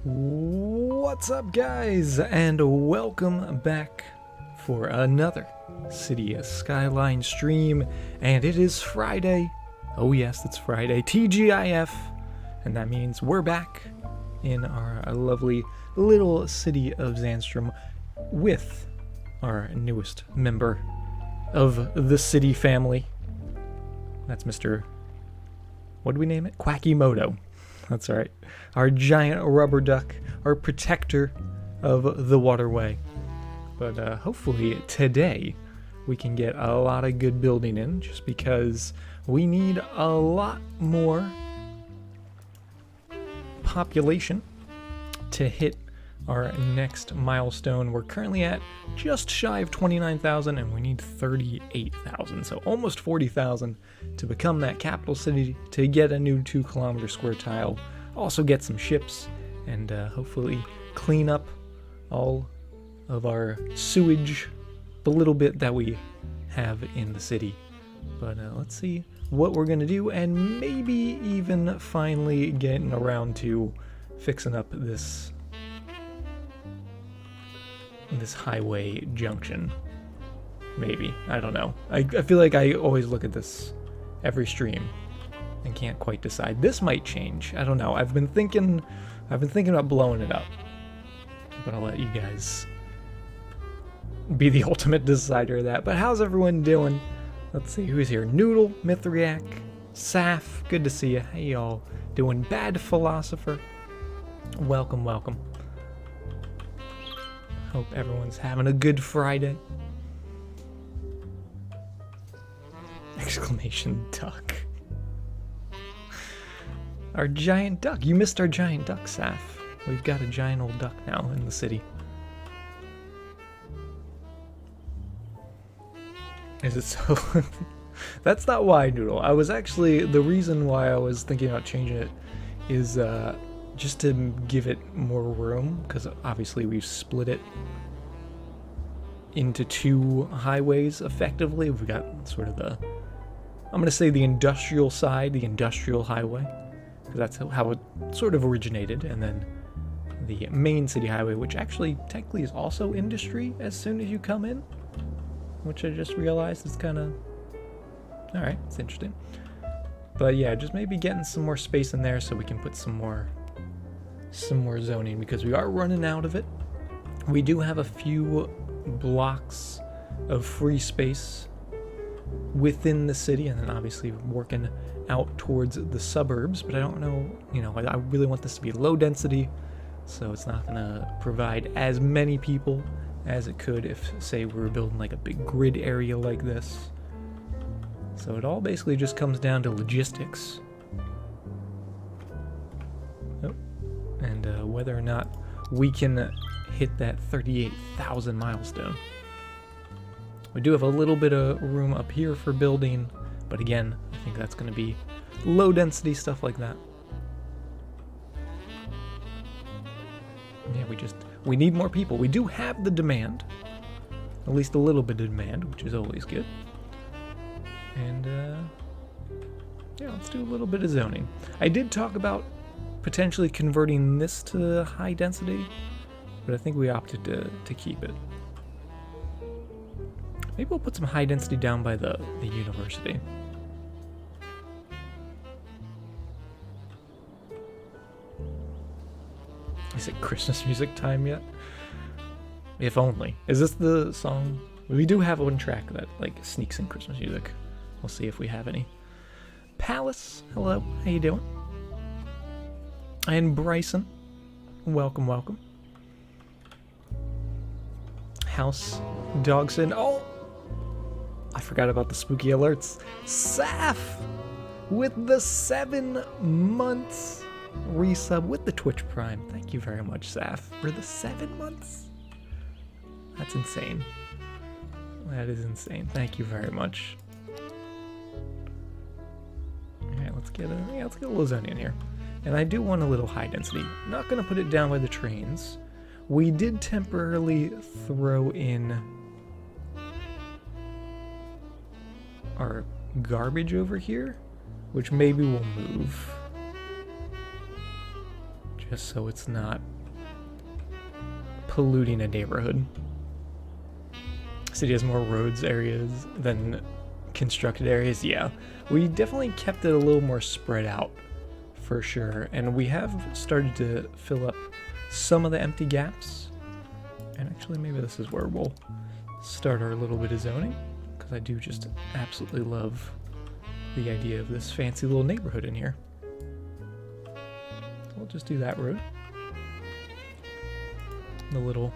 What's up, guys, and welcome back for another City Skylines stream. And it is Friday. Oh yes, it's Friday, TGIF, and that means we're back in our lovely little city of Zandstrum with our newest member of the city family. That's Mr. What do we name it? Quackimoto. That's right. Our giant rubber duck, our protector of the waterway. But hopefully today we can get a lot of good building in, just because we need a lot more population to hit our next milestone. We're currently at just shy of 29,000 and we need 38,000, so almost 40,000 to become that capital city, to get a new 2-kilometer square tile, also get some ships, and hopefully clean up all of our sewage, the little bit that we have in the city. But let's see what we're gonna do, and maybe even finally getting around to fixing up this highway junction. Maybe. I don't know. I feel like I always look at this every stream and can't quite decide. This might change. I don't know. I've been thinking about blowing it up, but I'll let you guys be the ultimate decider of that. But how's everyone doing? Let's see who's here. Noodle, Mithriac, Saf, good to see you. How y'all doing? Bad Philosopher, welcome, welcome. Hope everyone's having a good Friday. Exclamation duck. Our giant duck. You missed our giant duck, Saf. We've got a giant old duck now in the city. Is it so? That's not why, Noodle. I was actually, the reason why I was thinking about changing it is just to give it more room, because obviously we've split it into 2 highways effectively. We've got sort of the, I'm going to say the industrial side, the industrial highway, because that's how it sort of originated, and then the main city highway, which actually technically is also industry as soon as you come in, which I just realized is kind of, alright, it's interesting. But yeah, just maybe getting some more space in there so we can put some more zoning, because we are running out of it. We do have a few blocks of free space within the city, and then obviously working out towards the suburbs, but I don't know, I really want this to be low density, so it's not gonna provide as many people as it could if, say, we were building like a big grid area like this. So it all basically just comes down to logistics. And whether or not we can hit that 38,000 milestone. We do have a little bit of room up here for building, but again, I think that's going to be low density stuff like that. Yeah, we need more people. We do have the demand, at least a little bit of demand, which is always good. And yeah, let's do a little bit of zoning. I did talk about potentially converting this to high density, but I think we opted to keep it. Maybe we'll put some high density down by the university. Is it Christmas music time yet? If only. Is this the song? We do have one track that like sneaks in Christmas music. We'll see if we have any. Palace, hello, how you doing? And Bryson, welcome, welcome. House Dogson, oh! I forgot about the spooky alerts. Saf with the 7 months resub with the Twitch Prime. Thank you very much, Saf, for the 7 months. That's insane. That is insane. Thank you very much. Alright, let's get a little zoning in here. And I do want a little high density. Not gonna put it down by the trains. We did temporarily throw in our garbage over here, which maybe we'll move. just so it's not polluting a neighborhood. City has more roads areas than constructed areas. Yeah, we definitely kept it a little more spread out for sure, and we have started to fill up some of the empty gaps. And actually, maybe this is where we'll start our little bit of zoning, because I do just absolutely love the idea of this fancy little neighborhood in here. We'll just do that road. The little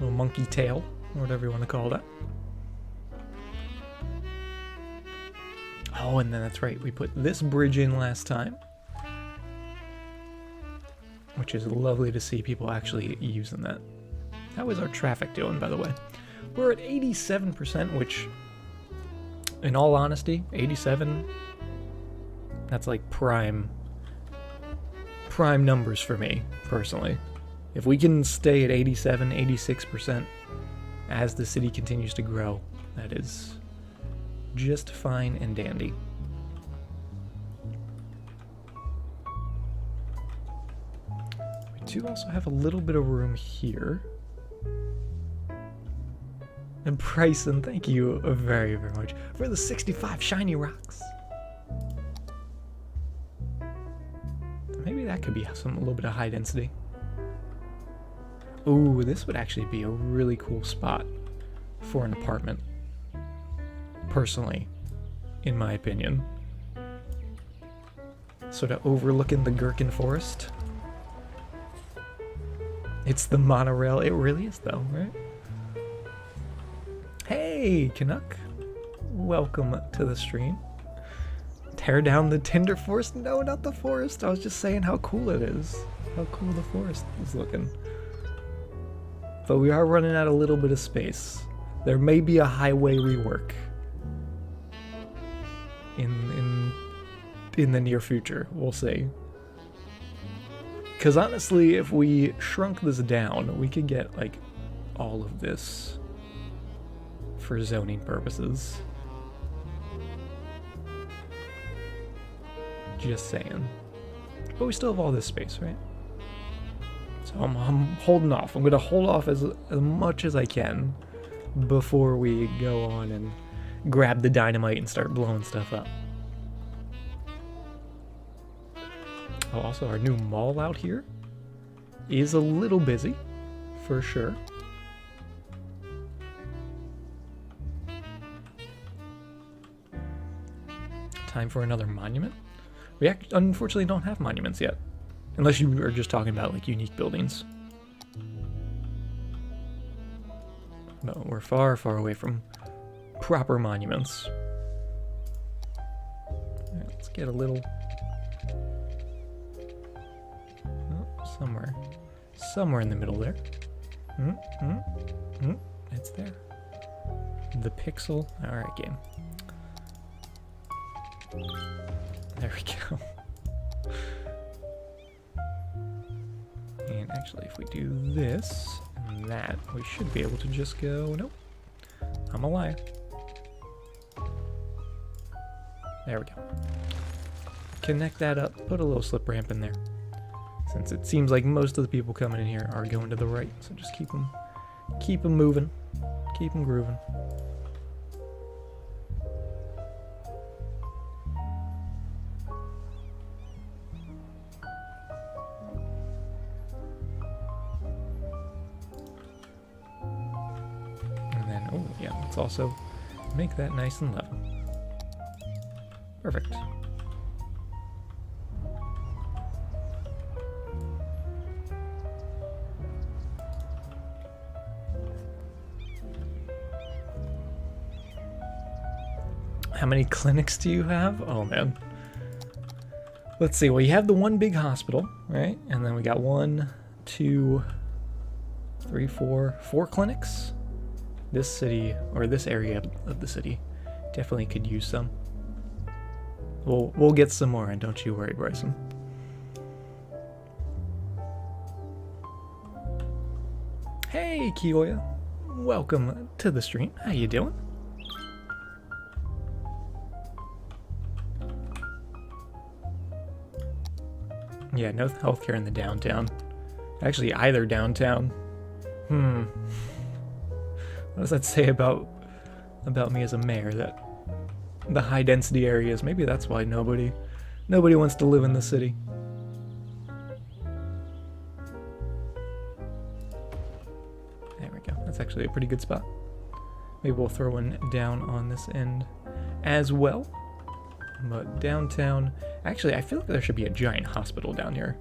monkey tail, or whatever you want to call that. Oh, and then that's right, we put this bridge in last time, which is lovely to see people actually using that. How is our traffic doing, by the way? We're at 87%, which, in all honesty, 87, that's like prime numbers for me, personally. If we can stay at 87, 86% as the city continues to grow, that is just fine and dandy. We do also have a little bit of room here. And Bryson, thank you very, very much for the 65 shiny rocks. Maybe that could be a little bit of high density. Ooh, this would actually be a really cool spot for an apartment. Personally, in my opinion. Sort of overlooking the Gherkin Forest. It's the monorail. It really is, though, right? Hey, Canuck. Welcome to the stream. Tear down the Tinder Forest? No, not the forest. I was just saying how cool it is. How cool the forest is looking. But we are running out a little bit of space. There may be a highway rework in the near future. We'll see. Because honestly, if we shrunk this down, we could get like all of this for zoning purposes. Just saying. But we still have all this space, right? So I'm holding off. I'm going to hold off as much as I can before we go on and grab the dynamite and start blowing stuff up. Oh, also, our new mall out here is a little busy, for sure. Time for another monument? We unfortunately don't have monuments yet. Unless you are just talking about, like, unique buildings. No, we're far, far away from proper monuments. Alright, let's get a little... Oh, somewhere in the middle there. It's there. The pixel. Alright, game. There we go. And actually, if we do this and that, we should be able to just go, nope, I'm a liar. There we go. Connect that up, put a little slip ramp in there. Since it seems like most of the people coming in here are going to the right, so just keep them moving, keep them grooving. Let's also make that nice and level. Perfect. How many clinics do you have? Oh man. Let's see, well, you have the one big hospital, right? And then we got 1, 2, 3, 4 clinics. This city, or this area of the city, definitely could use some. We'll get some more, and don't you worry, Bryson. Hey, Kiyoya. Welcome to the stream. How you doing? Yeah, no healthcare in the downtown. Actually, either downtown. What does that say about me as a mayor? That the high density areas, maybe that's why nobody wants to live in the city. There we go. That's actually a pretty good spot. Maybe we'll throw one down on this end as well. But downtown, actually, I feel like there should be a giant hospital down here,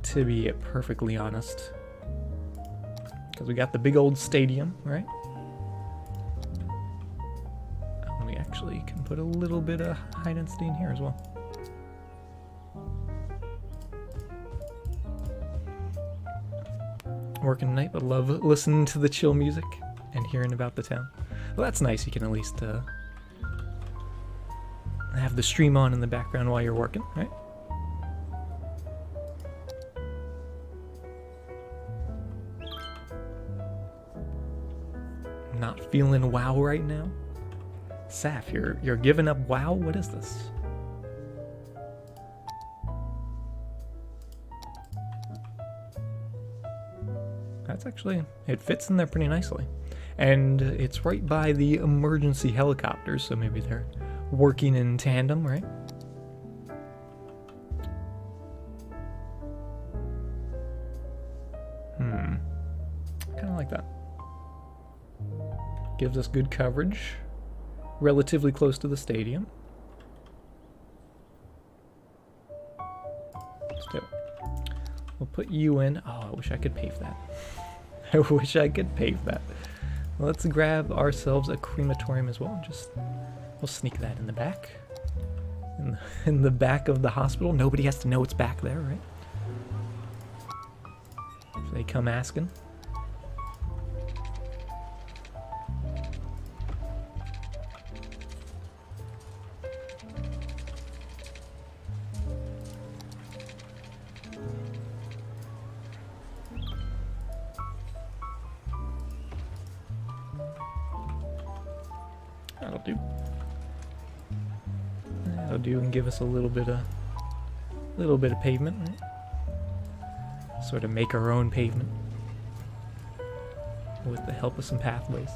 to be perfectly honest. Because we got the big old stadium, right? And we actually can put a little bit of high density in here as well. Working tonight, but love listening to the chill music and hearing about the town. Well, that's nice. You can at least have the stream on in the background while you're working, right? Not feeling WoW right now? Saf, you're giving up WoW? What is this? That's actually, it fits in there pretty nicely. And it's right by the emergency helicopters, so maybe they're working in tandem, right? Kind of like that. Gives us good coverage. Relatively close to the stadium. Let's do it. We'll put you in. Oh, I wish I could pave that. I wish I could pave that. Let's grab ourselves a crematorium as well. We'll sneak that in the back. In the back of the hospital. Nobody has to know it's back there, right? If they come asking. That'll do. That'll do, and give us a little bit of pavement, right? Sort of make our own pavement with the help of some pathways.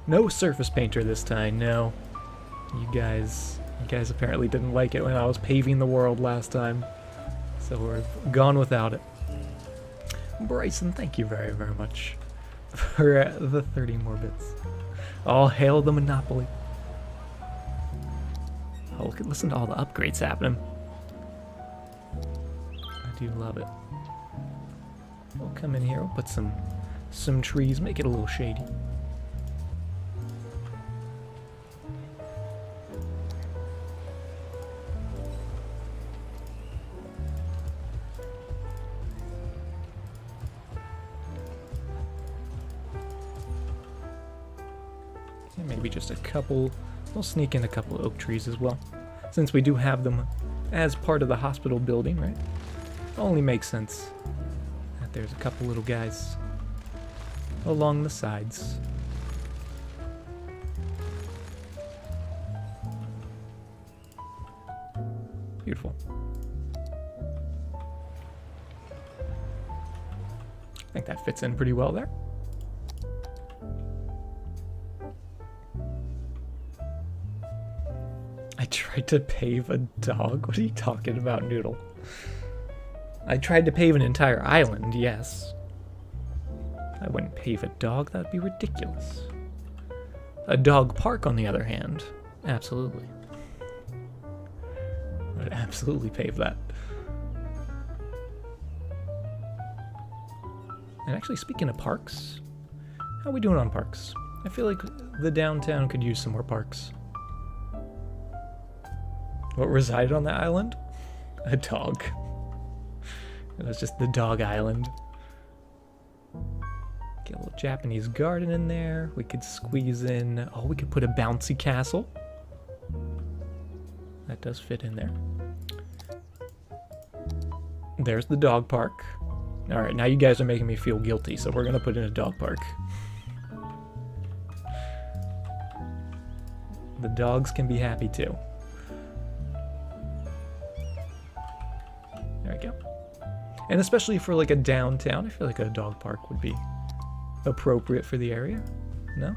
No surface painter this time. No, you guys apparently didn't like it when I was paving the world last time, so we're gone without it. Bryson, thank you very, very much for the 30 more bits. All hail the Monopoly. Oh, listen to all the upgrades happening. I do love it. We'll come in here, we'll put some trees, make it a little shady. Maybe just a couple, we'll sneak in a couple of oak trees as well, since we do have them as part of the hospital building, right? It only makes sense that there's a couple little guys along the sides. Beautiful. I think that fits in pretty well there. I tried to pave a dog? What are you talking about, Noodle? I tried to pave an entire island, yes. I wouldn't pave a dog, that'd be ridiculous. A dog park, on the other hand, absolutely. I'd absolutely pave that. And actually, speaking of parks, how are we doing on parks? I feel like the downtown could use some more parks. What resided on that island? A dog. It was just the dog island. Get a little Japanese garden in there. We could squeeze in... Oh, we could put a bouncy castle. That does fit in there. There's the dog park. Alright, now you guys are making me feel guilty, so we're gonna put in a dog park. The dogs can be happy too. And especially for like a downtown, I feel like a dog park would be appropriate for the area. No?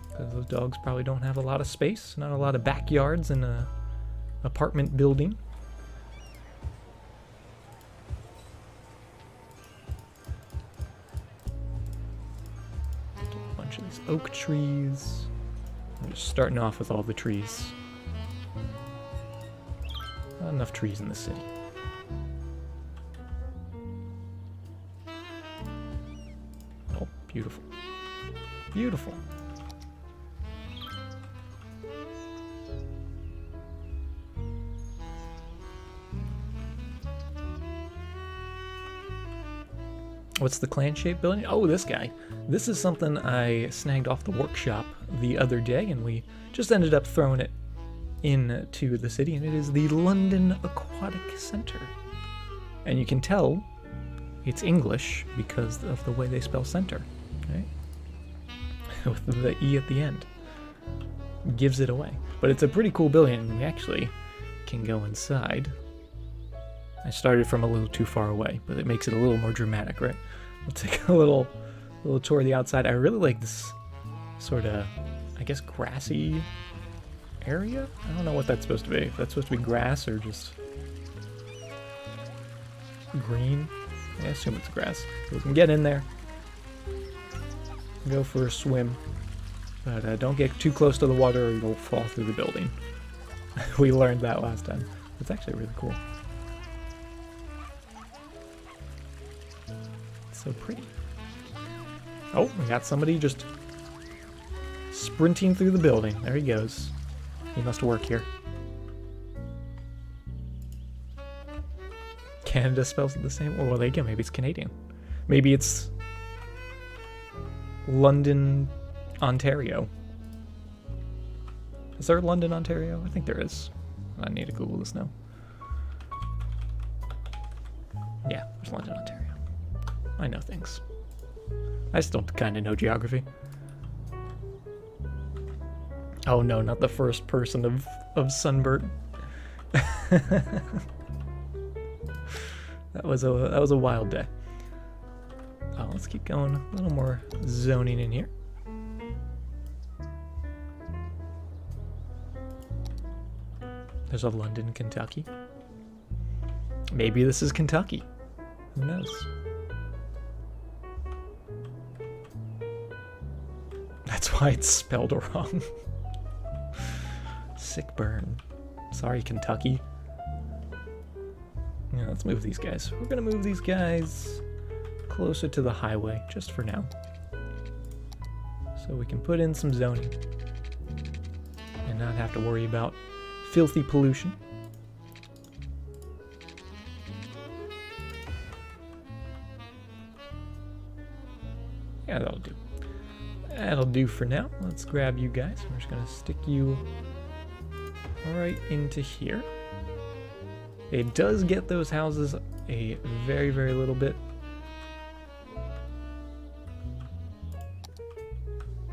Because those dogs probably don't have a lot of space, not a lot of backyards in a apartment building. A bunch of these oak trees. I'm just starting off with all the trees. Not enough trees in the city. Oh, beautiful. Beautiful. What's the clan-shaped building? Oh, this guy. This is something I snagged off the workshop the other day, and we just ended up throwing it into the city, and it is the London Aquatic Center. And you can tell it's English because of the way they spell center, right? With the E at the end. Gives it away. But it's a pretty cool building, and we actually can go inside. I started from a little too far away, but it makes it a little more dramatic, right? We'll take a little tour of the outside. I really like this sort of, I guess, grassy area? I don't know what that's supposed to be. If that's supposed to be grass or just green. I assume it's grass. We can get in there, go for a swim, but don't get too close to the water or you'll fall through the building. We learned that last time. It's actually really cool. So pretty. Oh, we got somebody just sprinting through the building. There he goes. He must work here. Canada spells it the same. Oh, well, there you go. Maybe it's Canadian. Maybe it's London, Ontario. Is there London, Ontario? I think there is. I need to Google this now. Yeah, there's London, Ontario. I know things. I still kind of know geography. Oh no, not the first person of Sunbird. That was a wild day. Oh, let's keep going. A little more zoning in here. There's a London, Kentucky. Maybe this is Kentucky. Who knows? That's why it's spelled wrong. Sick burn. Sorry, Kentucky. Yeah, let's move these guys. We're gonna move these guys closer to the highway, just for now. So we can put in some zoning and not have to worry about filthy pollution. Yeah, that'll do. That'll do for now. Let's grab you guys. We're just gonna stick you right into here. It does get those houses a very, very little bit.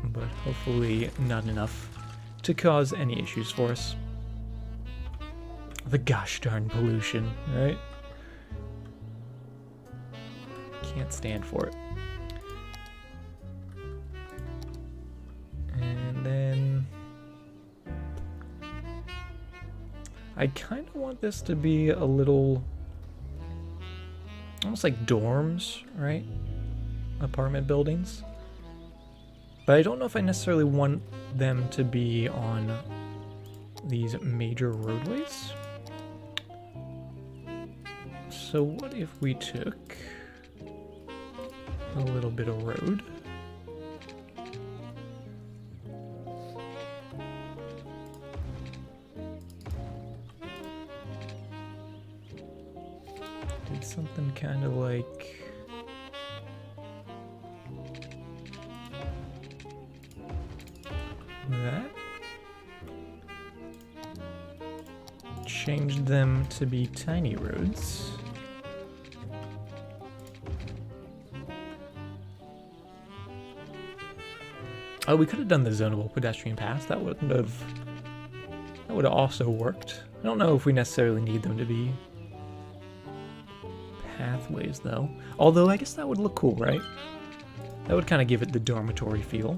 But hopefully not enough to cause any issues for us. The gosh darn pollution, right? Can't stand for it. And then I kind of want this to be a little, almost like dorms, right? Apartment buildings. But I don't know if I necessarily want them to be on these major roadways. So what if we took a little bit of road? Did something kind of like that. Changed them to be tiny roads. Oh, we could have done the zonable pedestrian paths. That would have also worked. I don't know if we necessarily need them to be pathways, though. Although, I guess that would look cool, right? That would kind of give it the dormitory feel.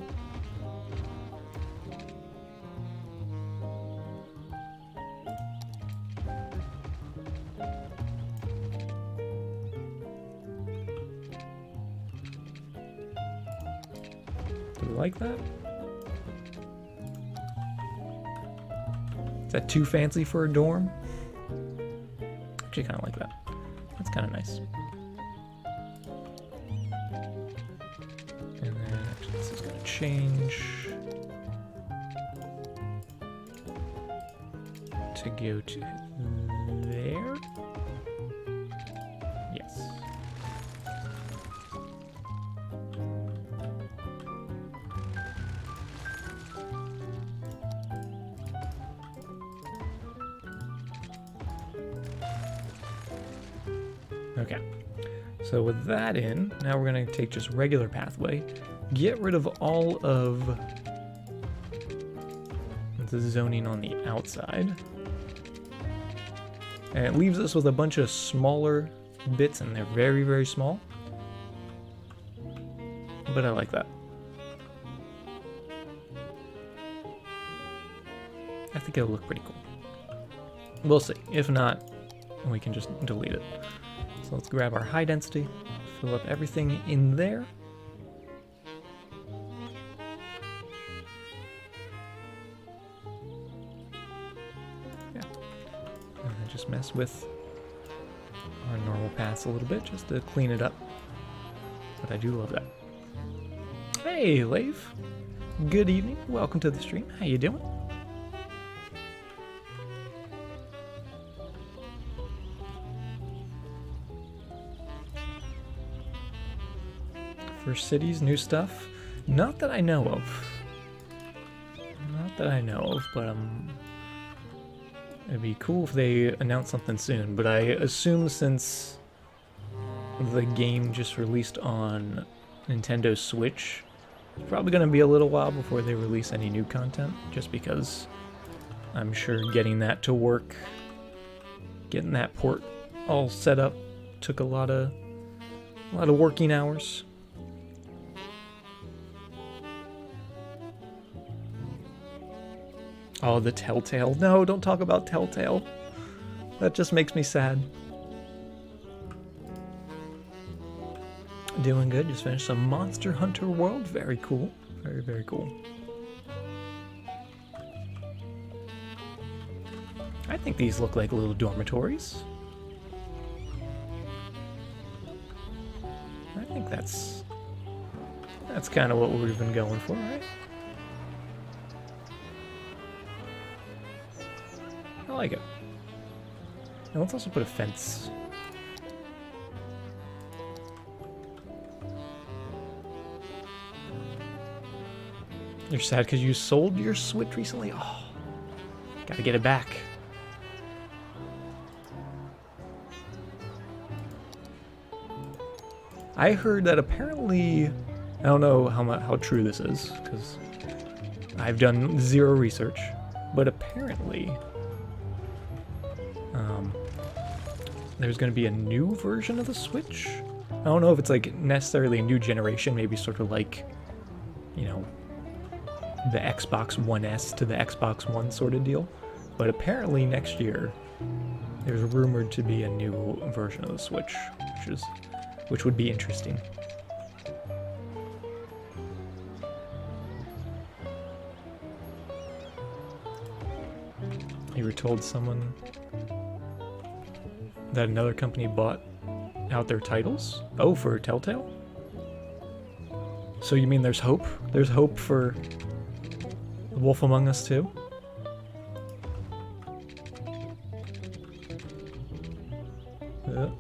Do we like that? Is that too fancy for a dorm? Actually, kind of like that. That's kind of nice. And then actually, this is going to change to go to there. Yes. Okay, so with that in, now we're going to take just regular pathway, get rid of all of the zoning on the outside, and it leaves us with a bunch of smaller bits, and they're very, very small, but I like that. I think it'll look pretty cool. We'll see. If not, we can just delete it. So let's grab our high density, fill up everything in there. Yeah. And then just mess with our normal paths a little bit just to clean it up. But I do love that. Hey, Leif. Good evening. Welcome to the stream. How you doing? For cities, new stuff? Not that I know of. Not that I know of, but it'd be cool if they announce something soon. But I assume since the game just released on Nintendo Switch, it's probably going to be a little while before they release any new content, just because I'm sure getting that to work, getting that port all set up took a lot of working hours. Oh, the Telltale. No, don't talk about Telltale. That just makes me sad. Doing good. Just finished some Monster Hunter World. Very cool. Very, very cool. I think these look like little dormitories. I think that's kind of what we've been going for, right? I like it. Now let's also put a fence. You're sad because you sold your Switch recently? Oh, gotta get it back. I heard that apparently, I don't know how true this is because I've done zero research, but apparently there's going to be a new version of the Switch. I don't know if it's like necessarily a new generation, maybe sort of like, you know, the Xbox One S to the Xbox One sort of deal. But apparently next year, there's rumored to be a new version of the Switch, which would be interesting. You were told someone that another company bought out their titles? Oh, for Telltale? So you mean there's hope? There's hope for The Wolf Among Us too?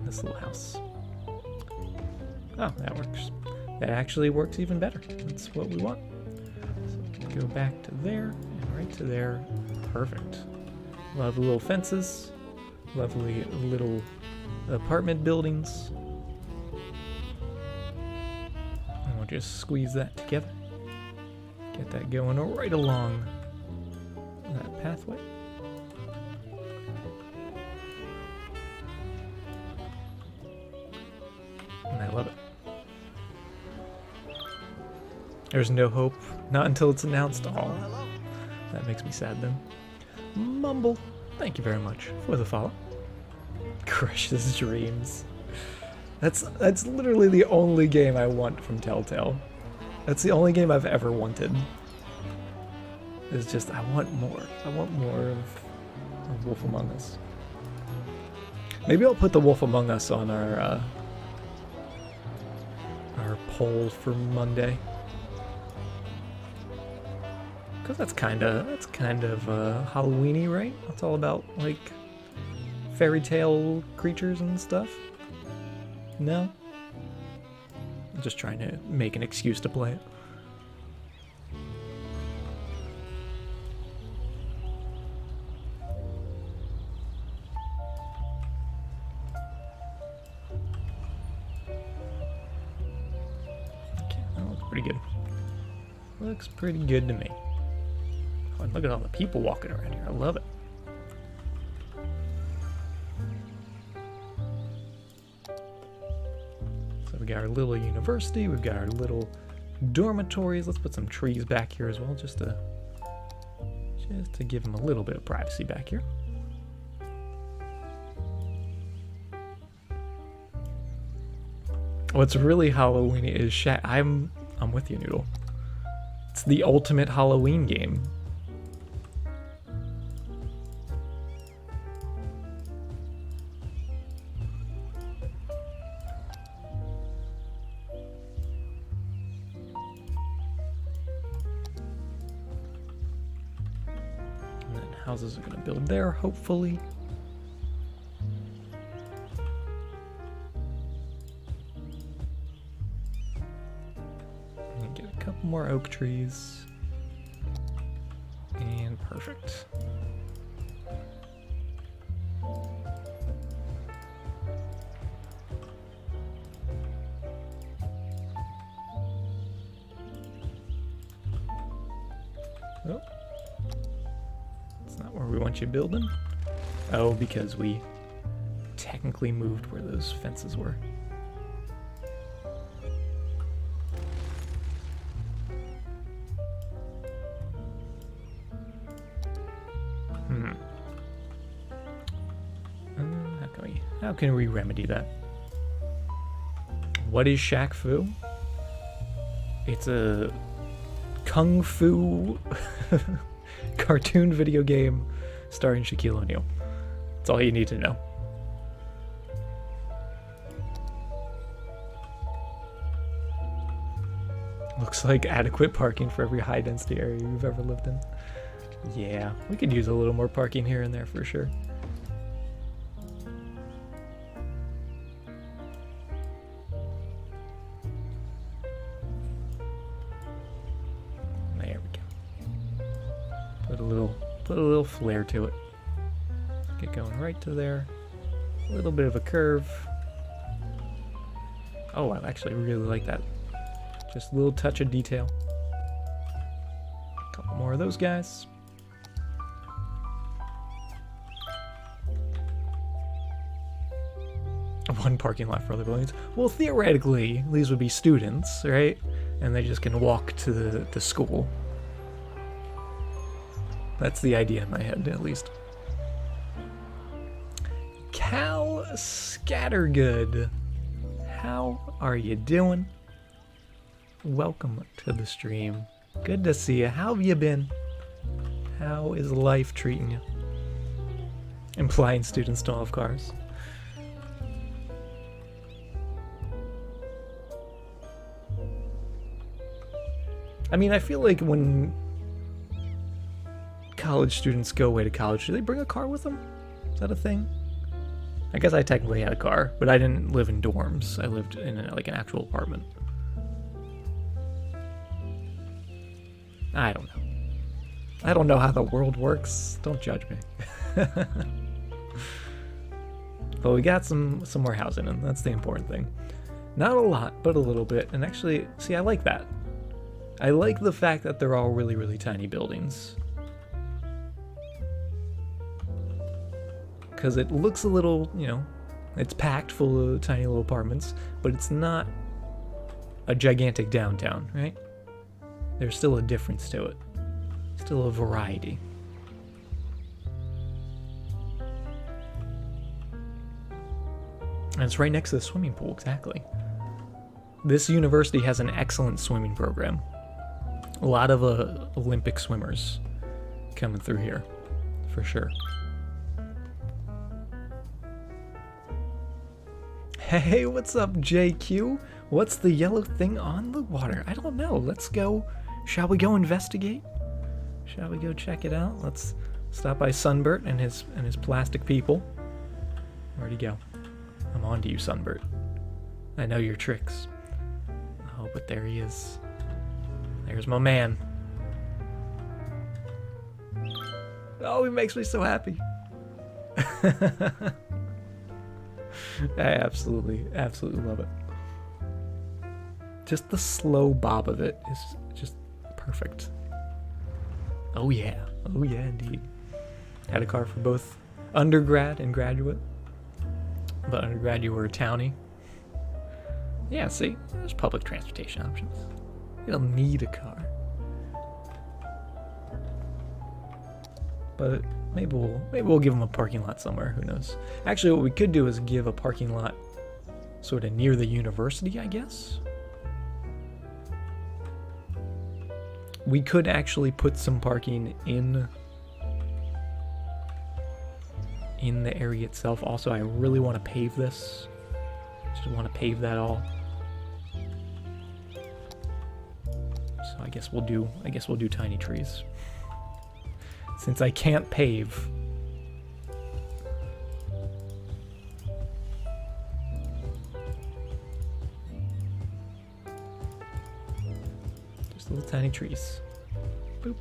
This little house. Oh, that works. That actually works even better. That's what we want. So go back to there and right to there. Perfect. Lovely little fences. Lovely little apartment buildings. And we'll just squeeze that together. Get that going right along that pathway. There's no hope. Not until it's announced. Oh, that makes me sad then. Mumble, thank you very much for the follow. Crushes dreams. That's literally the only game I want from Telltale. That's the only game I've ever wanted. It's just, I want more. I want more of Wolf Among Us. Maybe I'll put the Wolf Among Us on our poll for Monday. Cause that's kind of Halloweeny, right? It's all about like fairy tale creatures and stuff. No, I'm just trying to make an excuse to play it. Okay, that looks pretty good. Looks pretty good to me. Oh, and look at all the people walking around here. I love it. So we got our little university. We've got our little dormitories. Let's put some trees back here as well, just to give them a little bit of privacy back here. What's really Halloween is I'm with you, Noodle. It's the ultimate Halloween game. And then houses are going to build there, hopefully. More oak trees, and perfect. Oh, that's not where we want you building. Oh, because we technically moved where those fences were. How can we remedy that? What is Shaq Fu? It's a kung fu cartoon video game starring Shaquille O'Neal. That's all you need to know. Looks like adequate parking for every high density area you've ever lived in. Yeah, we could use a little more parking here and there for sure. Put a little flair to it. Get going right to there. A little bit of a curve. Oh, I actually really like that. Just a little touch of detail. A couple more of those guys. One parking lot for other buildings. Well, theoretically, these would be students, right? And they just can walk to the school. That's the idea in my head, at least. Cal Scattergood, how are you doing? Welcome to the stream. Good to see you. How have you been? How is life treating you? Implying students don't have cars. I mean, I feel like when college students go away to college, do they bring a car with them? Is that a thing? I guess I technically had a car, but I didn't live in dorms. I lived in like an actual apartment. I don't know. I don't know how the world works. Don't judge me. But we got some more housing, and that's the important thing. Not a lot, but a little bit. And actually, see, I like that. I like the fact that they're all really, really tiny buildings. Because it looks a little, you know, it's packed full of tiny little apartments, but it's not a gigantic downtown, right? there's still a difference to it. Still a variety. And it's right next to the swimming pool, exactly. This university has an excellent swimming program. A lot of Olympic swimmers coming through here, for sure. Hey, what's up, JQ? What's the yellow thing on the water? I don't know. Let's go. Shall we go investigate? Shall we go check it out? Let's stop by Sunbert and his plastic people. Where'd he go? I'm on to you, Sunbert. I know your tricks. Oh, but there he is. There's my man. Oh, he makes me so happy. I absolutely love it. Just the slow bob of it is just perfect. Oh yeah, indeed. Had a car for both undergrad and graduate. But undergrad you were a townie. Yeah, see, there's public transportation options. You don't need a car. But maybe we'll give them a parking lot somewhere, who knows. Actually, what we could do is give a parking lot sort of near the university, I guess. We could actually put some parking in the area itself. Also, I really want to pave this. Just want to pave that all. So I guess we'll do tiny trees. Since I can't pave. Just little tiny trees. Boop.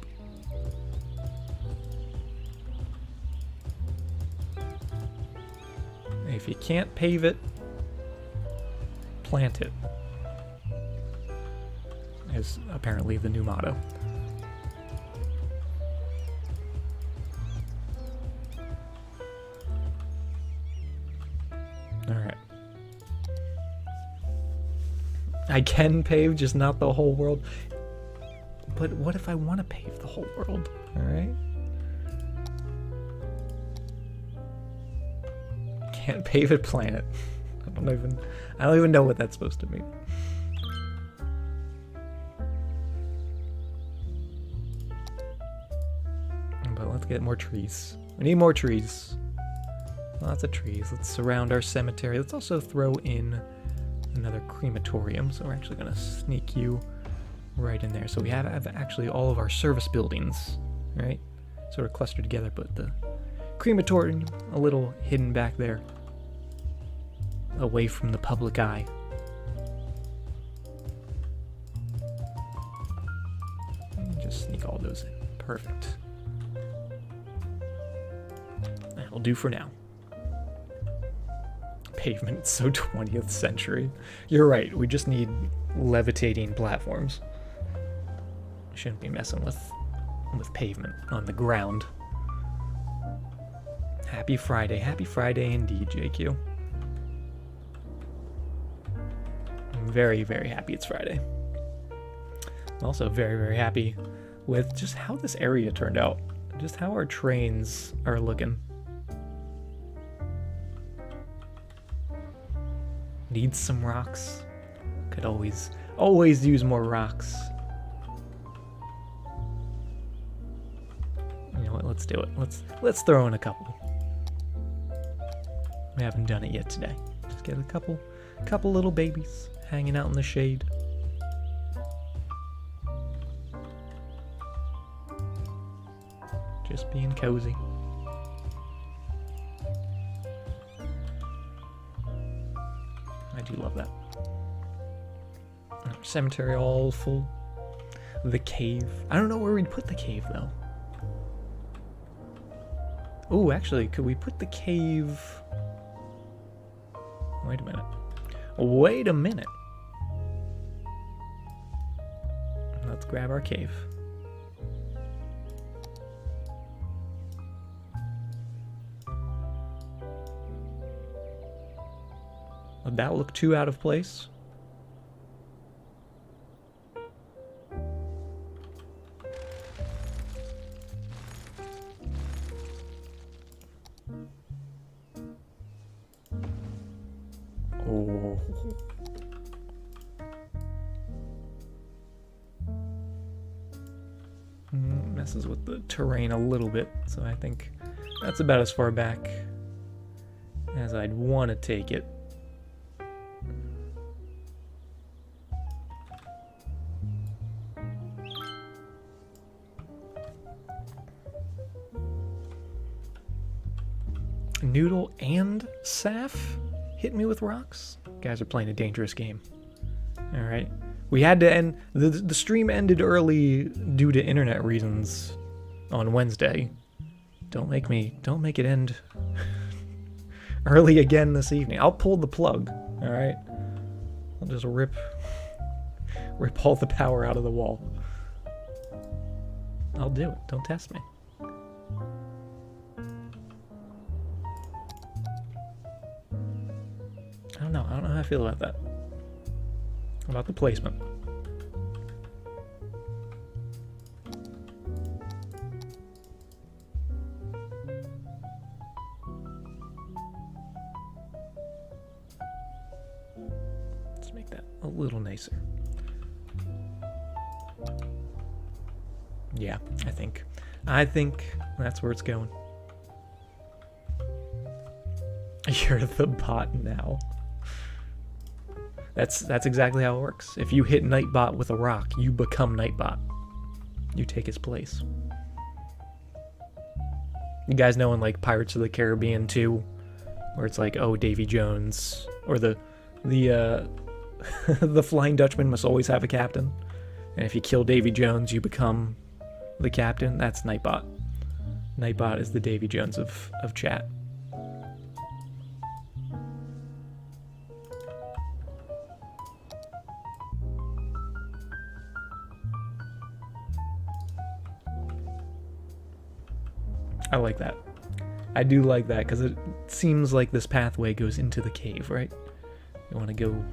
If you can't pave it, plant it. Is apparently the new motto. Alright. I can pave, just not the whole world. But what if I want to pave the whole world? Alright? Can't pave it, plant it. I don't even know what that's supposed to mean. But let's get more trees. We need more trees. Lots of trees. Let's surround our cemetery. Let's also throw in another crematorium. So we're actually going to sneak you right in there. So we have actually all of our service buildings, right? Sort of clustered together, but the crematorium a little hidden back there, away from the public eye. And just sneak all those in. Perfect. That'll do for now. Pavement, it's so 20th century. You're right, we just need levitating platforms. Shouldn't be messing with pavement on the ground. Happy Friday indeed, JQ. I'm very, very happy it's Friday. I'm also very, very happy with just how this area turned out. Just how our trains are looking. Needs some rocks. Could always use more rocks. You know what, let's do it. Let's throw in a couple. We haven't done it yet today. Just get a couple little babies hanging out in the shade. Just being cozy. I do love that. Cemetery all full. The cave. I don't know where we'd put the cave though. Oh, actually, could we put the cave... Wait a minute. Wait a minute. Let's grab our cave. Would that look too out of place? Messes with the terrain a little bit, so I think that's about as far back as I'd want to take it. Noodle and Saf hit me with rocks. Guys are playing a dangerous game. All right. We had to end, the stream ended early due to internet reasons on Wednesday. Don't make it end early again this evening. I'll pull the plug, all right? I'll just rip all the power out of the wall. I'll do it. Don't test me. I don't know how I feel about that. About the placement. Let's make that a little nicer. Yeah, I think that's where it's going. You're the bot now. That's exactly how it works. If you hit Nightbot with a rock, you become Nightbot. You take his place. You guys know in like Pirates of the Caribbean 2, where it's like, oh, Davy Jones, or the the Flying Dutchman must always have a captain, and if you kill Davy Jones, you become the captain. That's Nightbot. Nightbot is the Davy Jones of chat. I like that. I do like that, because it seems like this pathway goes into the cave, right? You want to go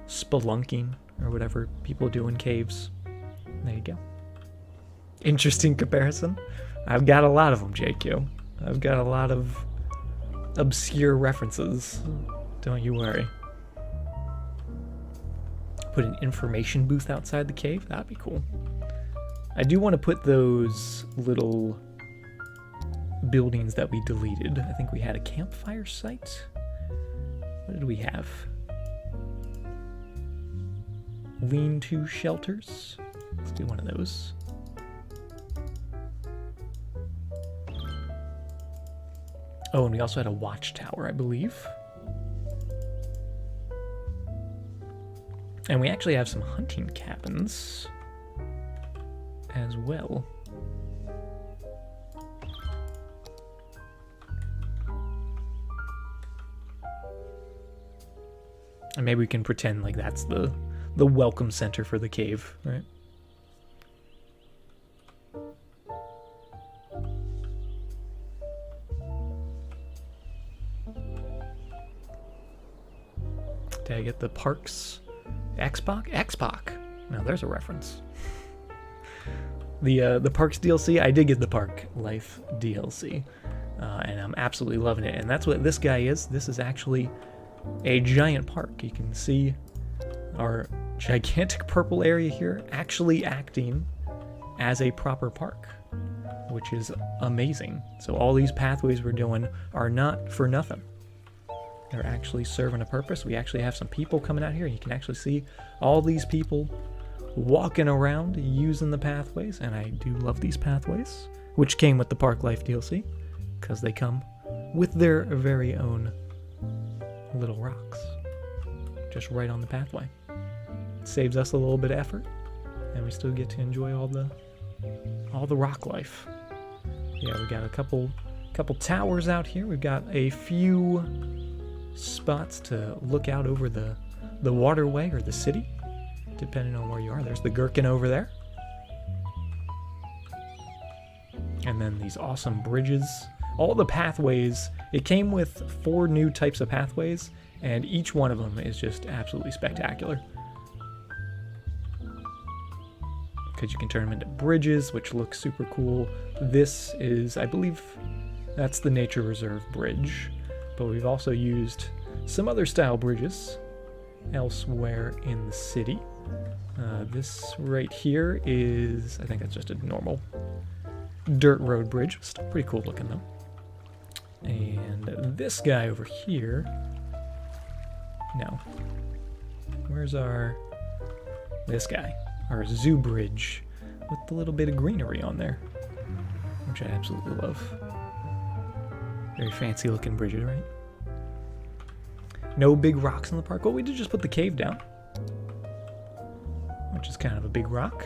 spelunking, or whatever people do in caves. There you go. Interesting comparison. I've got a lot of them, JQ. I've got a lot of obscure references. Don't you worry. Put an information booth outside the cave? That'd be cool. I do want to put those little buildings that we deleted. I think we had a campfire site. What did we have? Lean-to shelters. Let's do one of those. Oh, and we also had a watchtower, I believe. And we actually have some hunting cabins as well. And maybe we can pretend like that's the welcome center for the cave, right? Did I get the parks? X-Pac? X-Pac. Now there's a reference. The Parks DLC, I did get the Park Life DLC. And I'm absolutely loving it. And that's what this guy is. This is actually a giant park. You can see our gigantic purple area here actually acting as a proper park, which is amazing. So all these pathways we're doing are not for nothing. They're actually serving a purpose. We actually have some people coming out here. You can actually see all these people walking around using the pathways, and I do love these pathways, which came with the Park Life DLC, because they come with their very own little rocks just right on the pathway. It saves us a little bit of effort, and we still get to enjoy all the rock life. Yeah, we got a couple towers out here. We've got a few spots to look out over the waterway or the city, depending on where you are. There's the gherkin over there, and then these awesome bridges. All the pathways, it came with 4 new types of pathways, and each one of them is just absolutely spectacular. Because you can turn them into bridges, which look super cool. This is, I believe, that's the Nature Reserve bridge. But we've also used some other style bridges elsewhere in the city. This right here is, I think that's just a normal dirt road bridge. Still pretty cool looking though. And this guy over here, no. Where's this guy? Our zoo bridge with the little bit of greenery on there, which I absolutely love. Very fancy looking bridge, right? No big rocks in the park. Well, we did just put the cave down, which is kind of a big rock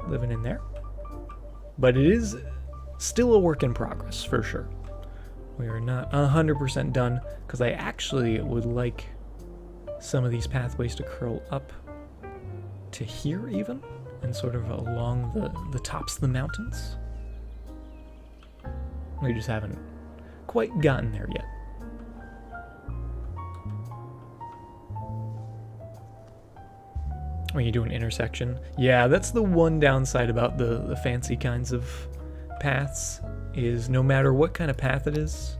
living in there. But it is still a work in progress, for sure. We are not 100% done, because I actually would like some of these pathways to curl up to here even, and sort of along the tops of the mountains. We just haven't quite gotten there yet. When you do an intersection. Yeah, that's the one downside about the fancy kinds of paths, is no matter what kind of path it is,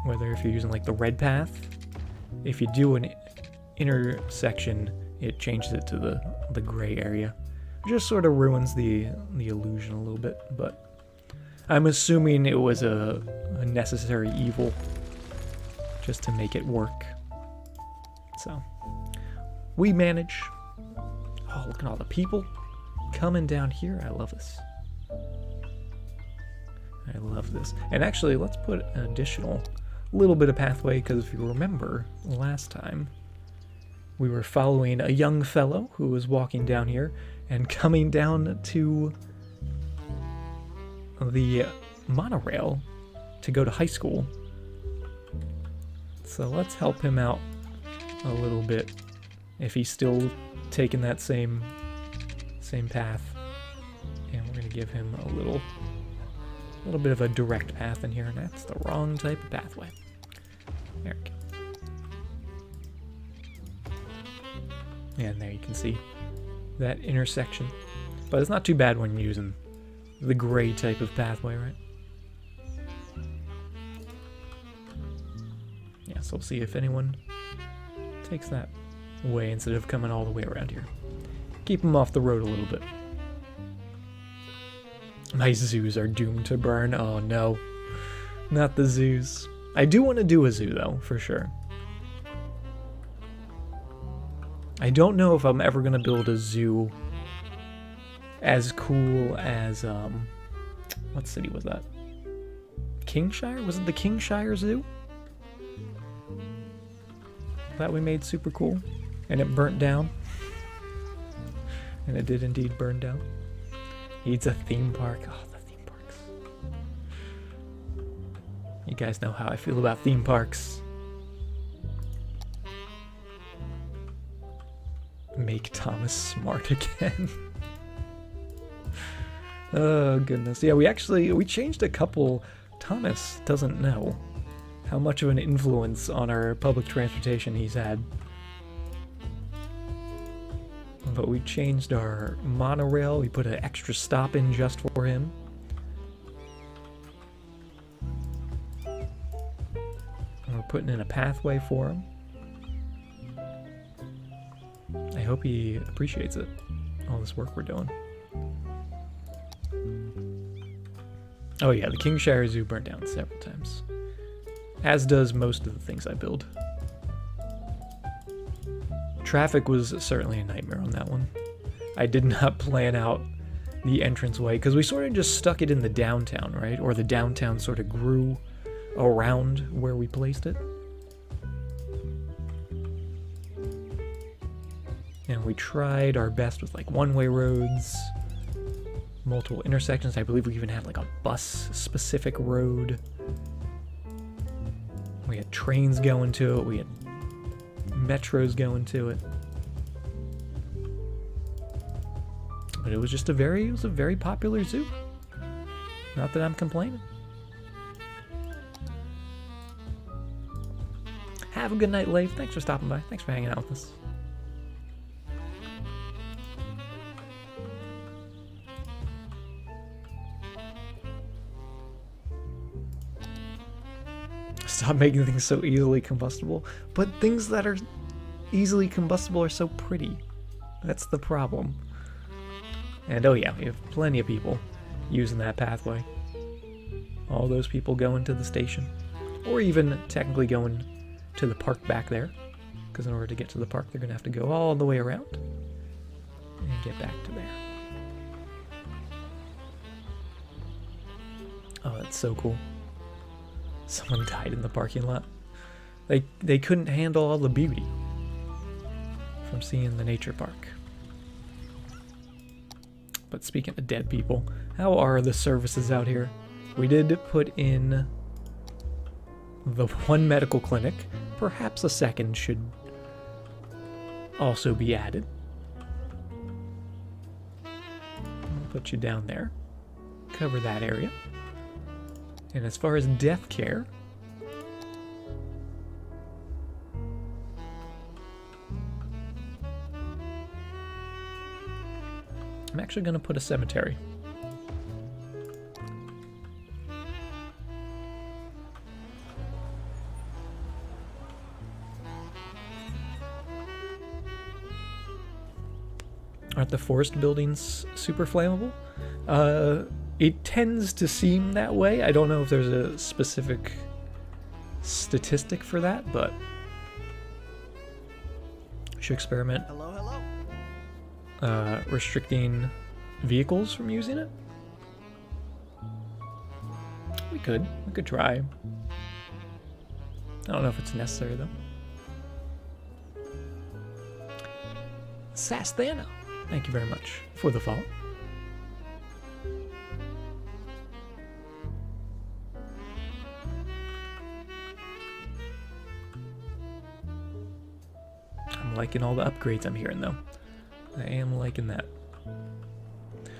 whether if you're using like the red path, if you do an intersection, it changes it to the gray area. It just sort of ruins the illusion a little bit, but I'm assuming it was a necessary evil just to make it work. So we manage. Oh, look at all the people coming down here. I love this. I love this. And actually, let's put an additional little bit of pathway, because if you remember last time, we were following a young fellow who was walking down here and coming down to the monorail to go to high school. So let's help him out a little bit if he's still taking that same path. And we're going to give him a little bit of a direct path in here, and that's the wrong type of pathway. There we go. And there you can see that intersection. But it's not too bad when you're using the gray type of pathway, right? Yeah, so we'll see if anyone takes that way instead of coming all the way around here. Keep them off the road a little bit. My zoos are doomed to burn. Oh no, not the zoos. I do want to do a zoo though, for sure. I don't know if I'm ever going to build a zoo as cool as, what city was that? Kingshire? Was it the Kingshire Zoo? That we made super cool, and it burnt down. And it did indeed burn down. Needs a theme park. Oh, the theme parks. You guys know how I feel about theme parks. Make Thomas smart again. Oh goodness. Yeah, we changed a couple. Thomas doesn't know how much of an influence on our public transportation he's had. But we changed our monorail. We put an extra stop in just for him. And we're putting in a pathway for him. I hope he appreciates it, all this work we're doing. Oh yeah, the Kingshire Zoo burnt down several times. As does most of the things I build. Traffic was certainly a nightmare on that one. I did not plan out the entranceway, because we sort of just stuck it in the downtown, right? Or the downtown sort of grew around where we placed it. And we tried our best with like one-way roads, multiple intersections. I believe we even had like a bus-specific road. We had trains going to it. We had metros going to it. But it was just a very popular zoo. Not that I'm complaining. Have a good night, Leif. Thanks for stopping by. Thanks for hanging out with us. stop making things so easily combustible. But things that are easily combustible are so pretty. That's the problem. And oh yeah, we have plenty of people using that pathway. All those people going to the station. Or even technically going to the park back there. Because in order to get to the park, they're going to have to go all the way around. And get back to there. Oh, that's so cool. Someone died in the parking lot. They couldn't handle all the beauty from seeing the nature park. But speaking of dead people, how are the services out here? We did put in the one medical clinic. Perhaps a second should also be added. I'll put you down there. Cover that area. And as far as death care, I'm actually going to put a cemetery. Aren't the forest buildings super flammable? It tends to seem that way. I don't know if there's a specific statistic for that, but we should experiment. Hello, hello. Restricting vehicles from using it. We could try. I don't know if it's necessary though. Sasthana, thank you very much for the follow. I'm liking all the upgrades I'm hearing though. I am liking that.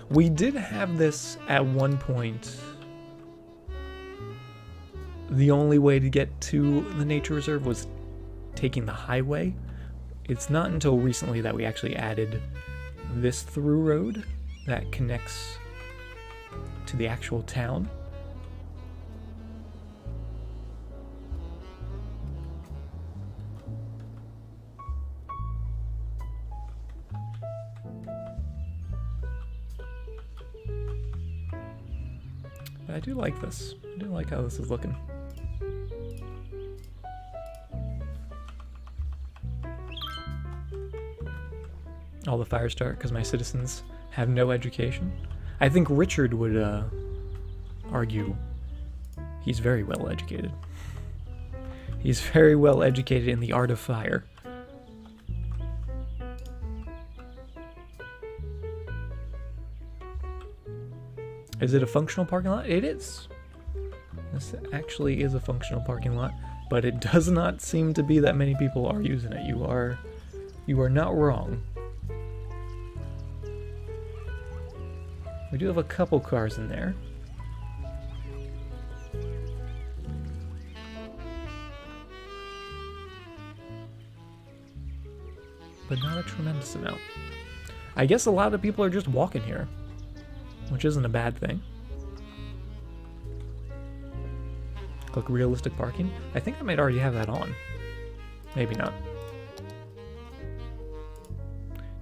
We did have this at one point. The only way to get to the nature reserve was taking the highway. It's not until recently that we actually added this through road that connects to the actual town. But I do like this. I do like how this is looking. All the fires start because my citizens have no education. I think Richard would argue he's very well educated. He's very well educated in the art of fire. Is it a functional parking lot? It is. This actually is a functional parking lot, but it does not seem to be that many people are using it. You are not wrong. We do have a couple cars in there. But not a tremendous amount. I guess a lot of people are just walking here, which isn't a bad thing. Click realistic parking. I think I might already have that on. Maybe not.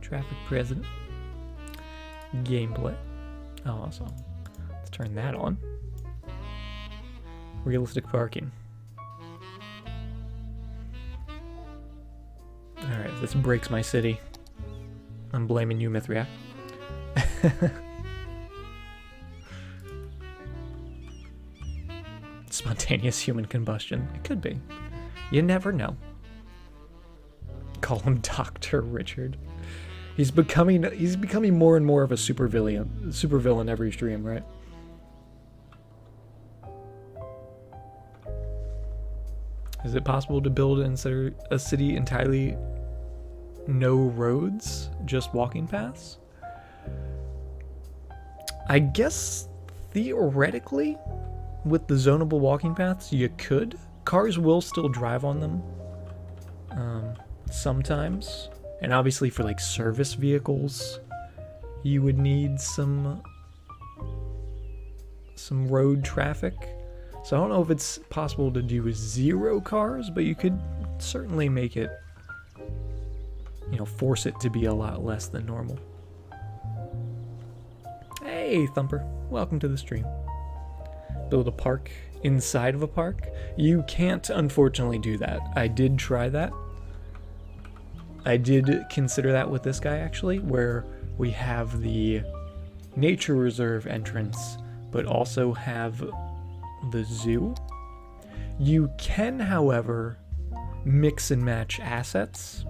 Traffic president. Gameplay. Oh, awesome. Let's turn that on. Realistic parking. Alright, this breaks my city. I'm blaming you, Mithriac. Spontaneous human combustion. It could be. You never know. Call him Dr. Richard. He's becoming more and more of a supervillain every stream, right? Is it possible to build a city entirely no roads, just walking paths? I guess theoretically, with the zonable walking paths, you could. Cars will still drive on them sometimes. And obviously for like service vehicles, you would need some road traffic. So I don't know if it's possible to do 0 cars, but you could certainly make it, you know, force it to be a lot less than normal. Hey, Thumper. Welcome to the stream. Build a park inside of a park? You can't, unfortunately, do that. I did try that. I did consider that with this guy, actually, where we have the nature reserve entrance, but also have the zoo. You can, however, mix and match assets.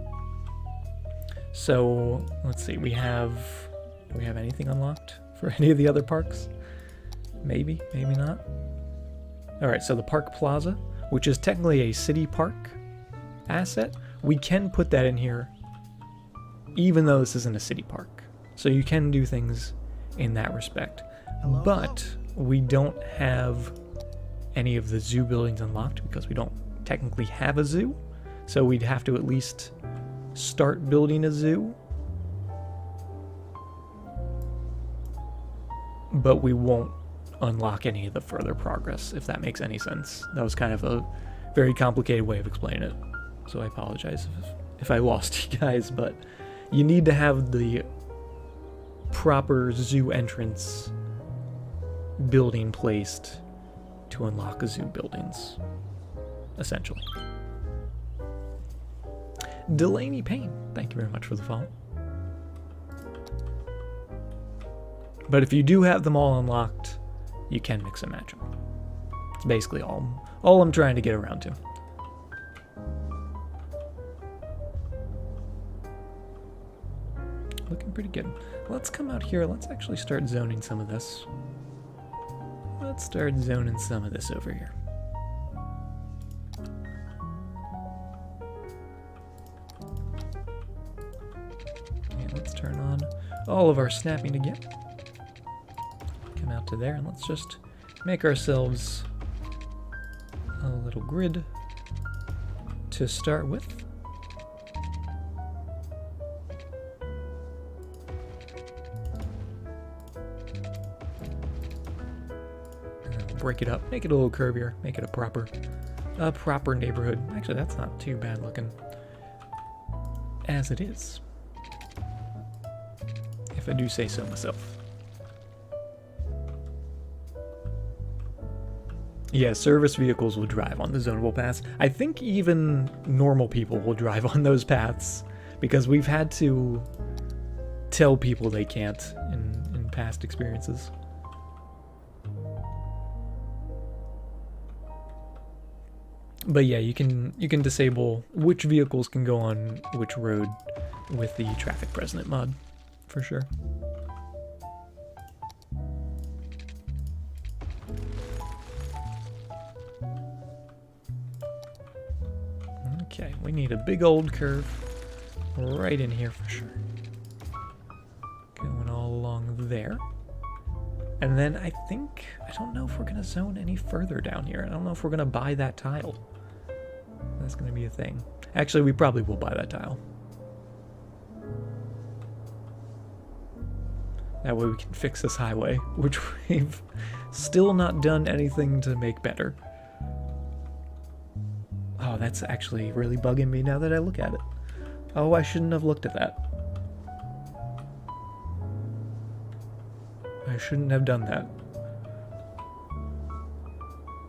So, let's see, do we have anything unlocked for any of the other parks? Maybe, maybe not. Alright, so the Park Plaza, which is technically a city park asset, we can put that in here, even though this isn't a city park. So you can do things in that respect. Hello, but we don't have any of the zoo buildings unlocked because we don't technically have a zoo. So we'd have to at least start building a zoo. But we won't unlock any of the further progress, if that makes any sense. That was kind of a very complicated way of explaining it. So I apologize if I lost you guys, but you need to have the proper zoo entrance building placed to unlock zoo buildings, essentially. Delaney Payne, thank you very much for the follow. But if you do have them all unlocked, you can mix and match them. It's basically all I'm trying to get around to. Looking pretty good. Let's come out here. Let's actually start zoning some of this. Let's start zoning some of this over here. And let's turn on all of our snapping again. Come out to there, and let's just make ourselves a little grid to start with. Break it up, make it a little curvier, make it a proper neighborhood. Actually, that's not too bad looking as it is, if I do say so myself. Yeah, service vehicles will drive on the zonable paths. I think even normal people will drive on those paths, because we've had to tell people they can't in past experiences. But yeah, you can disable which vehicles can go on which road with the traffic president mod, for sure. Okay, we need a big old curve right in here for sure. Going all along there. And then I don't know if we're gonna zone any further down here. I don't know if we're gonna buy that tile. That's gonna be a thing. Actually, we probably will buy that tile. That way we can fix this highway, which we've still not done anything to make better. Oh, that's actually really bugging me now that I look at it. Oh, I shouldn't have looked at that. I shouldn't have done that.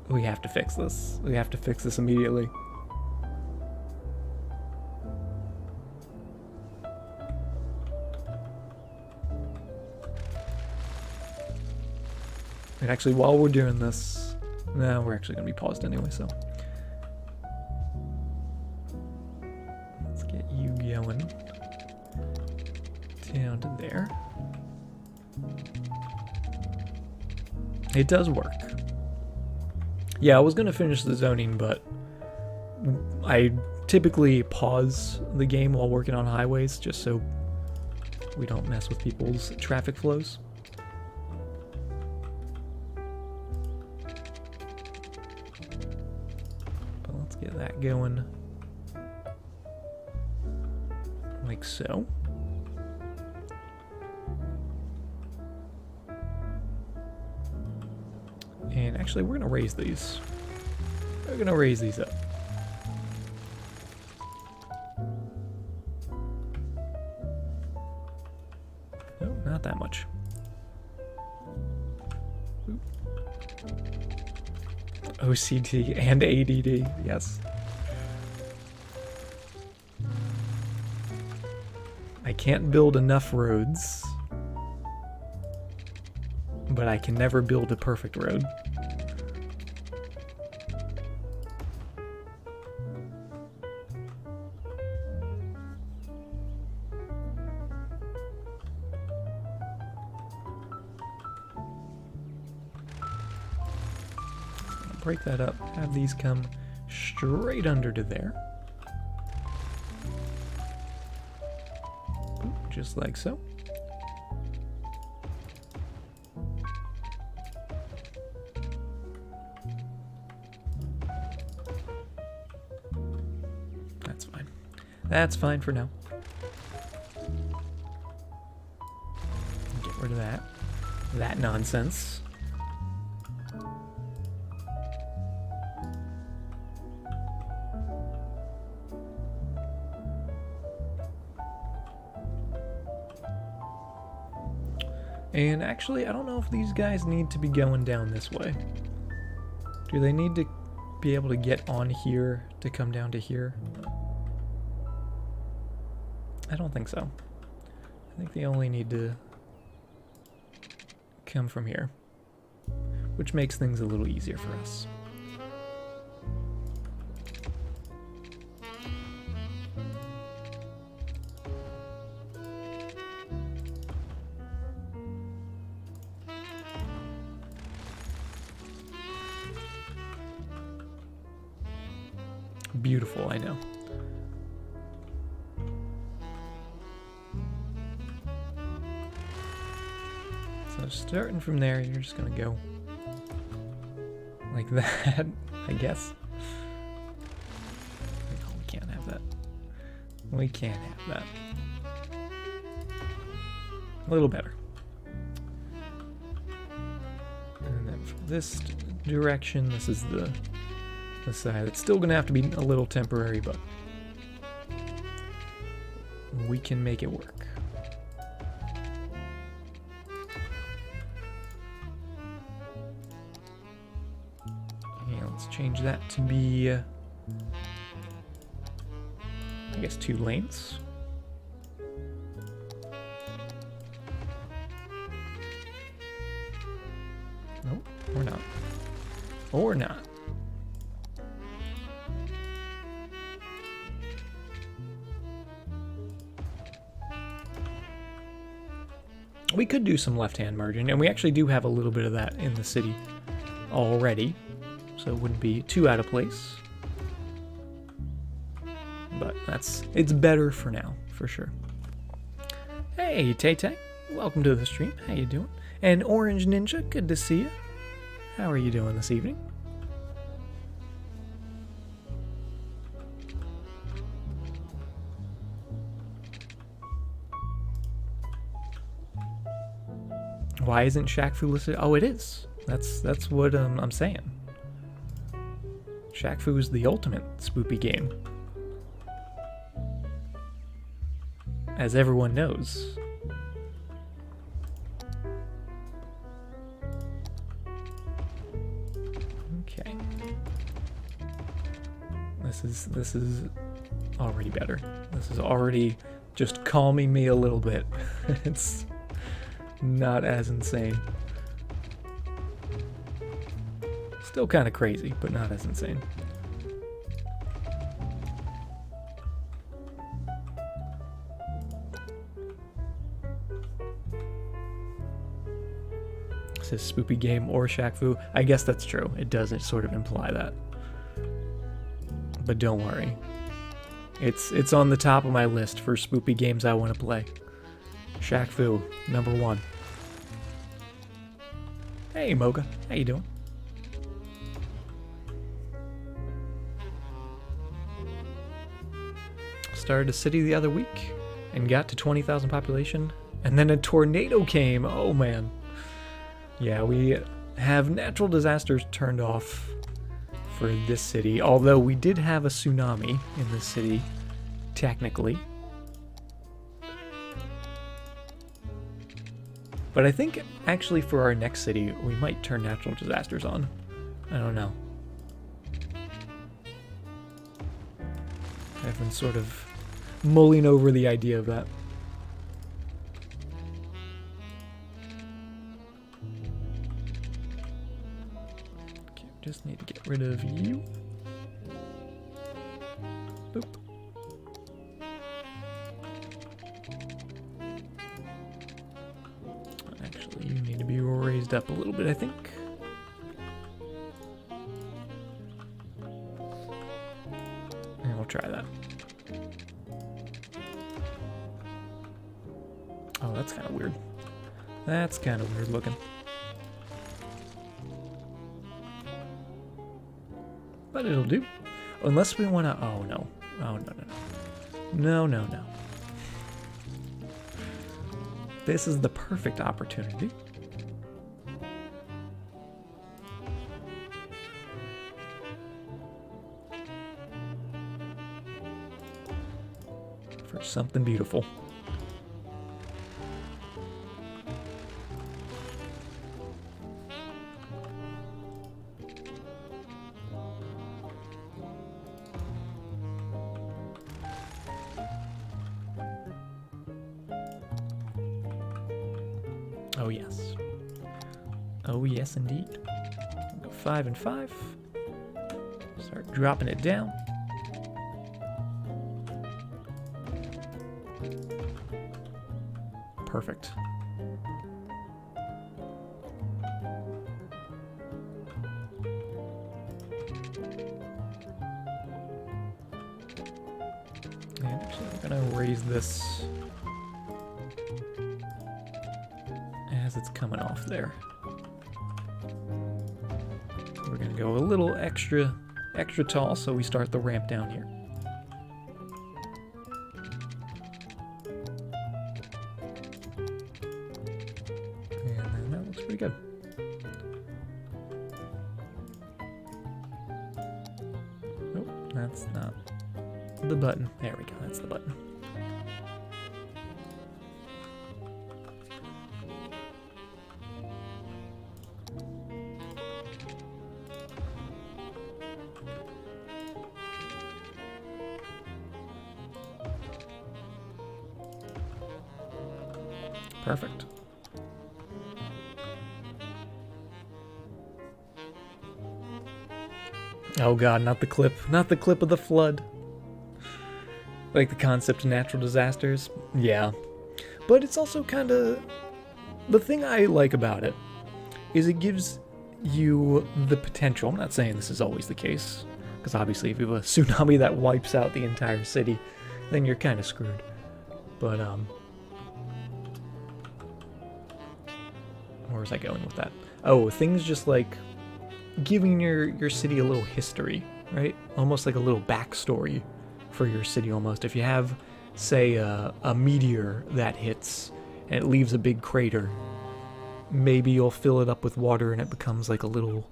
We have to fix this. We have to fix this immediately. And actually, while we're doing this, no, we're actually going to be paused anyway, so. Let's get you going down to there. It does work. Yeah, I was going to finish the zoning, but I typically pause the game while working on highways just so we don't mess with people's traffic flows. But let's get that going like so. And actually, we're going to raise these. We're going to raise these up. No, not that much. Oop. OCD and ADD, yes. I can't build enough roads, but I can never build a perfect road. Break that up, have these come straight under to there. Just like so. That's fine. That's fine for now. Get rid of that. That nonsense. And actually, I don't know if these guys need to be going down this way. Do they need to be able to get on here to come down to here? I don't think so. I think they only need to come from here, which makes things a little easier for us. Beautiful, I know. So starting from there, you're just gonna go like that, I guess. No, we can't have that. We can't have that. A little better. And then from this direction, this is the side. It's still gonna have to be a little temporary, but we can make it work. Yeah, let's change that to be, I guess, 2 lanes. Nope, or not. Or not. We could do some left-hand merging, and we actually do have a little bit of that in the city already, so it wouldn't be too out of place. But it's better for now, for sure. Hey, Tay-Tay, welcome to the stream. How you doing? And Orange Ninja, good to see you. How are you doing this evening? Why isn't Shaq Fu listed? Oh, it is. That's what I'm saying. Shaq Fu is the ultimate spoopy game, as everyone knows. Okay. This is already better. This is already just calming me a little bit. It's not as insane. Still kind of crazy, but not as insane. It says spoopy game or Shaq Fu. I guess that's true. It does sort of imply that. But don't worry. It's on the top of my list for spoopy games I want to play. Shaq Fu, number 1. Hey Mocha, how you doing? Started a city the other week and got to 20,000 population, and then a tornado came. Oh man. Yeah, we have natural disasters turned off for this city, although we did have a tsunami in this city, technically. But I think, actually, for our next city, we might turn natural disasters on. I don't know. I've been sort of mulling over the idea of that. Okay, just need to get rid of you. Boop. Actually, you need to be raised up a little bit, I think. And we'll try that. Oh, that's kind of weird. That's kind of weird looking. But it'll do. Unless we want to... Oh, no. Oh, no, no, no. No, no, no. This is the perfect opportunity. For something beautiful. Oh yes. Oh yes indeed. Go 5 and 5. Start dropping it down. Perfect. And actually, I'm gonna raise this as it's coming off there. We're gonna go a little extra tall, so we start the ramp down here. And that looks pretty good. Oh, that's not the button. There we go, that's the button. Perfect. Oh god, not the clip. Not the clip of the flood. Like the concept of natural disasters. Yeah. But it's also kind of... The thing I like about it is it gives you the potential. I'm not saying this is always the case, because obviously if you have a tsunami that wipes out the entire city, then you're kind of screwed. But, where was I going with that? Oh, things just like giving your city a little history, right? Almost like a little backstory for your city almost. If you have, say, a meteor that hits and it leaves a big crater, maybe you'll fill it up with water and it becomes like a little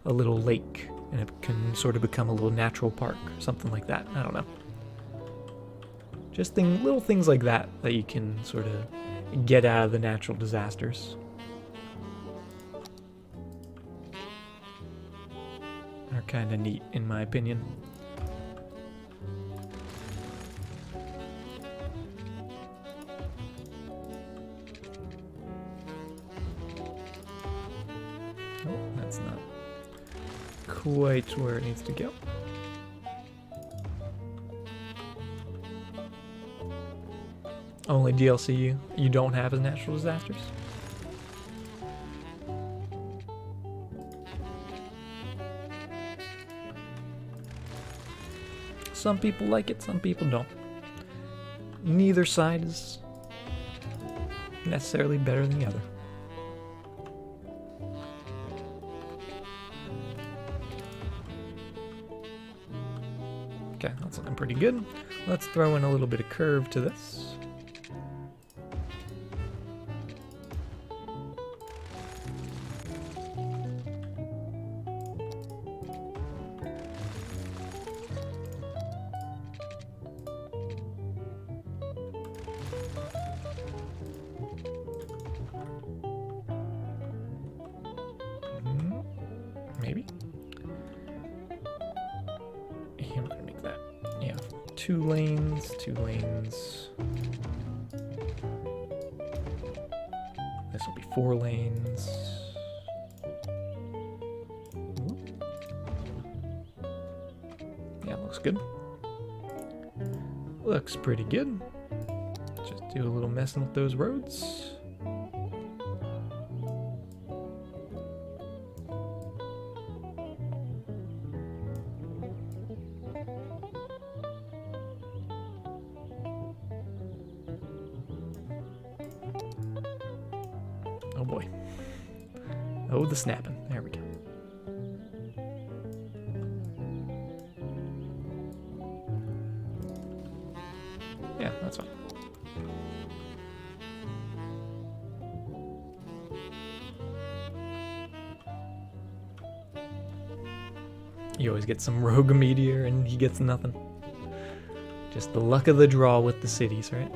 lake, and it can sort of become a little natural park or something like that. I don't know. Just little things like that that you can sort of get out of the natural disasters. Are kind of neat, in my opinion. Oh, that's not quite where it needs to go. Only DLC you don't have is natural disasters? Some people like it, some people don't. Neither side is necessarily better than the other. Okay, that's looking pretty good. Let's throw in a little bit of curve to this. 2 lanes, 2 lanes. This will be 4 lanes. Yeah, looks good. Looks pretty good. Just do a little messing with those roads. Oh boy. Oh, the snapping. There we go. Yeah, that's fine. You always get some rogue meteor and he gets nothing. Just the luck of the draw with the cities, right?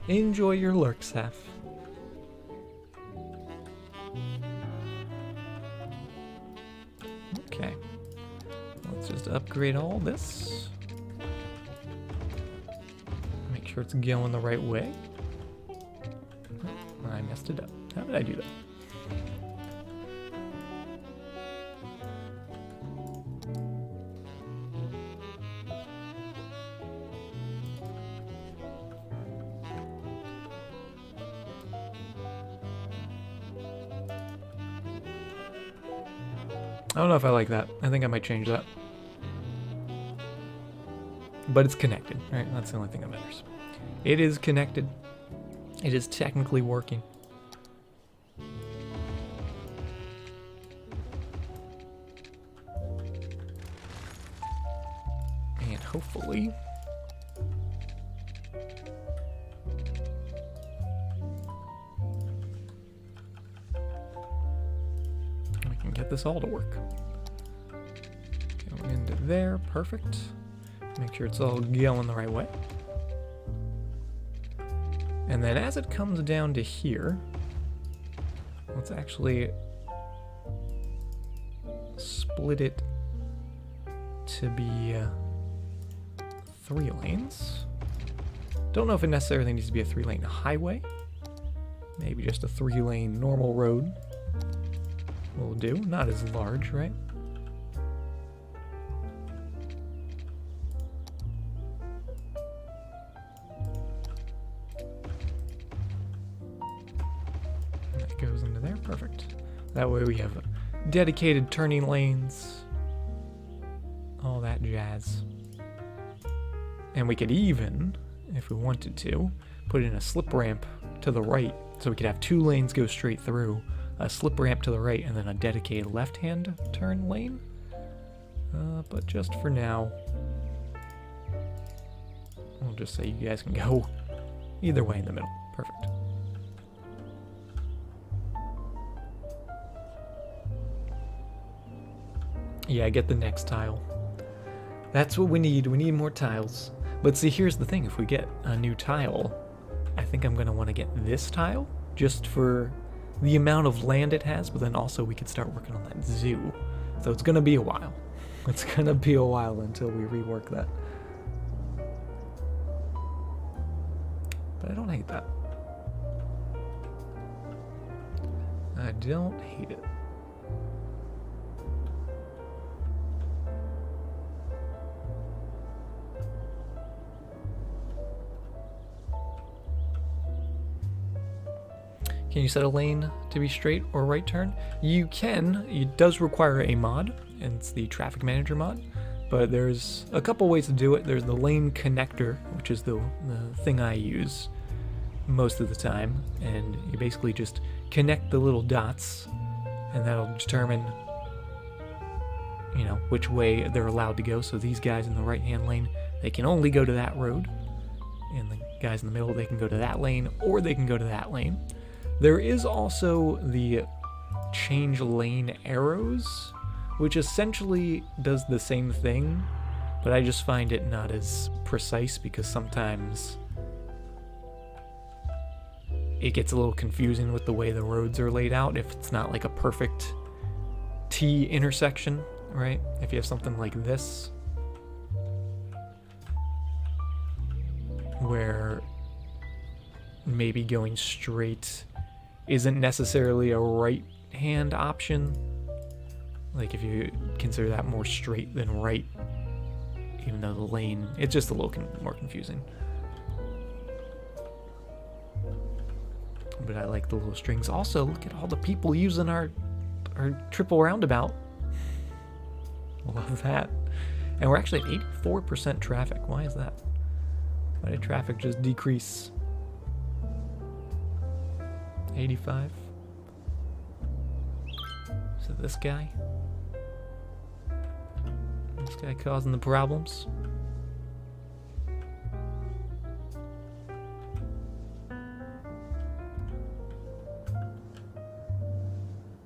Enjoy your lurk, Seth. Okay. Let's just upgrade all this. Make sure it's going the right way. Oh, I messed it up. How did I do that? I don't know if I like that. I think I might change that. But it's connected, right? That's the only thing that matters. It is connected. It is technically working. And hopefully... get this all to work. Going into there, perfect. Make sure it's all going the right way. And then as it comes down to here, let's actually split it to be 3 lanes. Don't know if it necessarily needs to be a 3-lane highway. Maybe just a 3-lane normal road will do. Not as large, right? That goes into there. Perfect. That way we have dedicated turning lanes. All that jazz. And we could even, if we wanted to, put in a slip ramp to the right so we could have 2 lanes go straight through, a slip ramp to the right, and then a dedicated left-hand turn lane. But just for now, we'll just say you guys can go either way in the middle. Perfect. Yeah, get the next tile. That's what we need. We need more tiles. But see, here's the thing. If we get a new tile, I think I'm going to want to get this tile just for the amount of land it has, but then also we could start working on that zoo. So it's going to be a while. It's going to be a while until we rework that. But I don't hate that. I don't hate it. Can you set a lane to be straight or right turn? You can. It does require a mod, and it's the traffic manager mod. But there's a couple ways to do it. There's the lane connector, which is the thing I use most of the time. And you basically just connect the little dots, and that'll determine, you know, which way they're allowed to go. So these guys in the right-hand lane, they can only go to that road. And the guys in the middle, they can go to that lane, or they can go to that lane. There is also the change lane arrows, which essentially does the same thing, but I just find it not as precise because sometimes it gets a little confusing with the way the roads are laid out if it's not like a perfect T intersection, right? If you have something like this, where maybe going straight isn't necessarily a right hand option. Like if you consider that more straight than right, even though the lane, it's just a little more confusing. But I like the little strings. Also, look at all the people using our triple roundabout. Love that. And we're actually at 84% traffic. Why is that? Why did traffic just decrease? 85. So this guy? This guy causing the problems?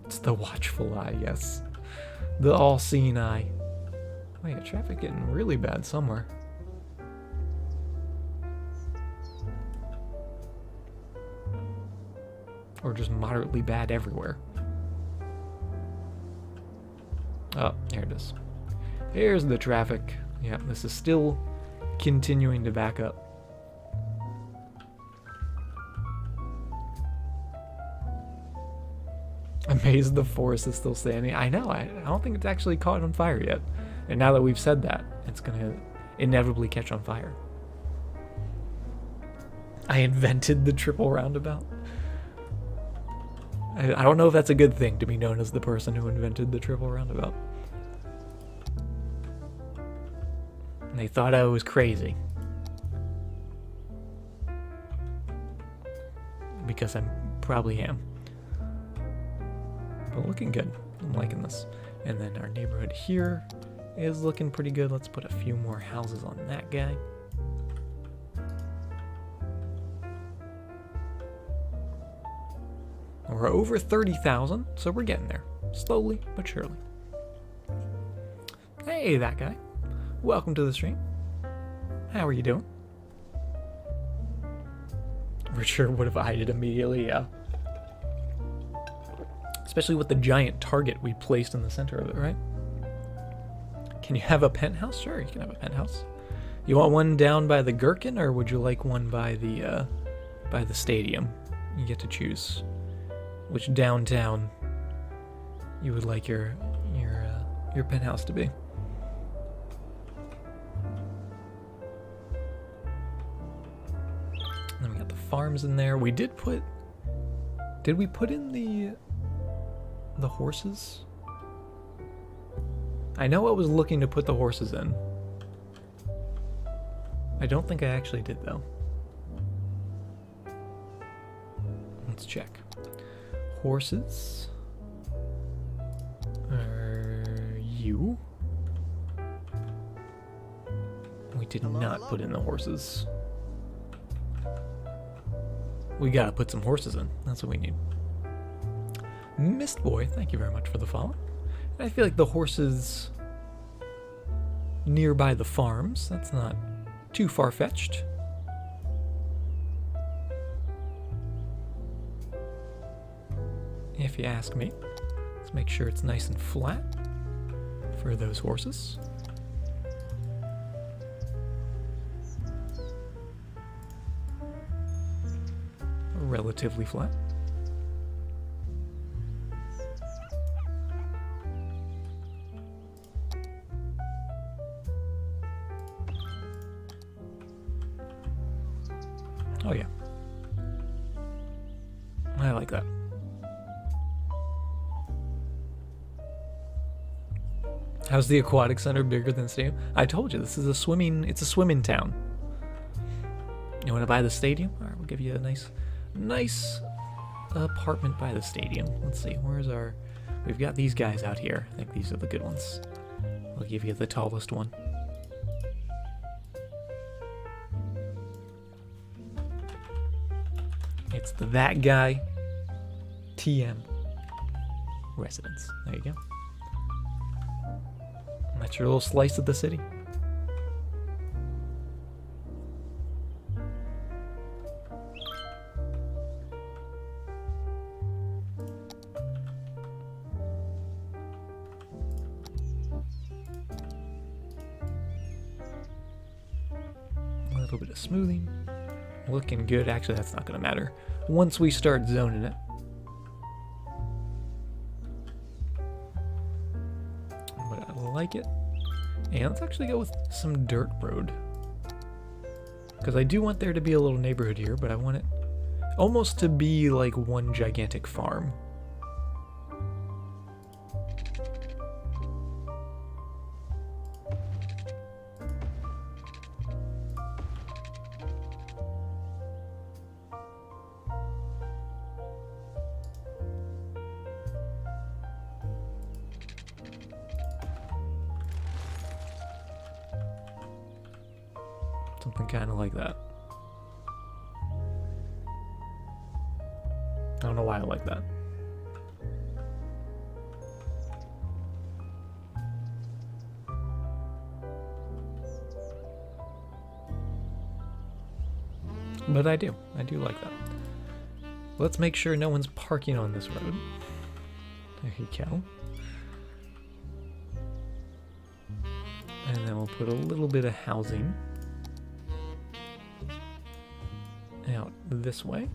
It's the watchful eye, yes. The all-seeing eye. Wait, traffic getting really bad somewhere. Or just moderately bad everywhere. Oh, here it is. Here's the traffic. Yeah, this is still continuing to back up. Amazed the forest is still standing. I know, I don't think it's actually caught on fire yet. And now that we've said that, it's gonna inevitably catch on fire. I invented the triple roundabout. I don't know if that's a good thing to be known as the person who invented the triple roundabout. And they thought I was crazy. Because I probably am. But looking good. I'm liking this. And then our neighborhood here is looking pretty good. Let's put a few more houses on that guy. We're over 30,000, so we're getting there. Slowly but surely. Hey, that guy. Welcome to the stream. How are you doing? Richard would have eyed it immediately, yeah. Especially with the giant target we placed in the center of it, right? Can you have a penthouse? Sure, you can have a penthouse. You want one down by the Gherkin, or would you like one by the stadium? You get to choose which downtown you would like your penthouse to be. And then we got the farms in there. We did we put in the horses? I know I was looking to put the horses in. I don't think I actually did though. Let's check. Horses. You? We did not put in the horses. We gotta put some horses in. That's what we need. Mist Boy, thank you very much for the follow. And I feel like the horses nearby the farms, that's not too far-fetched. If you ask me. Let's make sure it's nice and flat for those horses. Relatively flat. Oh yeah. I like that. How's the aquatic center bigger than the stadium? I told you, this is it's a swimming town. You want to buy the stadium? All right, we'll give you a nice apartment by the stadium. Let's see, we've got these guys out here. I think these are the good ones. We'll give you the tallest one. It's that guy TM residence. There you go. That's your little slice of the city. little bit of smoothing. Looking good. Actually, that's not going to matter once we start zoning it. But I like it. And let's actually go with some dirt road. Because I do want there to be a little neighborhood here, but I want it almost to be like one gigantic farm. Something kind of like that. I don't know why I like that. But I do like that. Let's make sure no one's parking on this road. There you go. And then we'll put a little bit of housing out this way.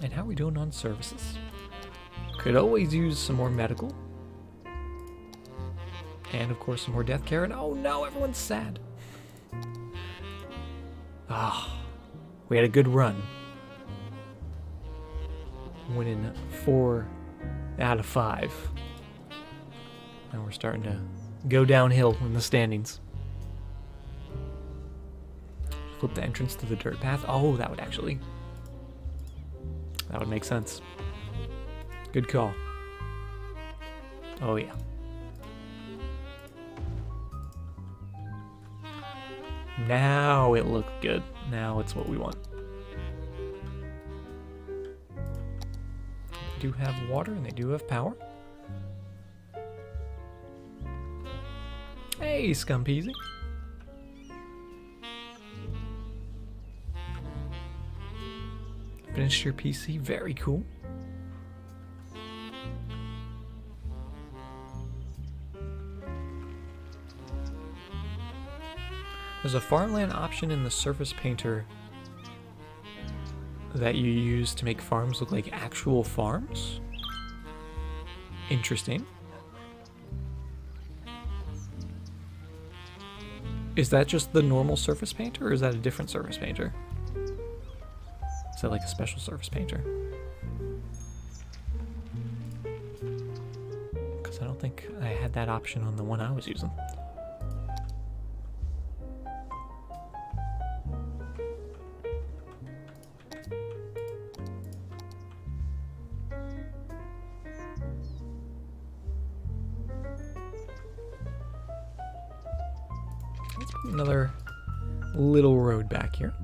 And how are we doing on services? Could always use some more medical. And of course some more death care. And oh no, everyone's sad. Ah, we had a good run. Winning 4 out of 5. Now we're starting to go downhill in the standings. Flip the entrance to the dirt path. Oh, that would make sense. Good call. Oh yeah. Now it looked good. Now it's what we want. They do have water and they do have power. Hey, Scumpeasy. Finished your PC. Very cool. There's a farmland option in the Surface Painter that you use to make farms look like actual farms. Interesting. Is that just the normal Surface Painter, or is that a different Surface Painter? Is that like a special Surface Painter? Because I don't think I had that option on the one I was using. Let's put another little road back here.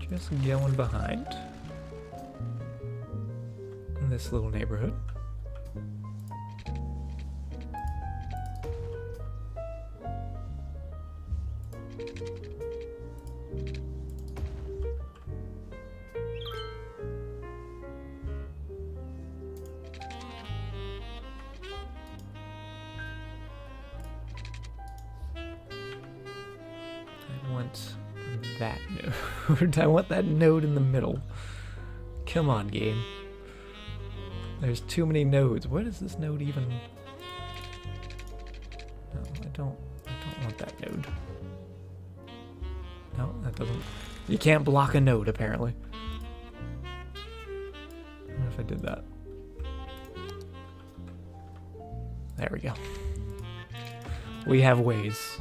Just going behind this little neighborhood. I want that node. I want that node in the middle. Come on, game. There's too many nodes. What is this node even? No, I don't want that node. No, that doesn't. You can't block a node, apparently. What if I did that? There we go. We have ways.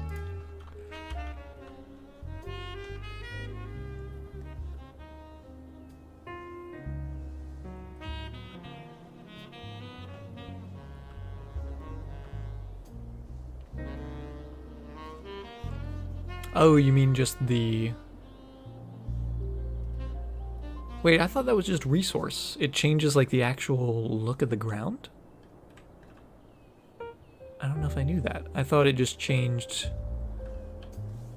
Oh, you mean just the... Wait, I thought that was just resource. It changes like the actual look of the ground? I don't know if I knew that. I thought it just changed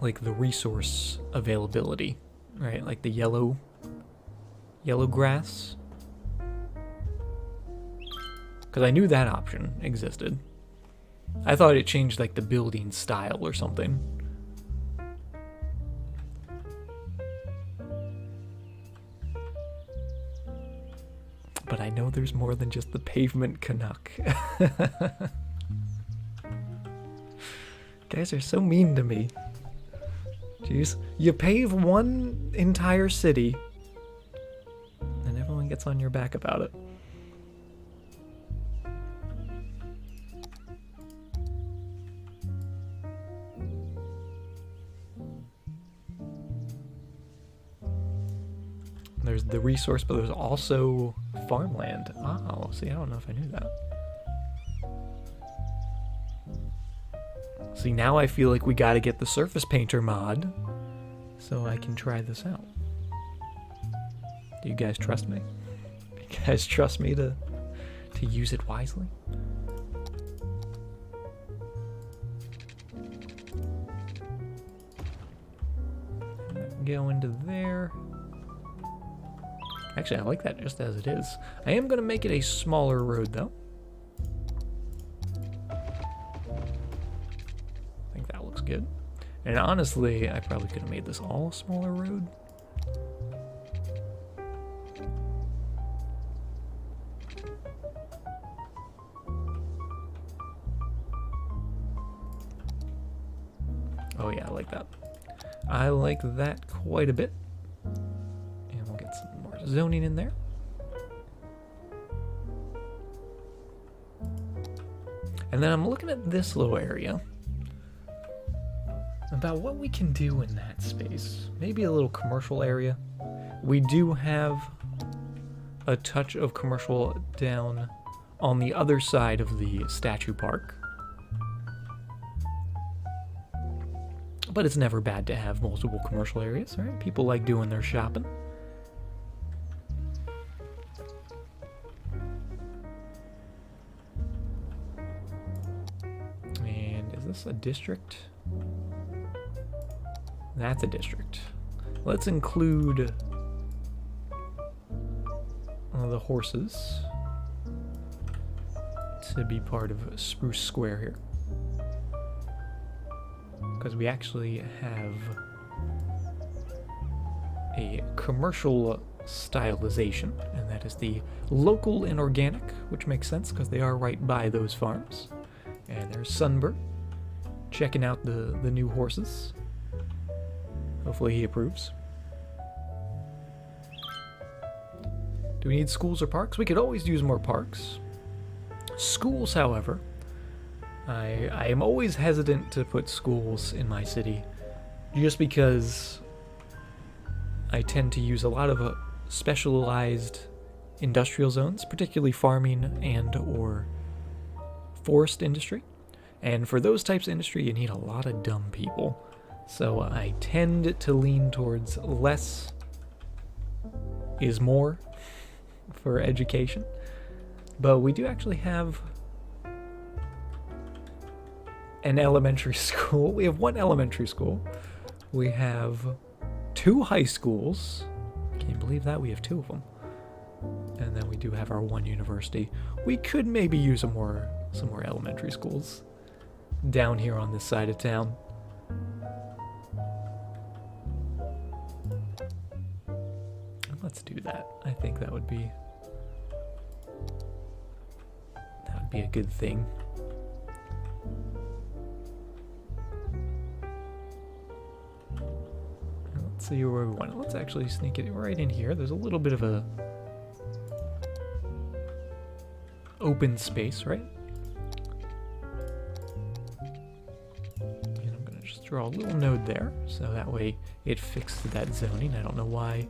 like the resource availability, right? Like the yellow grass. Because I knew that option existed. I thought it changed like the building style or something. But I know there's more than just the pavement Canuck. Guys are so mean to me. Jeez. You pave one entire city, and everyone gets on your back about it. There's the resource, but there's also farmland. Oh, see, I don't know if I knew that. See, now I feel like we gotta get the surface painter mod so I can try this out. Do you guys trust me? You guys trust me to use it wisely? Go into there. Actually, I like that just as it is. I am going to make it a smaller road, though. I think that looks good. And honestly, I probably could have made this all a smaller road. Oh yeah, I like that. I like that quite a bit. And we'll get some more zoning in there. And then I'm looking at this little area about what we can do in that space. Maybe a little commercial area. We do have a touch of commercial down on the other side of the statue park. But it's never bad to have multiple commercial areas, right? People like doing their shopping. And is this a district? That's a district. Let's include the horses to be part of Spruce Square here. Because we actually have a commercial stylization, and that is the local and organic, which makes sense because they are right by those farms. And there's Sunbird checking out the new horses. Hopefully he approves. Do we need schools or parks? We could always use more parks. Schools, however, I am always hesitant to put schools in my city just because I tend to use a lot of specialized industrial zones, particularly farming and or forest industry. And for those types of industry, you need a lot of dumb people. So I tend to lean towards less is more for education. But we do actually have an elementary school. We have one elementary school. We have 2 high schools. Can you believe that? We have 2 of them. And then we do have our 1 university. We could maybe use some more elementary schools down here on this side of town. Let's do that. I think that would be a good thing. Let's see where we want it. Let's actually sneak it right in here. There's a little bit of a open space, right? And I'm gonna just draw a little node there, so that way it fixed that zoning. I don't know why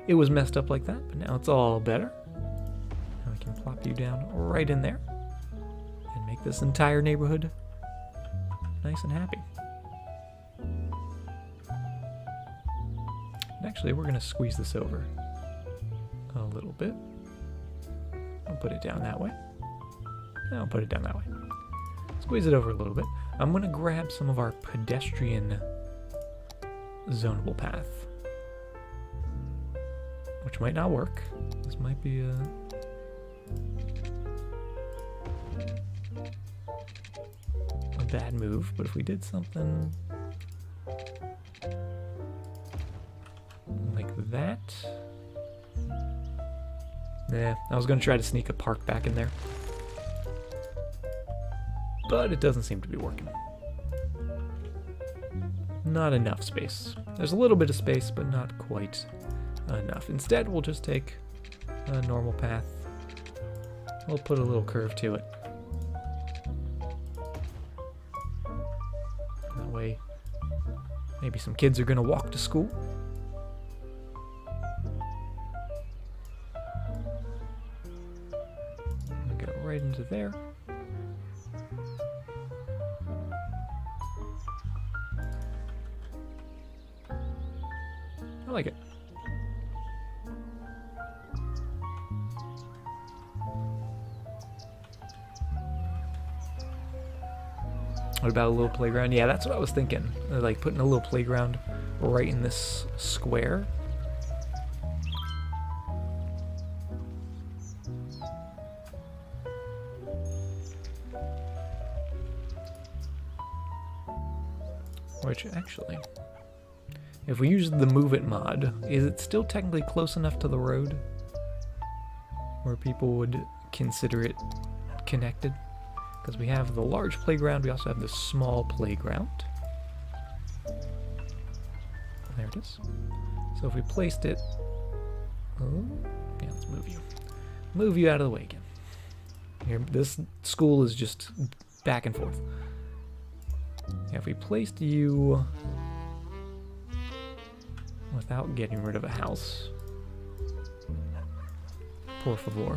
it was messed up like that, but now it's all better. And we can plop you down right in there and make this entire neighborhood nice and happy. And actually, we're gonna squeeze this over a little bit. I'll put it down that way. I'll put it down that way. Squeeze it over a little bit. I'm gonna grab some of our pedestrian zonable path, which might not work. This might be bad move, but if we did something like that. Nah, I was gonna try to sneak a park back in there, but it doesn't seem to be working. Not enough space. There's a little bit of space, but not quite enough. Instead, we'll just take a normal path. We'll put a little curve to it. That way, maybe some kids are gonna walk to school. Go right into there. I like it. What about a little playground? Yeah, that's what I was thinking. Like putting a little playground right in this square. Which actually, if we use the Move It mod, is it still technically close enough to the road where people would consider it connected? Because we have the large playground, we also have the small playground. There it is. So if we placed it... Oh, yeah, let's move you. Move you out of the way again. Here, this school is just back and forth. Yeah, if we placed you without getting rid of a house. Por favor.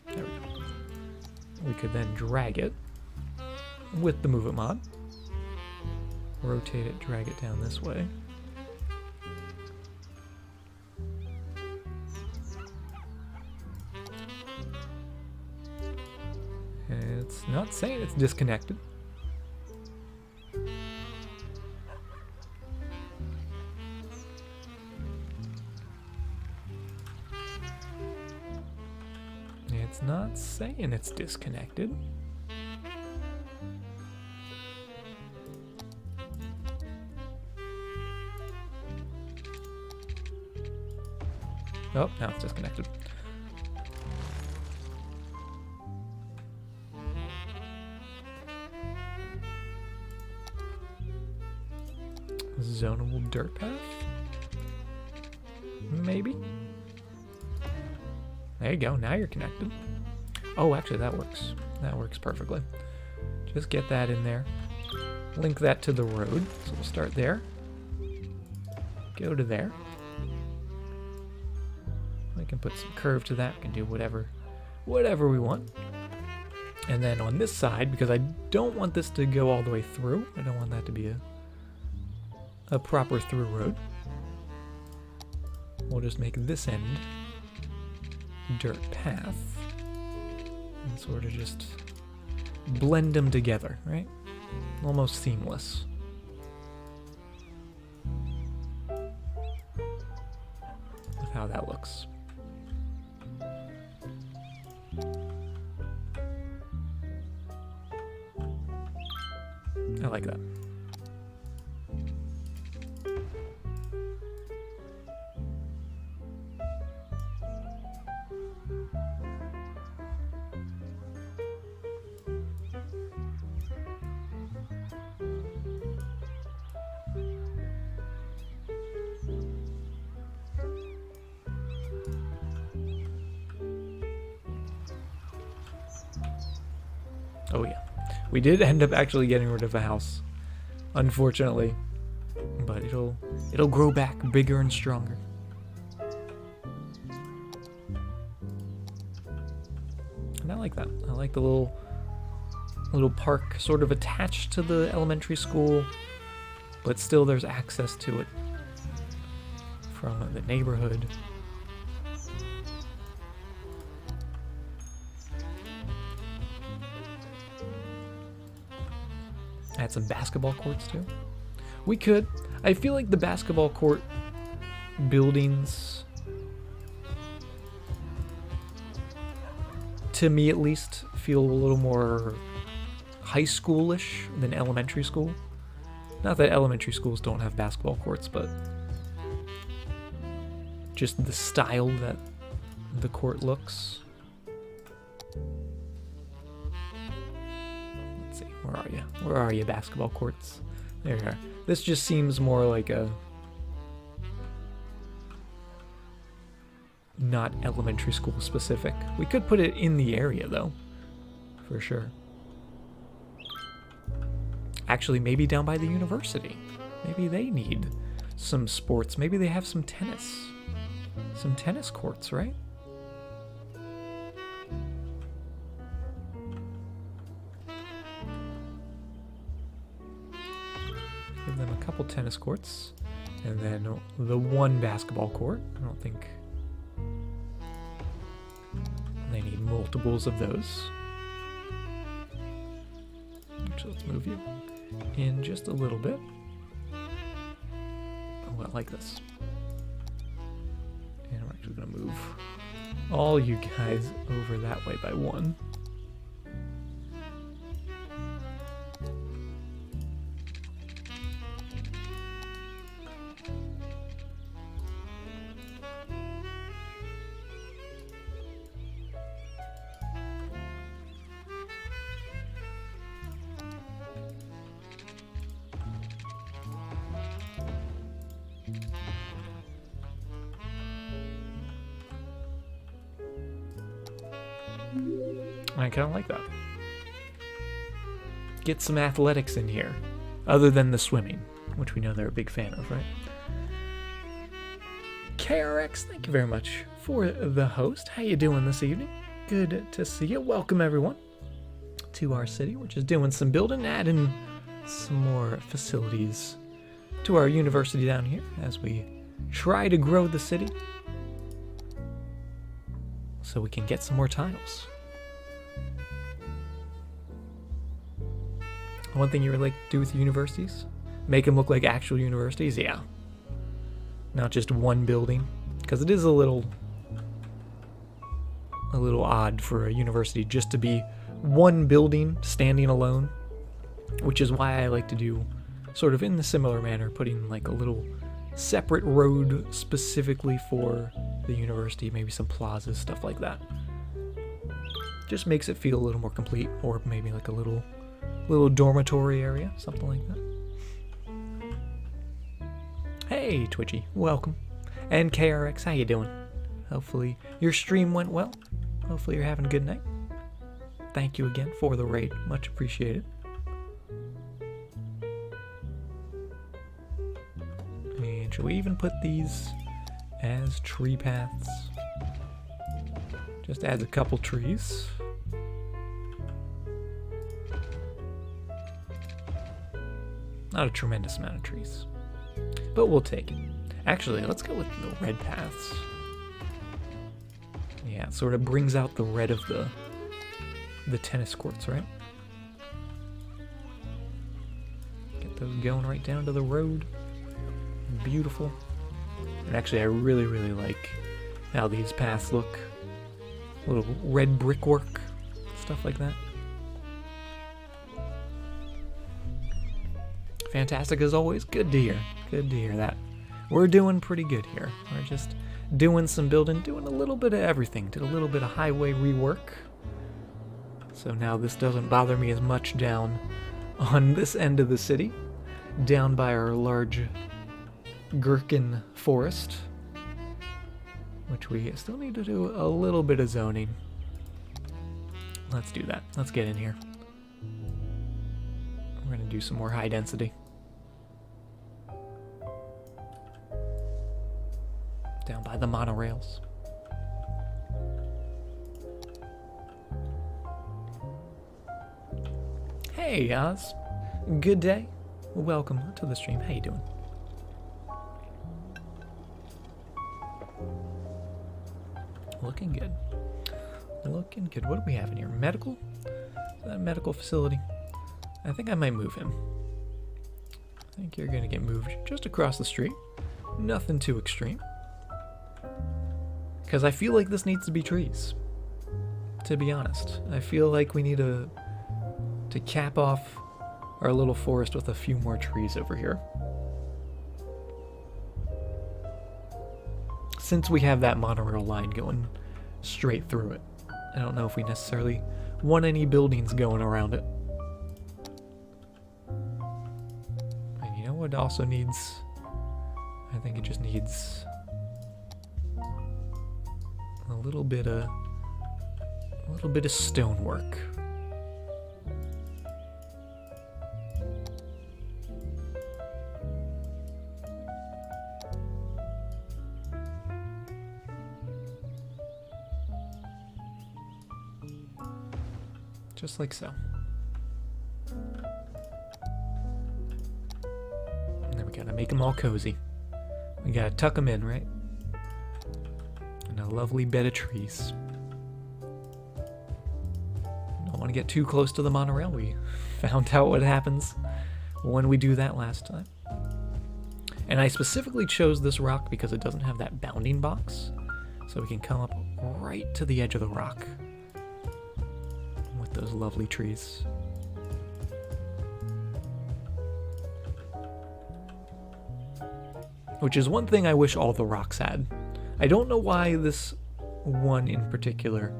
There we go. We could then drag it with the Move It mod. Rotate it, drag it down this way. It's not saying it's disconnected. It's not saying it's disconnected. Oh, now it's disconnected. Zonable dirt path? Maybe? There you go, now you're connected. Oh, actually that works. That works perfectly. Just get that in there. Link that to the road. So we'll start there. Go to there. We can put some curve to that. We can do whatever we want. And then on this side, because I don't want this to go all the way through, I don't want that to be a proper through road. We'll just make this end dirt path and sort of just blend them together, right? Almost seamless. With how that looks. I like that. Oh yeah, we did end up actually getting rid of a house, unfortunately, but it'll grow back bigger and stronger. And I like that. I like the little park sort of attached to the elementary school, but still there's access to it from the neighborhood. Add some basketball courts too. We could. I feel like the basketball court buildings, to me at least, feel a little more high schoolish than elementary school. Not that elementary schools don't have basketball courts, but just the style that the court looks. Let's see, where are you? Where are you, basketball courts? There you are. This just seems more like a not elementary school specific. We could put it in the area though, for sure. Actually, maybe down by the university. Maybe they need some sports. Maybe they have some tennis. Some tennis courts, right? Give them a couple tennis courts. And then the one basketball court. I don't think they need multiples of those. So let's move you in just a little bit. Oh, I like this. And we're actually going to move all you guys over that way by one. I kind of like that. Get some athletics in here, other than the swimming, which we know they're a big fan of, right? KRX, thank you very much for the host. How you doing this evening? Good to see you. Welcome everyone to our city. We're just doing some building, adding some more facilities to our university down here as we try to grow the city so we can get some more tiles. One thing you would like to do with universities? Make them look like actual universities? Yeah. Not just one building. Because it is a little odd for a university just to be one building standing alone. Which is why I like to do sort of in the similar manner, putting like a little separate road specifically for the university, maybe some plazas, stuff like that. Just makes it feel a little more complete, or maybe like a little dormitory area, something like that. Hey, Twitchy, welcome. And KRX, how you doing? Hopefully your stream went well. Hopefully you're having a good night. Thank you again for the raid, much appreciated. And should we even put these as tree paths? Just adds a couple trees. Not a tremendous amount of trees, but we'll take it. Actually, let's go with the red paths. Yeah, it sort of brings out the red of the tennis courts, right? Get those going right down to the road. Beautiful. And actually, I really, really like how these paths look. A little red brickwork, stuff like that. Fantastic as always. Good to hear. Good to hear that. We're doing pretty good here. We're just doing some building, doing a little bit of everything. Did a little bit of highway rework. So now this doesn't bother me as much down on this end of the city. Down by our large gherkin forest. Which we still need to do a little bit of zoning. Let's do that. Let's get in here. We're going to do some more high density. Down by the monorails. Hey, Oz. Good day. Welcome to the stream. How you doing? Looking good. Looking good. What do we have in here? Medical? Is that a medical facility? I think I might move him. I think you're going to get moved just across the street. Nothing too extreme. Because I feel like this needs to be trees. to be honest. I feel like we need to cap off our little forest with a few more trees over here. Since we have that monorail line going straight through it, I don't know if we necessarily want any buildings going around it. And you know what also needs? I think it just needs a little bit of stonework. Just like so. And then we gotta make them all cozy. We gotta tuck them in, right? And a lovely bed of trees. Don't want to get too close to the monorail. We found out what happens when we do that last time. And I specifically chose this rock because it doesn't have that bounding box. So we can come up right to the edge of the rock with those lovely trees. Which is one thing I wish all the rocks had. I don't know why this one in particular.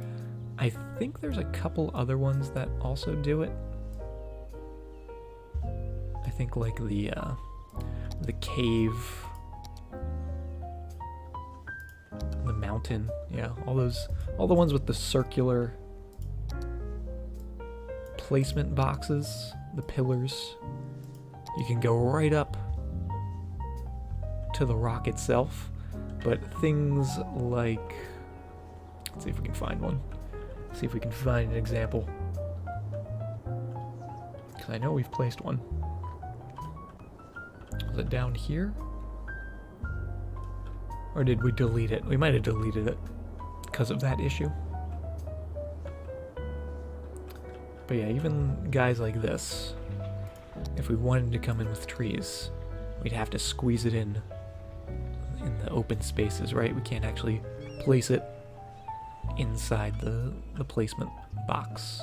I think there's a couple other ones that also do it. I think like the cave, the mountain, yeah, all the ones with the circular placement boxes, the pillars. You can go right up to the rock itself, but things like, let's see if we can find one. See if we can find an example. Because I know we've placed one. Was it down here? Or did we delete it? We might have deleted it because of that issue. But yeah, even guys like this, if we wanted to come in with trees, we'd have to squeeze it in the open spaces, right? We can't actually place it inside the placement box,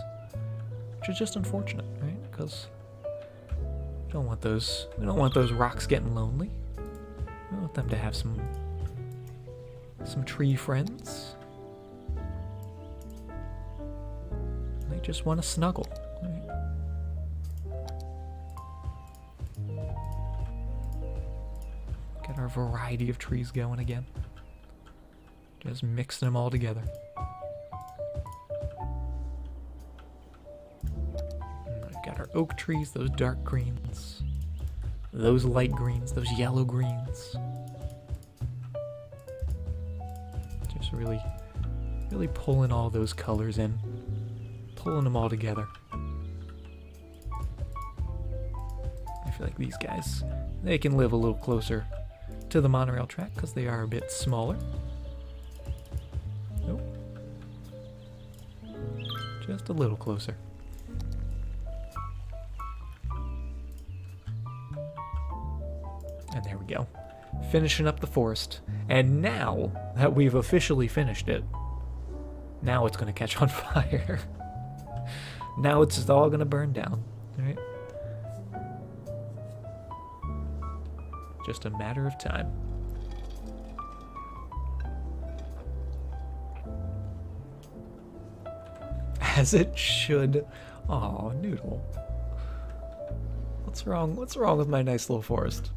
which is just unfortunate, right? Because we don't want those rocks getting lonely. We want them to have some tree friends. They just want to snuggle, right? Get our variety of trees going again. Just mixing them all together. Got our oak trees, those dark greens, those light greens, those yellow greens. Just really pulling all those colors in, pulling them all together. I feel like these guys, they can live a little closer to the monorail track because they are a bit smaller. Nope. Just a little closer. And there we go. Finishing up the forest. And now that we've officially finished it, now it's going to catch on fire. Now it's just all going to burn down, right? Just a matter of time. As it should. Aw, Noodle. What's wrong? What's wrong with my nice little forest?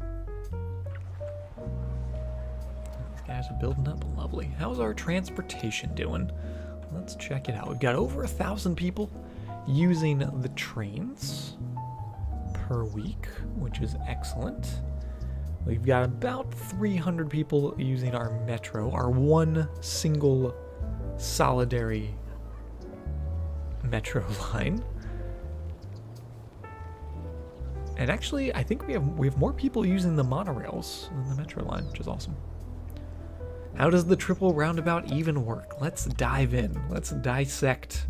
These guys are building up lovely. How's our transportation doing? Let's check it out. We've got over 1,000 people using the trains per week, which is excellent. We've got about 300 people using our metro, our one single solidary metro line. And actually, I think we have more people using the monorails than the metro line, which is awesome. How does the triple roundabout even work? Let's dive in. Let's dissect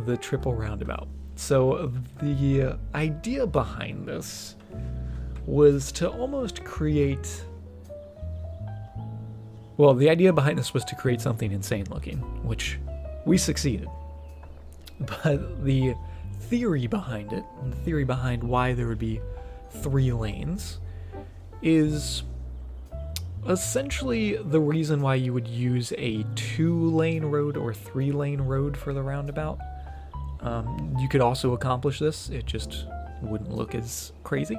the triple roundabout. So the idea behind this was to almost create... Well, the idea behind this was to create something insane looking, which We succeeded. But the theory behind it, and the theory behind why there would be 3 lanes, is essentially the reason why you would use a 2-lane road or 3-lane road for the roundabout. You could also accomplish this, it just wouldn't look as crazy.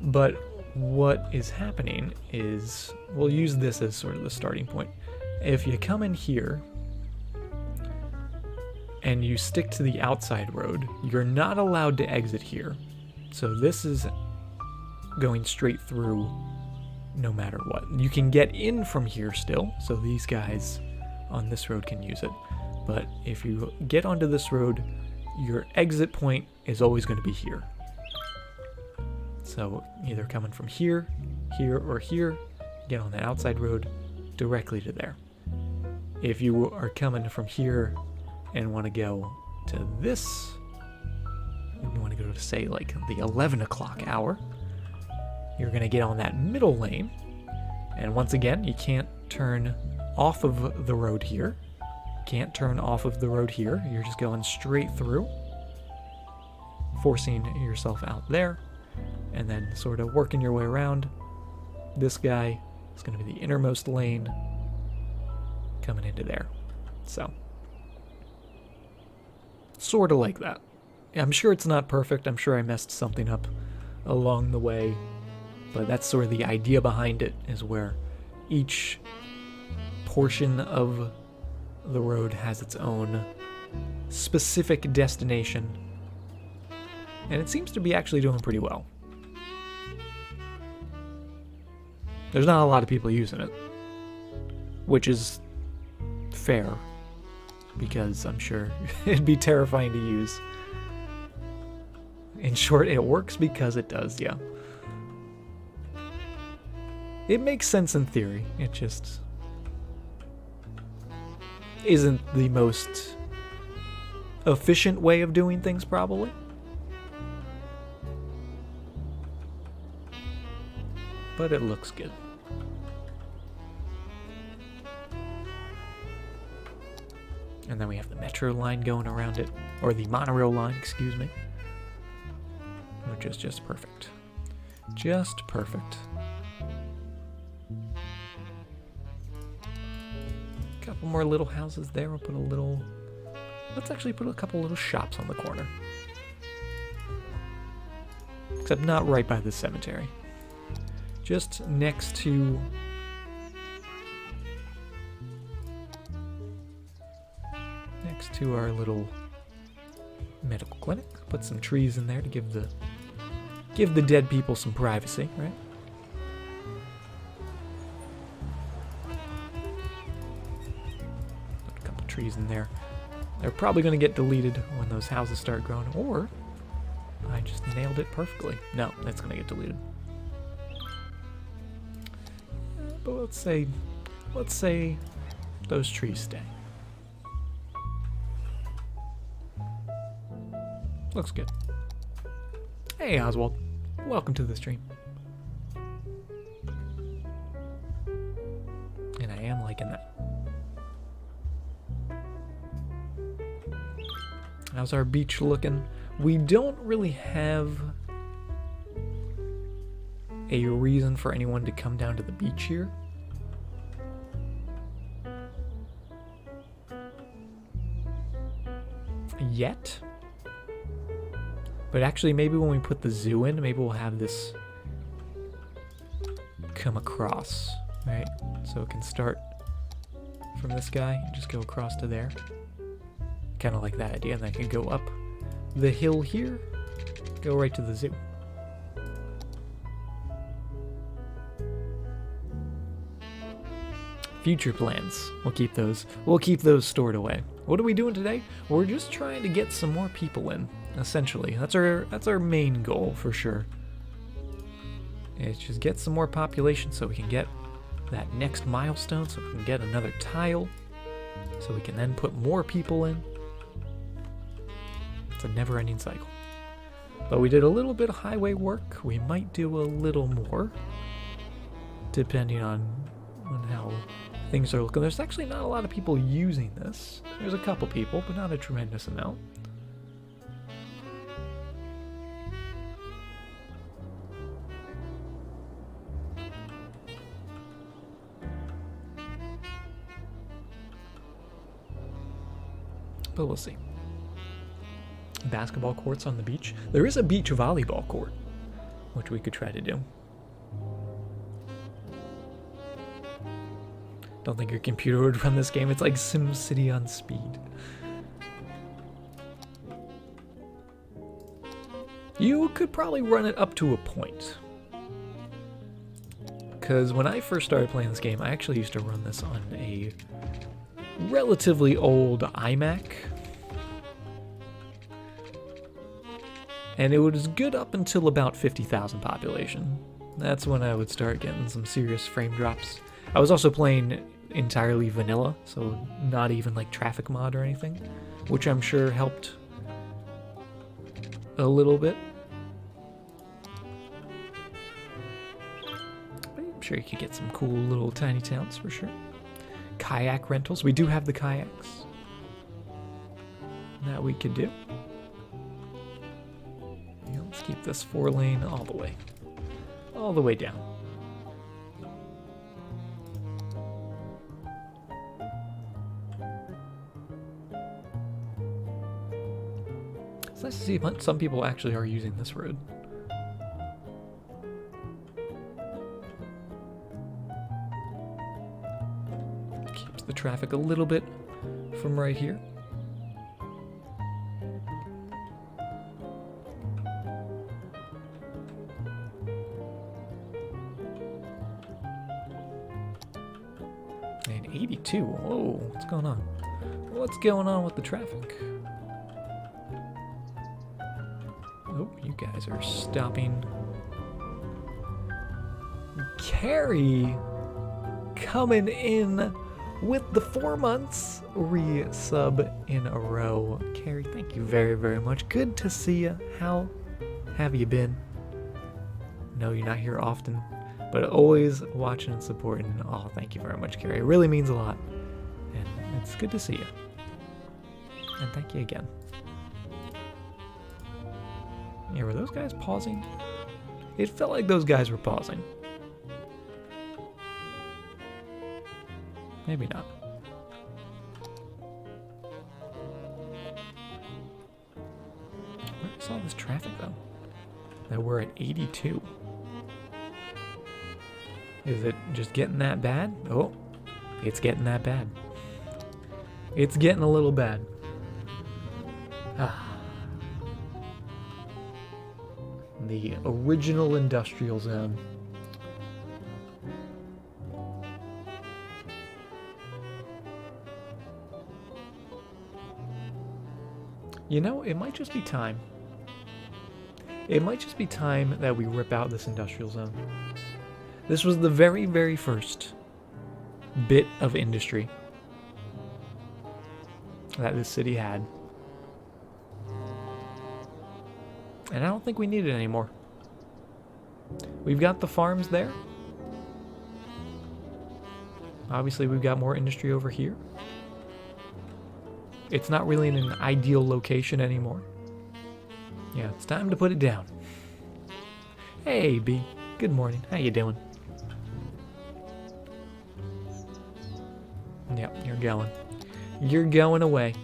But what is happening is, we'll use this as sort of the starting point. If you come in here and you stick to the outside road, you're not allowed to exit here. So this is going straight through no matter what. You can get in from here still, so these guys on this road can use it. But if you get onto this road, your exit point is always going to be here. So either coming from here, here, or here, get on the outside road directly to there. If you are coming from here and want to go to this, you want to go to, say, like the 11 o'clock hour, you're going to get on that middle lane. And once again, you can't turn off of the road here. Can't turn off of the road here. You're just going straight through, forcing yourself out there, and then sort of working your way around. This guy is going to be the innermost lane coming into there. So, sort of like that. I'm sure it's not perfect. I'm sure I messed something up along the way. But that's sort of the idea behind it, is where each portion of the road has its own specific destination. And it seems to be actually doing pretty well. There's not a lot of people using it, which is fair, because I'm sure it'd be terrifying to use. In short, it works because it does, yeah. It makes sense in theory, it just isn't the most efficient way of doing things, probably. But it looks good. And then we have the metro line going around it, or the monorail line, excuse me. Which is just perfect. Just perfect. Couple more little houses there. We'll put a little... Let's actually put a couple little shops on the corner. Except not right by the cemetery. Just next to... Next to our little medical clinic. Put some trees in there to give the dead people some privacy, right? Put a couple trees in there. They're probably going to get deleted when those houses start growing, or I just nailed it perfectly. No, that's going to get deleted. But let's say those trees stay. Looks good. Hey, Oswald. Welcome to the stream. And I am liking that. How's our beach looking? We don't really have a reason for anyone to come down to the beach here. Yet. But actually, maybe when we put the zoo in, maybe we'll have this come across, right? So it can start from this guy and just go across to there. Kind of like that idea. And then I can go up the hill here, go right to the zoo. Future plans. We'll keep those stored away. What are we doing today? We're just trying to get some more people in. Essentially, that's our main goal for sure. Is just get some more population so we can get that next milestone, so we can get another tile, so we can then put more people in. It's a never-ending cycle. But we did a little bit of highway work. We might do a little more, depending on how things are looking. There's actually not a lot of people using this. There's a couple people, but not a tremendous amount. But we'll see. Basketball courts on the beach. There is a beach volleyball court, which we could try to do. Don't think your computer would run this game. It's like SimCity on speed. You could probably run it up to a point. Because when I first started playing this game, I actually used to run this on a relatively old iMac. And it was good up until about 50,000 population. That's when I would start getting some serious frame drops. I was also playing entirely vanilla, so not even like traffic mod or anything, which I'm sure helped a little bit. But I'm sure you could get some cool little tiny towns for sure. Kayak rentals. We do have the kayaks that we could do. Yeah, let's keep this 4-lane all the way down. It's nice to see some people actually are using this road. Keeps the traffic a little bit from right here. And 82. Whoa, what's going on? What's going on with the traffic? Oh, you guys are stopping. Carrie coming in with the 4 months resub in a row. Carrie, thank you very, very much. Good to see you. How have you been? No, you're not here often, but always watching and supporting. Oh, thank you very much, Carrie. It really means a lot. And it's good to see you. And thank you again. Yeah, were those guys pausing? It felt like those guys were pausing. Maybe not. Where's all this traffic, though? That we're at 82. Is it just getting that bad? Oh, it's getting that bad. It's getting a little bad. The original industrial zone. You know, it might just be time. It might just be time that we rip out this industrial zone. This was the very, very first bit of industry that this city had. And I don't think we need it anymore. We've got the farms there. Obviously, we've got more industry over here. It's not really in an ideal location anymore. Yeah, it's time to put it down. Hey, B. Good morning. How you doing? Yep, you're going. You're going away.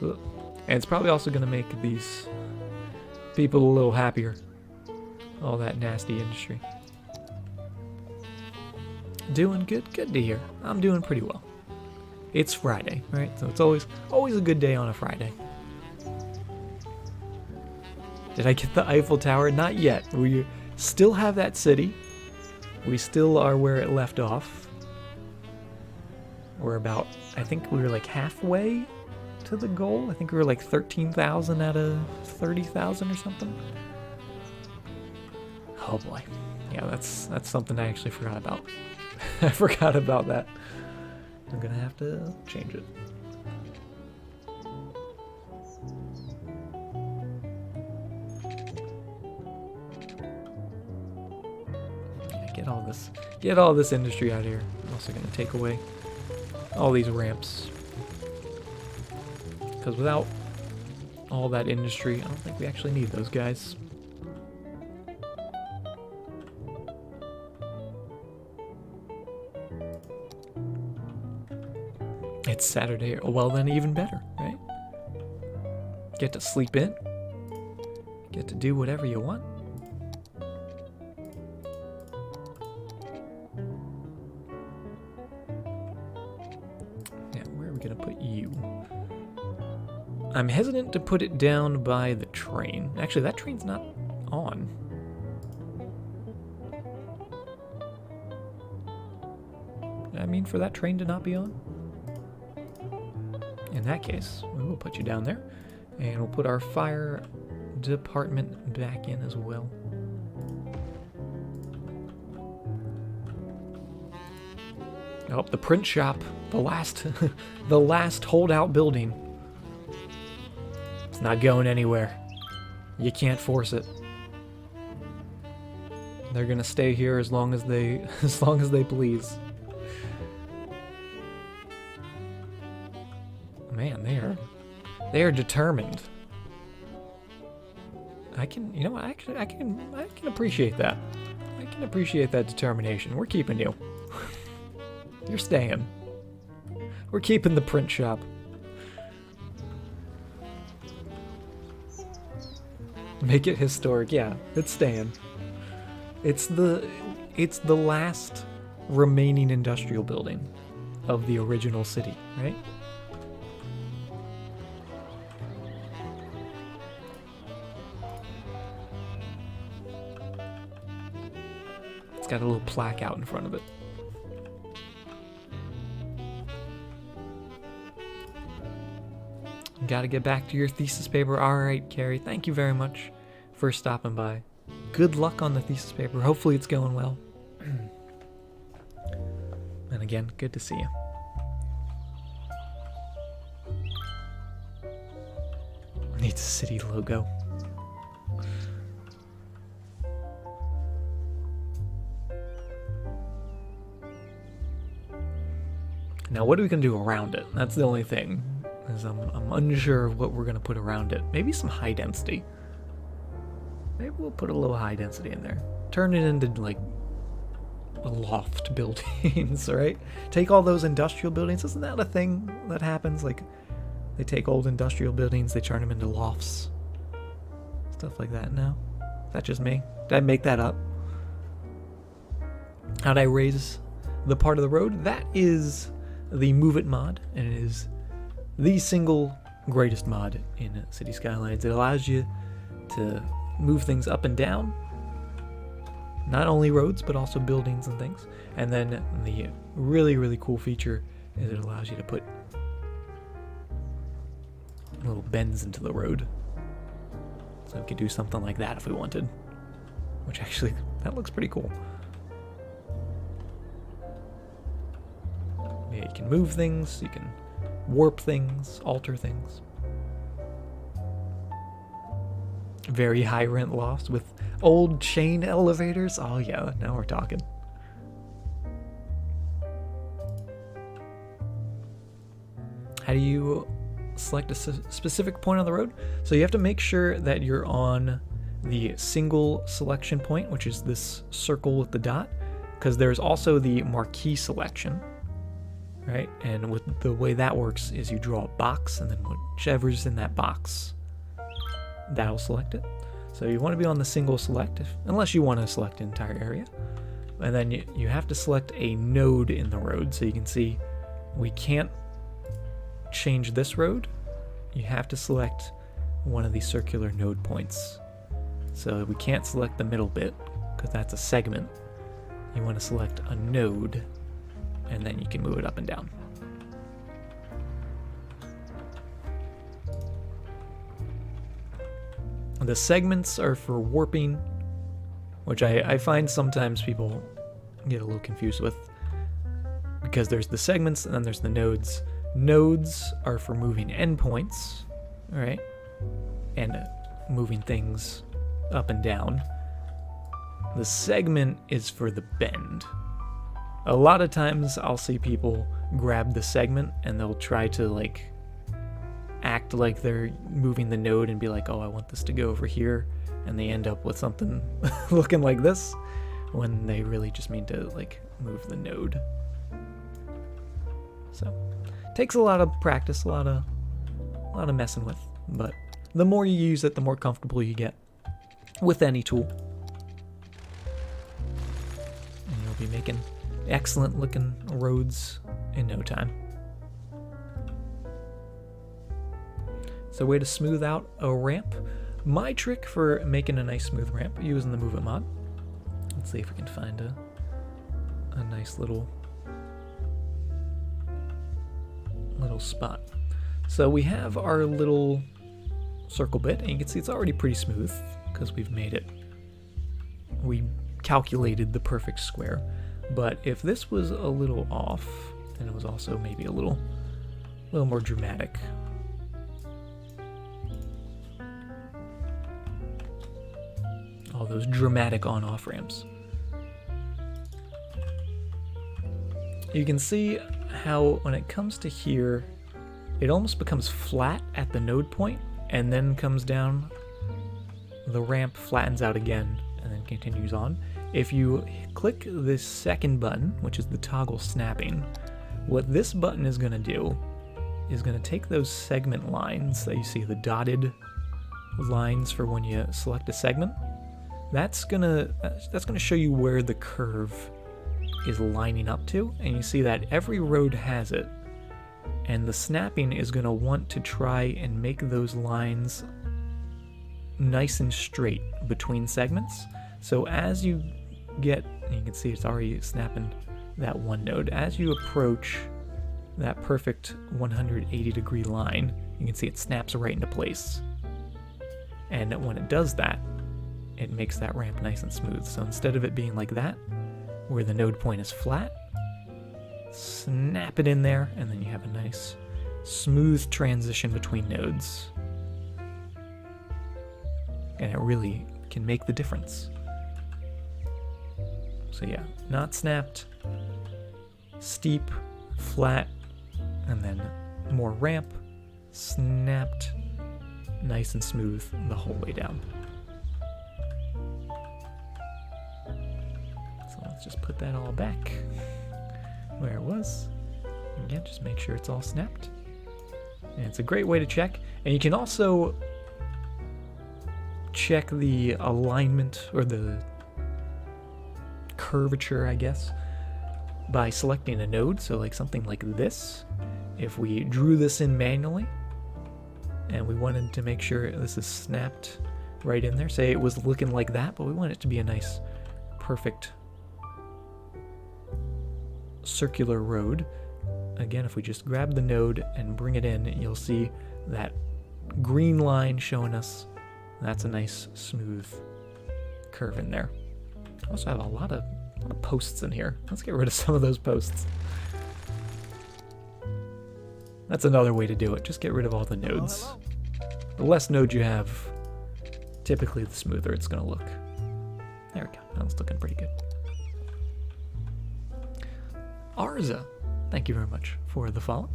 Ugh. And it's probably also going to make these people a little happier. All that nasty industry. Doing good? Good to hear. I'm doing pretty well. It's Friday, right? So it's always a good day on a Friday. Did I get the Eiffel Tower? Not yet. We still have that city. We still are where it left off. We're about, I think we were like halfway to the goal. I think we were like 13,000 out of 30,000 or something. Oh boy. Yeah, that's something I actually forgot about. I forgot about that. I'm gonna have to change it. Get Get all this industry out of here. I'm also gonna take away all these ramps. Because without all that industry, I don't think we actually need those guys. It's Saturday. Well, then even better, right? Get to sleep in. Get to do whatever you want. Yeah, where are we gonna put you? I'm hesitant to put it down by the train. Actually, that train's not on. I mean, for that train to not be on? In that case, we will put you down there. And we'll put our fire department back in as well. Oh, the print shop. The last the last holdout building. It's not going anywhere. You can't force it. They're gonna stay here as long as they please. Man, they are determined. I can appreciate that. I can appreciate that determination. We're keeping you. You're staying. We're keeping the print shop. Make it historic. Yeah, it's staying. It's the last remaining industrial building of the original city, right? It's got a little plaque out in front of it. Got to get back to your thesis paper. All right, Carrie, thank you very much for stopping by. Good luck on the thesis paper. Hopefully it's going well. And again, good to see you. Needs a city logo. Now, what are we going to do around it? That's the only thing. Is I'm unsure of what we're going to put around it. Maybe some high density. Maybe we'll put a little high density in there. Turn it into, like, loft buildings, right? Take all those industrial buildings. Isn't that a thing that happens? Like, they take old industrial buildings, they turn them into lofts. Stuff like that. No? Is that just me? Did I make that up? How'd I raise the part of the road? That is the Move It mod, and it is the single greatest mod in City Skylines. It allows you to move things up and down, not only roads but also buildings and things. And then the really, really cool feature is it allows you to put little bends into the road, so we could do something like that if we wanted, which actually, that looks pretty cool. Yeah, you can move things, you can warp things, alter things. Very high rent lofts with old chain elevators. Oh yeah, now we're talking. How do you select a specific point on the road? So you have to make sure that you're on the single selection point, which is this circle with the dot, because there's also the marquee selection. Right, and with the way that works is you draw a box, and then whichever's in that box, that'll select it. So you want to be on the single select, unless you want to select an entire area. And then you have to select a node in the road. So you can see we can't change this road. You have to select one of these circular node points. So we can't select the middle bit, because that's a segment. You want to select a node, and then you can move it up and down. The segments are for warping, which I find sometimes people get a little confused with, because there's the segments and then there's the nodes. Nodes are for moving endpoints, right? And moving things up and down. The segment is for the bend. A lot of times I'll see people grab the segment and they'll try to like act like they're moving the node and be like, oh, I want this to go over here, and they end up with something looking like this when they really just mean to like move the node. So takes a lot of practice, a lot of messing with, but the more you use it, the more comfortable you get with any tool. And you'll be making excellent looking roads in no time. So way to smooth out a ramp. My trick for making a nice smooth ramp using the Move It mod. Let's see if we can find a nice little spot. So we have our little circle bit, and you can see it's already pretty smooth because we calculated the perfect square. But if this was a little off, and it was also maybe a little more dramatic. All those dramatic on-off ramps. You can see how when it comes to here, it almost becomes flat at the node point and then comes down. The ramp flattens out again and then continues on. If you click this second button, which is the toggle snapping, what this button is going to do is going to take those segment lines that you see, the dotted lines for when you select a segment. That's gonna show you where the curve is lining up to, and you see that every road has it, and the snapping is gonna want to try and make those lines nice and straight between segments. So as you get, and you can see it's already snapping that one node, as you approach that perfect 180-degree line, you can see it snaps right into place. And when it does that, it makes that ramp nice and smooth. So instead of it being like that, where the node point is flat, snap it in there, and then you have a nice smooth transition between nodes. And it really can make the difference. So yeah, not snapped, steep, flat, and then more ramp, snapped, nice and smooth the whole way down. So let's just put that all back where it was. Again, just make sure it's all snapped. And it's a great way to check. And you can also check the alignment or the curvature, I guess, by selecting a node. So like something like this. If we drew this in manually and we wanted to make sure this is snapped right in there, say it was looking like that, but we want it to be a nice, perfect circular road. Again, if we just grab the node and bring it in, you'll see that green line showing us that's a nice smooth curve in there. I also have a lot of posts in here. Let's get rid of some of those posts. That's another way to do it. Just get rid of all the nodes. The less nodes you have, typically the smoother it's going to look. There we go. That's looking pretty good. Arza, thank you very much for the follow.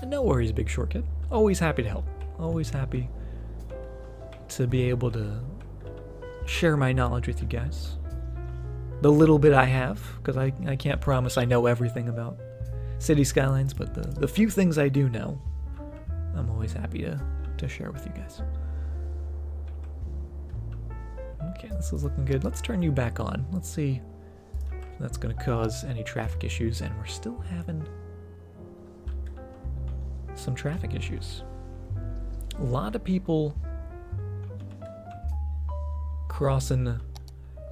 No worries, Big Short Kid. Always happy to help. Always happy to be able to share my knowledge with you guys. The little bit I have, because I can't promise I know everything about City Skylines, but the few things I do know, I'm always happy to share with you guys. Okay, this is looking good. Let's turn you back on. Let's see if that's going to cause any traffic issues, and we're still having some traffic issues. A lot of people crossing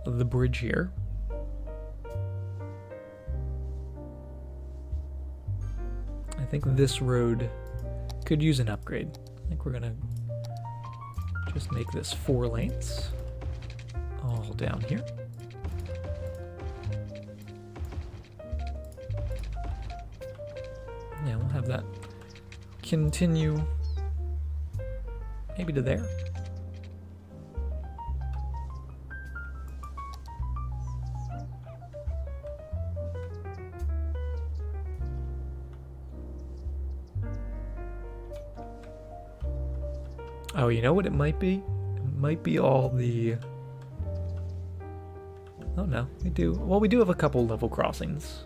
the bridge here. I think this road could use an upgrade. I think we're gonna just make this 4 lanes all down here. Yeah, we'll have that continue maybe to there. Oh, you know what it might be? It might be all the... Oh no, we do. Well, we do have a couple level crossings.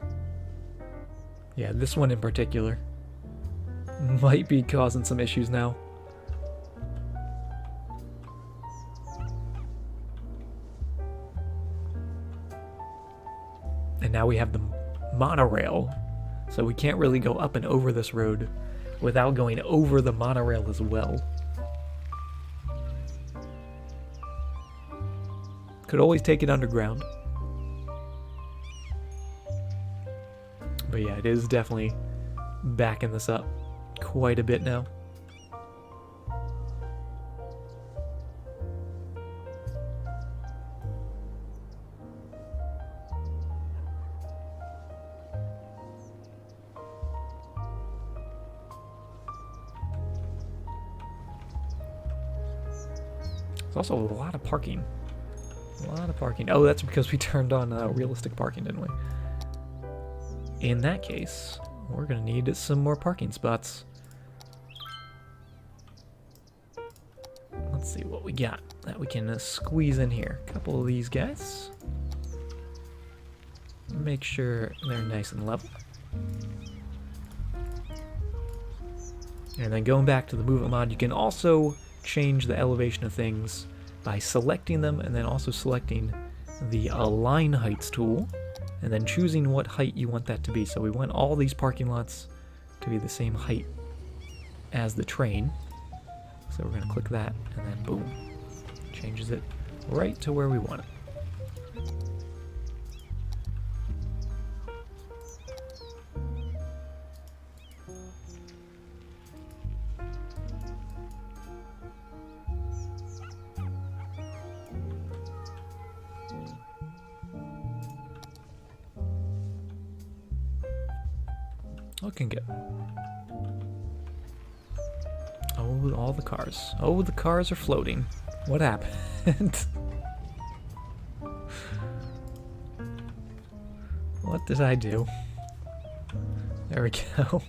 Yeah, this one in particular might be causing some issues now. And now we have the monorail, so we can't really go up and over this road without going over the monorail as well. Could always take it underground. But yeah, it is definitely backing this up quite a bit now. There's also a lot of parking. A lot of parking. Oh, that's because we turned on realistic parking, didn't we? In that case, we're going to need some more parking spots. Let's see what we got that we can squeeze in here. A couple of these guys. Make sure they're nice and level. And then going back to the movement mod, you can also change the elevation of things by selecting them and then also selecting the align heights tool and then choosing what height you want that to be. So we want all these parking lots to be the same height as the train. So we're going to click that and then boom, changes it right to where we want it. Looking good. Oh, all the cars. Oh, the cars are floating. What happened? What did I do? There we go.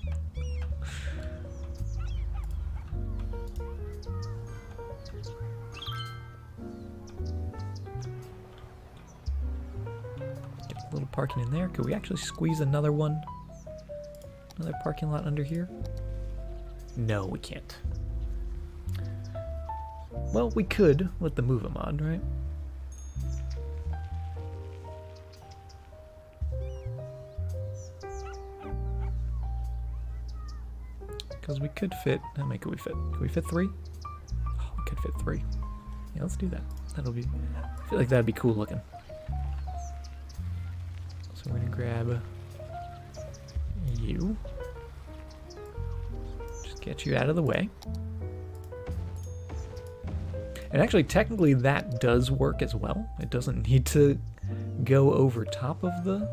Get a little parking in there. Could we actually squeeze another one? Another parking lot under here? No, we can't. Well, we could with the move mod, right? Because we could fit... How many could we fit? Could we fit 3? Oh, we could fit 3. Yeah, let's do that. That'll be... I feel like that'd be cool looking. So we're gonna grab... you. Just get you out of the way. And actually, technically, that does work as well. It doesn't need to go over top of the...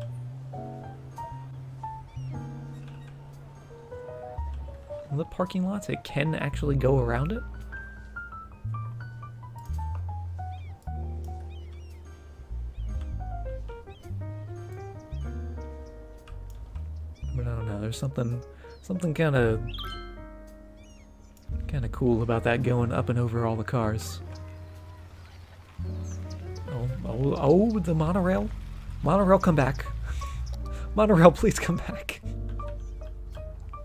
parking lots. It can actually go around it. But I don't know. There's something kind of cool about that going up and over all the cars. Oh, the monorail. Monorail, come back. Monorail, please come back.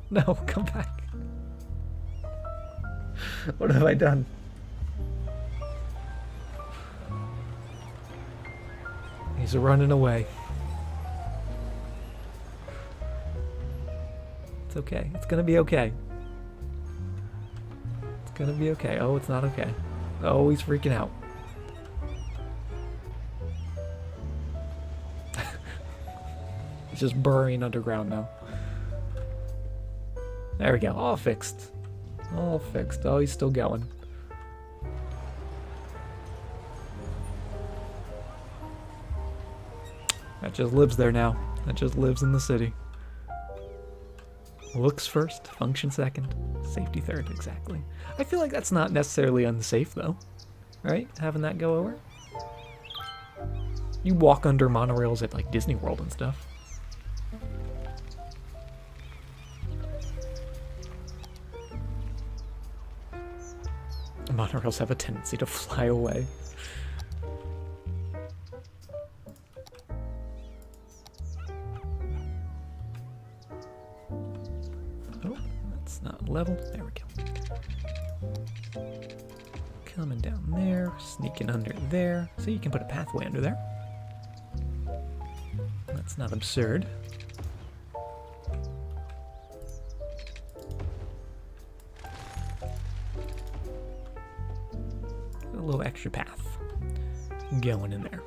No, come back. What have I done? He's running away. It's okay. It's gonna be okay. It's gonna be okay. Oh, it's not okay. Oh, he's freaking out. He's just burying underground now. There we go. All fixed. All fixed. Oh, he's still going. That just lives there now. That just lives in the city. Looks first, function second, safety third, exactly. I feel like that's not necessarily unsafe though, right? Having that go over. You walk under monorails at like Disney World and stuff. Monorails have a tendency to fly away. Oh, that's not leveled. There we go. Coming down there, sneaking under there. So you can put a pathway under there. That's not absurd. A little extra path going in there.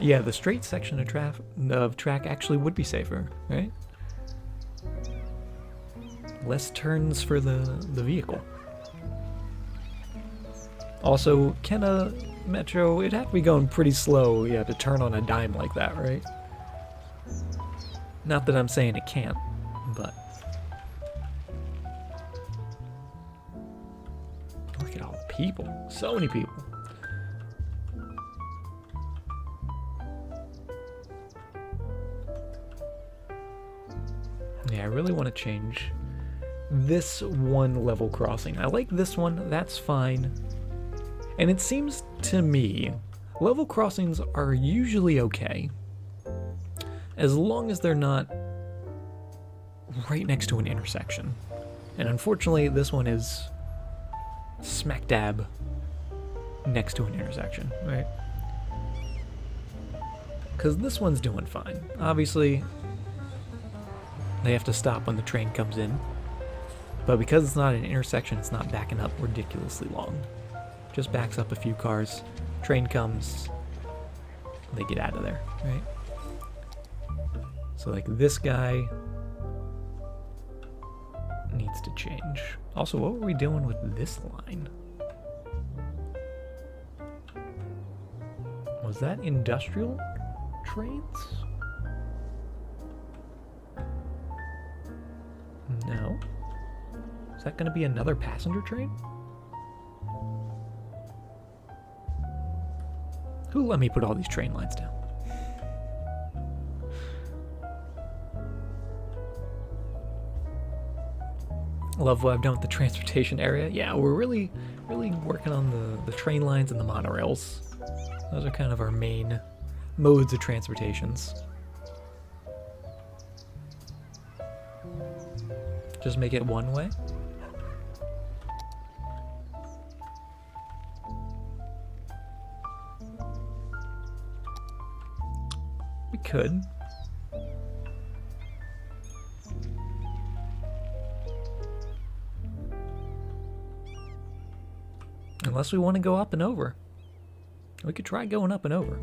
Yeah, the straight section of track actually would be safer, right? Less turns for the vehicle. Also, can a Metro, it'd have to be going pretty slow, yeah, to turn on a dime like that, right? Not that I'm saying it can't, but... Look at all the people. So many people. Yeah, I really want to change this one level crossing. I like this one, that's fine. And it seems to me, level crossings are usually okay, as long as they're not right next to an intersection. And unfortunately, this one is smack dab next to an intersection, right? Because this one's doing fine. Obviously, they have to stop when the train comes in. But because it's not an intersection, it's not backing up ridiculously long. Just backs up a few cars, train comes, they get out of there, right? So like this guy needs to change. Also, what were we doing with this line? Was that industrial trains? No. Is that going to be another passenger train? Who let me put all these train lines down? Love what I've done with the transportation area. Yeah, we're really working on the train lines and the monorails. Those are kind of our main modes of transportations. Just make it one way. We could. Unless we want to go up and over. We could try going up and over.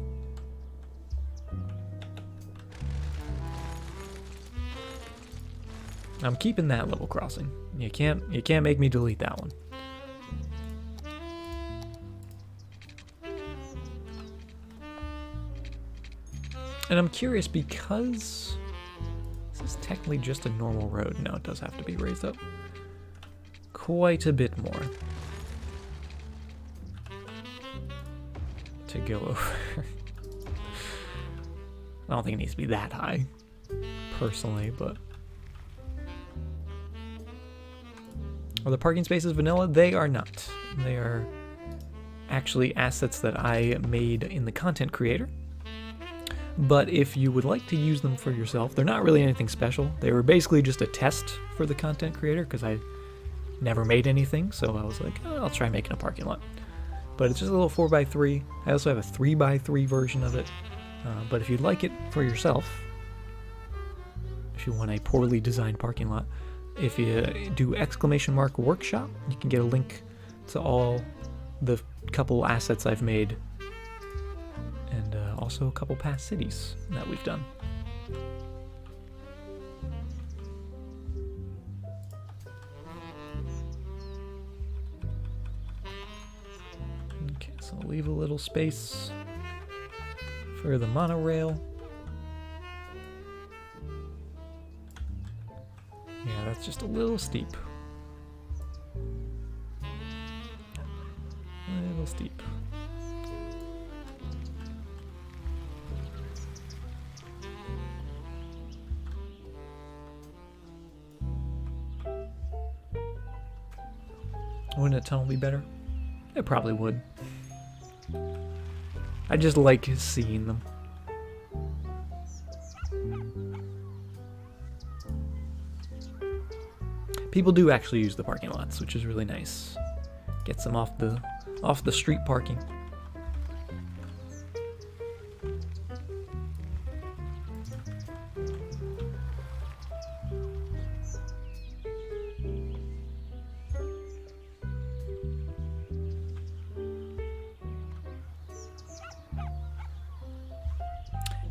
I'm keeping that level crossing. You can't make me delete that one. And I'm curious because this is technically just a normal road. No, it does have to be raised up quite a bit more to go over. I don't think it needs to be that high, personally, but... Are the parking spaces vanilla? They are not. They are actually assets that I made in the content creator. But if you would like to use them for yourself, they're not really anything special. They were basically just a test for the content creator because I never made anything, so I was like, oh, I'll try making a parking lot. But it's just a little 4x3. I also have a 3x3 version of it. But if you'd like it for yourself, if you want a poorly designed parking lot, if you do !workshop, you can get a link to all the couple assets I've made, and also a couple past cities that we've done. Okay, so I'll leave a little space for the monorail. Yeah, that's just a little steep. A little steep. Wouldn't a tunnel be better? It probably would. I just like seeing them. People do actually use the parking lots, which is really nice. Gets them off the street parking.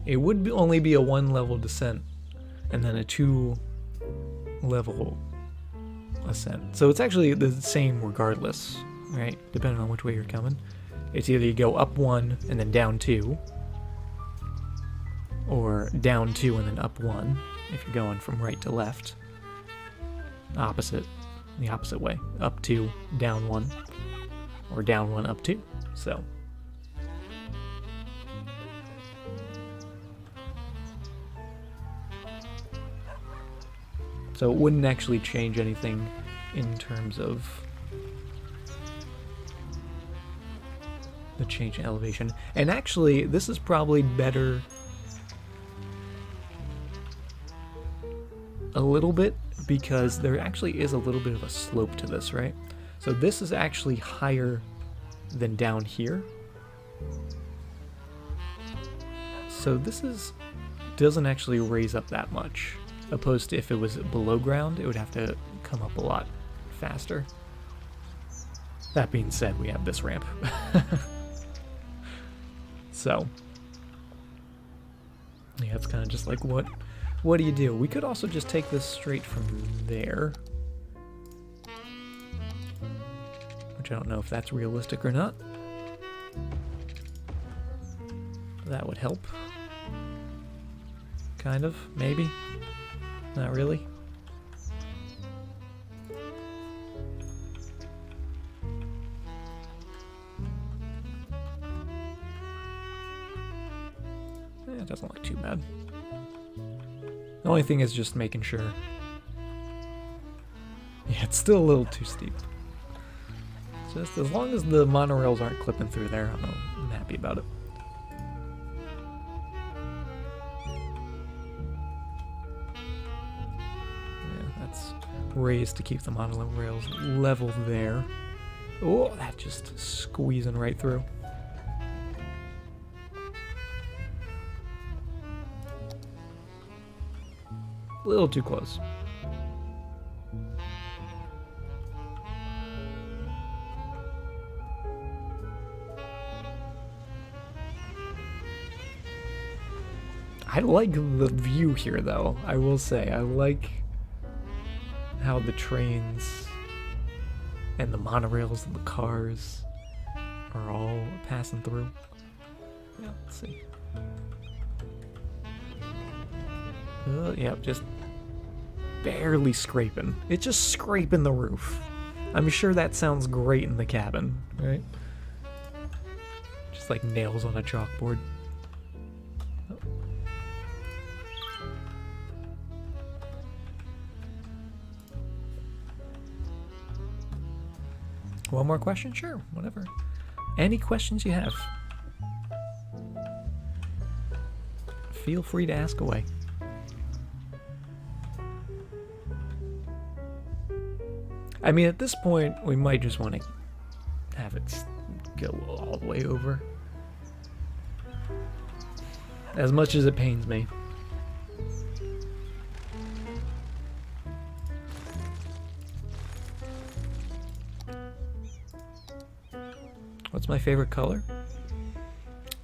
It would only be a 1-level descent and then a 2-level ascent. So it's actually the same regardless, right? Depending on which way you're coming. It's either you go up 1 and then down 2, or down 2 and then up 1 if you're going from right to left. The opposite way. Up 2, down 1, or down 1, up 2. So it wouldn't actually change anything in terms of the change in elevation. And actually, this is probably better a little bit because there actually is a little bit of a slope to this, right? So this is actually higher than down here. So this doesn't actually raise up that much. Opposed to if it was below ground, it would have to come up a lot faster. That being said, we have this ramp. So, yeah, it's kind of just like, what do you do? We could also just take this straight from there. Which I don't know if that's realistic or not. That would help. Kind of, maybe. Not really. It doesn't look too bad. The only thing is just making sure. Yeah, it's still a little too steep. Just as long as the monorails aren't clipping through there, I'm happy about it. Raised to keep the monorails level there. Oh, that just squeezing right through. A little too close. I like the view here, though. I will say, I like how the trains and the monorails and the cars are all passing through. Yeah, let's see. Yep, just barely scraping. It's just scraping the roof. I'm sure that sounds great in the cabin, right? Just like nails on a chalkboard. One more question? Sure, whatever. Any questions you have, feel free to ask away. I mean, at this point, we might just want to have it go all the way over. As much as it pains me. What's my favorite color?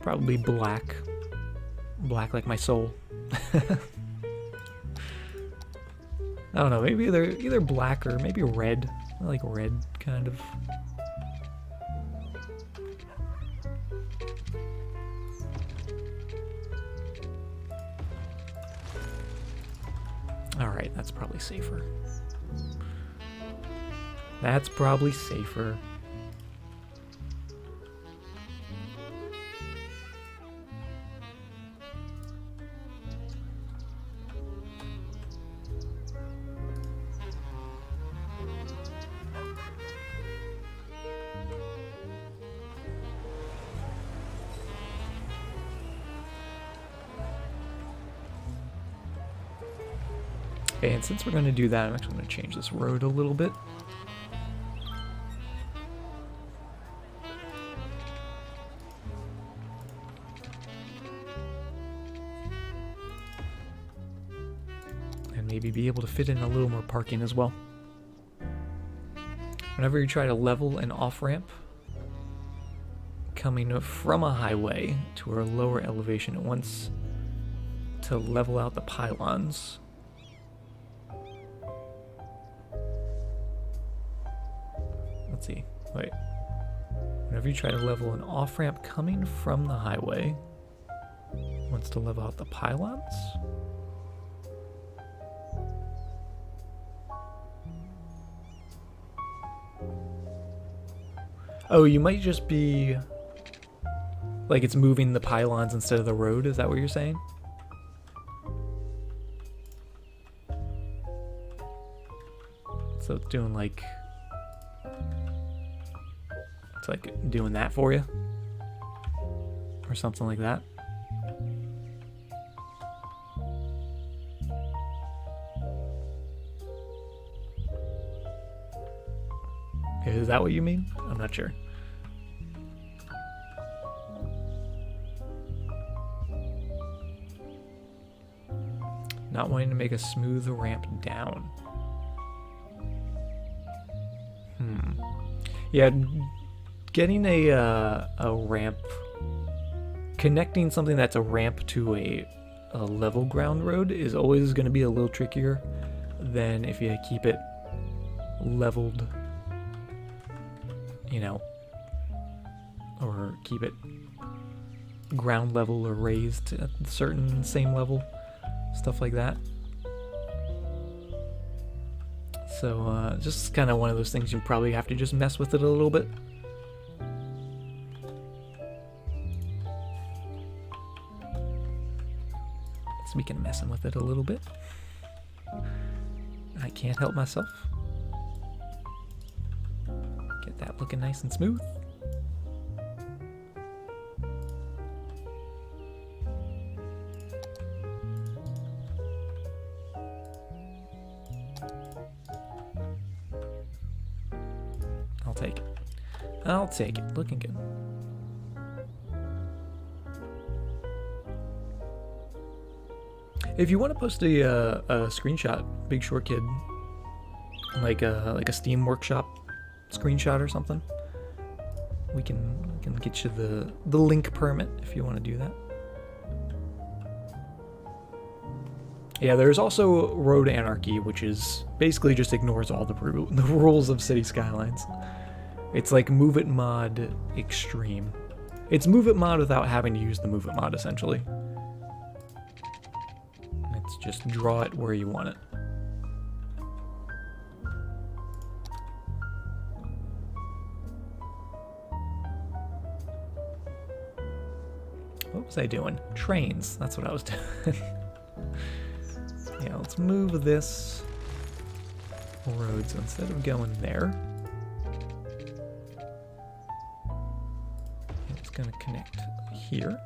Probably black. Black like my soul. I don't know, maybe either black or maybe red. I like red, kind of. Alright, that's probably safer. That's probably safer. Okay, and since we're going to do that, I'm actually going to change this road a little bit. And maybe be able to fit in a little more parking as well. Whenever you try to level an off-ramp coming from a highway to a lower elevation, it wants to level out the pylons. Let's see. Wait. Whenever you try to level an off-ramp coming from the highway, it wants to level out the pylons? Oh, you might just be... like it's moving the pylons instead of the road, is that what you're saying? So it's doing like... it's like doing that for you? Or something like that? Is that what you mean? I'm not sure. Not wanting to make a smooth ramp down. Yeah, getting a ramp, connecting something that's a ramp to a level ground road is always going to be a little trickier than if you keep it leveled, you know, or keep it ground level or raised at a certain same level, stuff like that. So just kind of one of those things you probably have to just mess with it a little bit. Speaking of messing with it a little bit, I can't help myself. Get that looking nice and smooth. I'll take it. Looking good. If you want to post a screenshot, Big Short Kid, like a Steam Workshop screenshot or something, we can get you the link permit if you want to do that. Yeah, there's also Road Anarchy, which is basically just ignores all the rules of City Skylines. It's like Move It Mod Extreme. It's Move It Mod without having to use the Move It Mod, essentially. It's just draw it where you want it. What was I doing? Trains. That's what I was doing. Yeah, let's move this road. So instead of going there, it's going to connect here.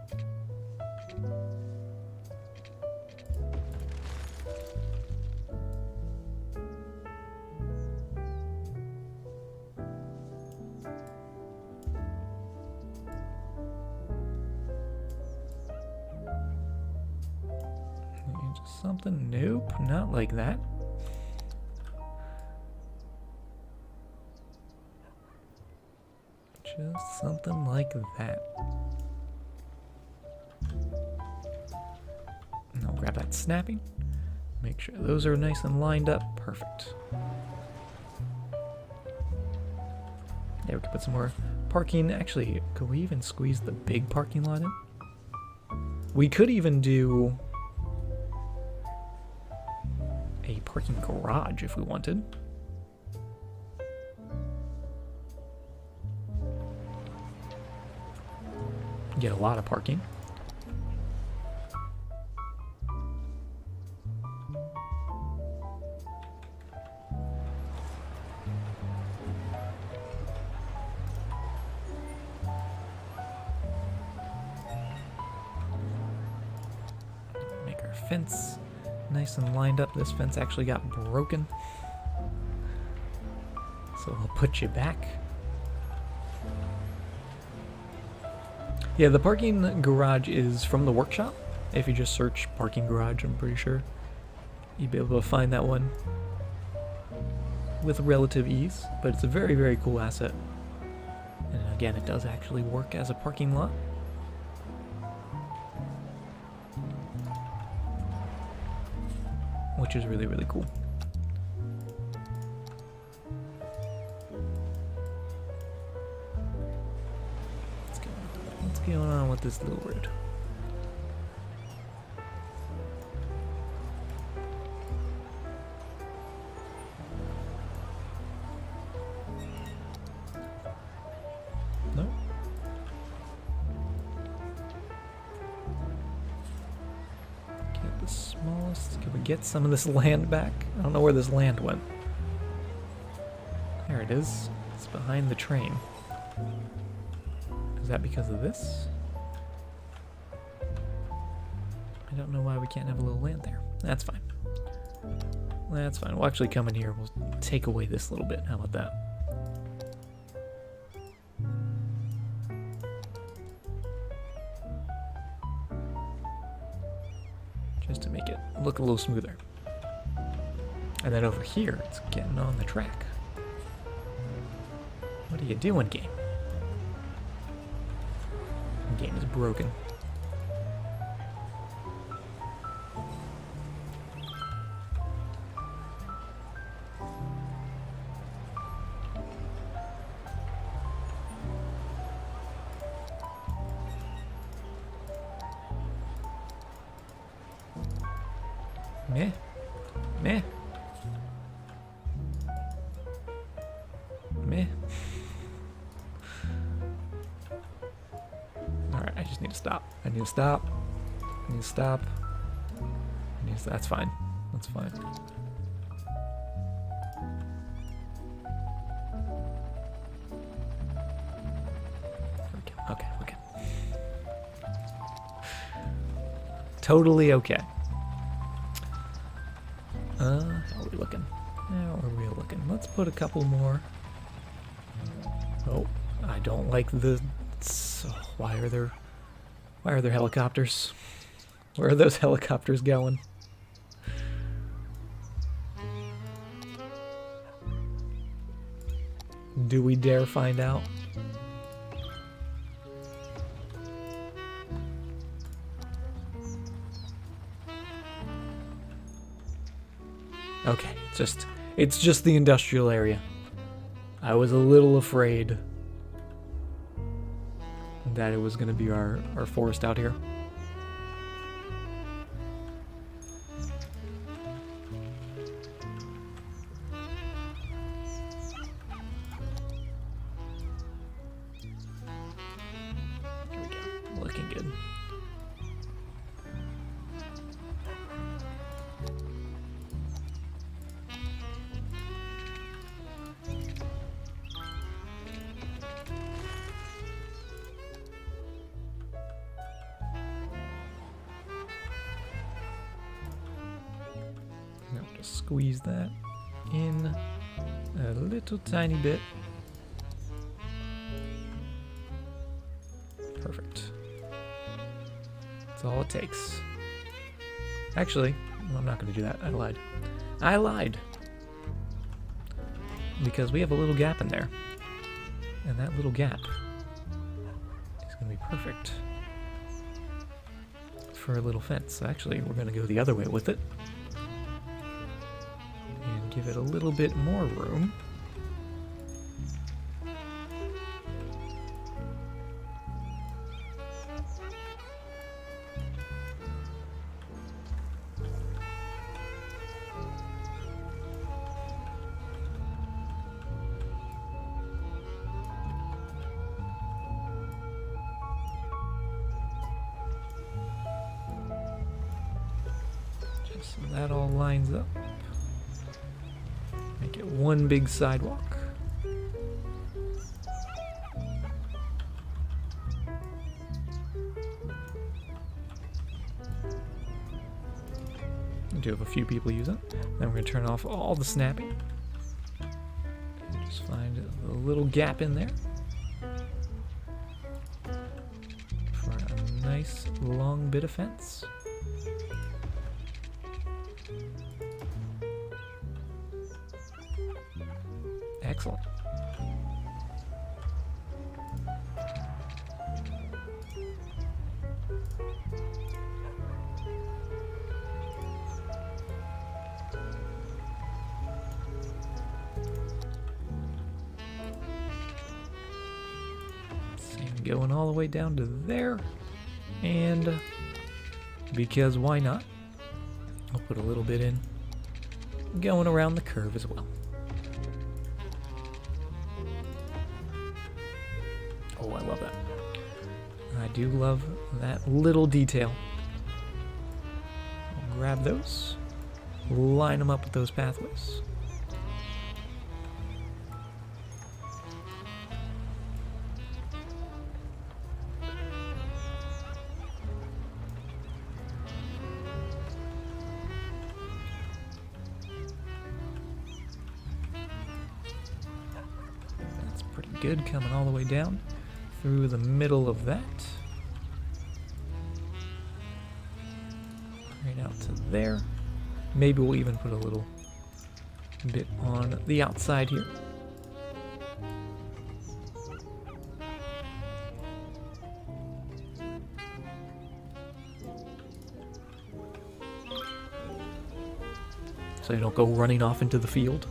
Something? Nope, not like that. Just something like that. And I'll grab that snapping. Make sure those are nice and lined up. Perfect. Yeah, we can put some more parking. Actually, could we even squeeze the big parking lot in? We could even do a parking garage if we wanted. Get a lot of parking. Make our fence nice and lined up. This fence actually got broken. So I'll put you back. Yeah, the parking garage is from the workshop. If you just search parking garage, I'm pretty sure you'd be able to find that one with relative ease. But it's a very, very cool asset. And again, it does actually work as a parking lot. Which is really, really cool. What's going on with this little road? No? Get the smallest. Can we get some of this land back? I don't know where this land went. There it is. It's behind the train. Is that because of this? I don't know why we can't have a little land there. That's fine. That's fine. We'll actually come in here. We'll take away this little bit. How about that? Just to make it look a little smoother. And then over here, it's getting on the track. What are you doing, game? The game is broken. Meh. Meh. Meh. Alright, I just need to stop. I need to stop. I need to stop. I need to, that's fine. That's fine. Okay, okay. Totally okay. How are we looking? How are we looking? Let's put a couple more. Oh, I don't like the. Why are there helicopters? Where are those helicopters going? Do we dare find out? Okay, it's just the industrial area. I was a little afraid that it was going to be our forest out here. There we go. Looking good. Just squeeze that in a little tiny bit. Perfect. That's all it takes. Actually, I'm not going to do that. I lied. I lied. Because we have a little gap in there. And that little gap is going to be perfect for a little fence. So actually, we're going to go the other way with it. Give it a little bit more room. Just so that all lines up. Make it one big sidewalk. We do have a few people use it. Then we're going to turn off all the snapping. Just find a little gap in there for a nice long bit of fence. Excellent. Going all the way down to there, and because why not, I'll put a little bit in going around the curve as well. Oh, I love that. I do love that little detail. I'll grab those, line them up with those pathways. Good, coming all the way down through the middle of that. Right out to there. Maybe we'll even put a little bit on the outside here. So you don't go running off into the field.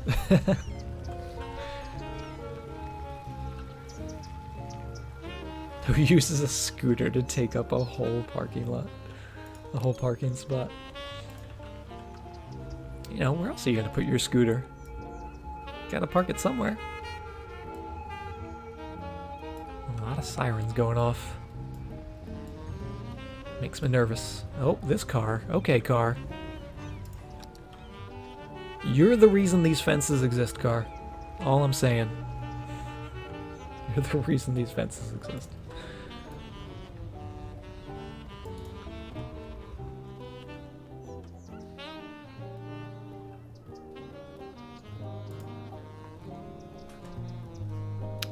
Who uses a scooter to take up a whole parking lot, a whole parking spot? You know, where else are you gonna put your scooter? Gotta park it somewhere. A lot of sirens going off. Makes me nervous. Oh, this car. Okay, car. You're the reason these fences exist, car. All I'm saying. You're the reason these fences exist.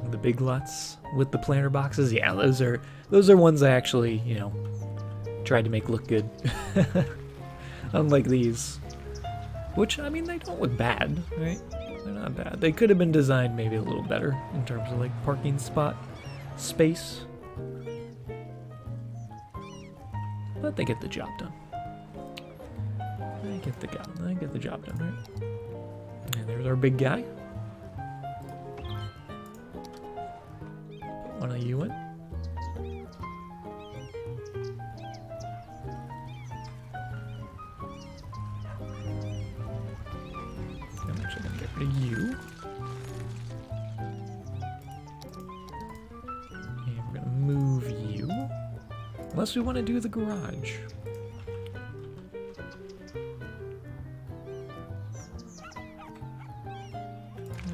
The big lots with the planter boxes, yeah, those are ones I actually, you know, tried to make look good. Unlike these, which, I mean, they don't look bad, right? They're not bad. They could have been designed maybe a little better in terms of like parking spot space, but they get the job done. They get the job done, right? And there's our big guy. Put one of you in. I'm actually gonna get rid of you. And we're gonna move you. Unless we want to do the garage.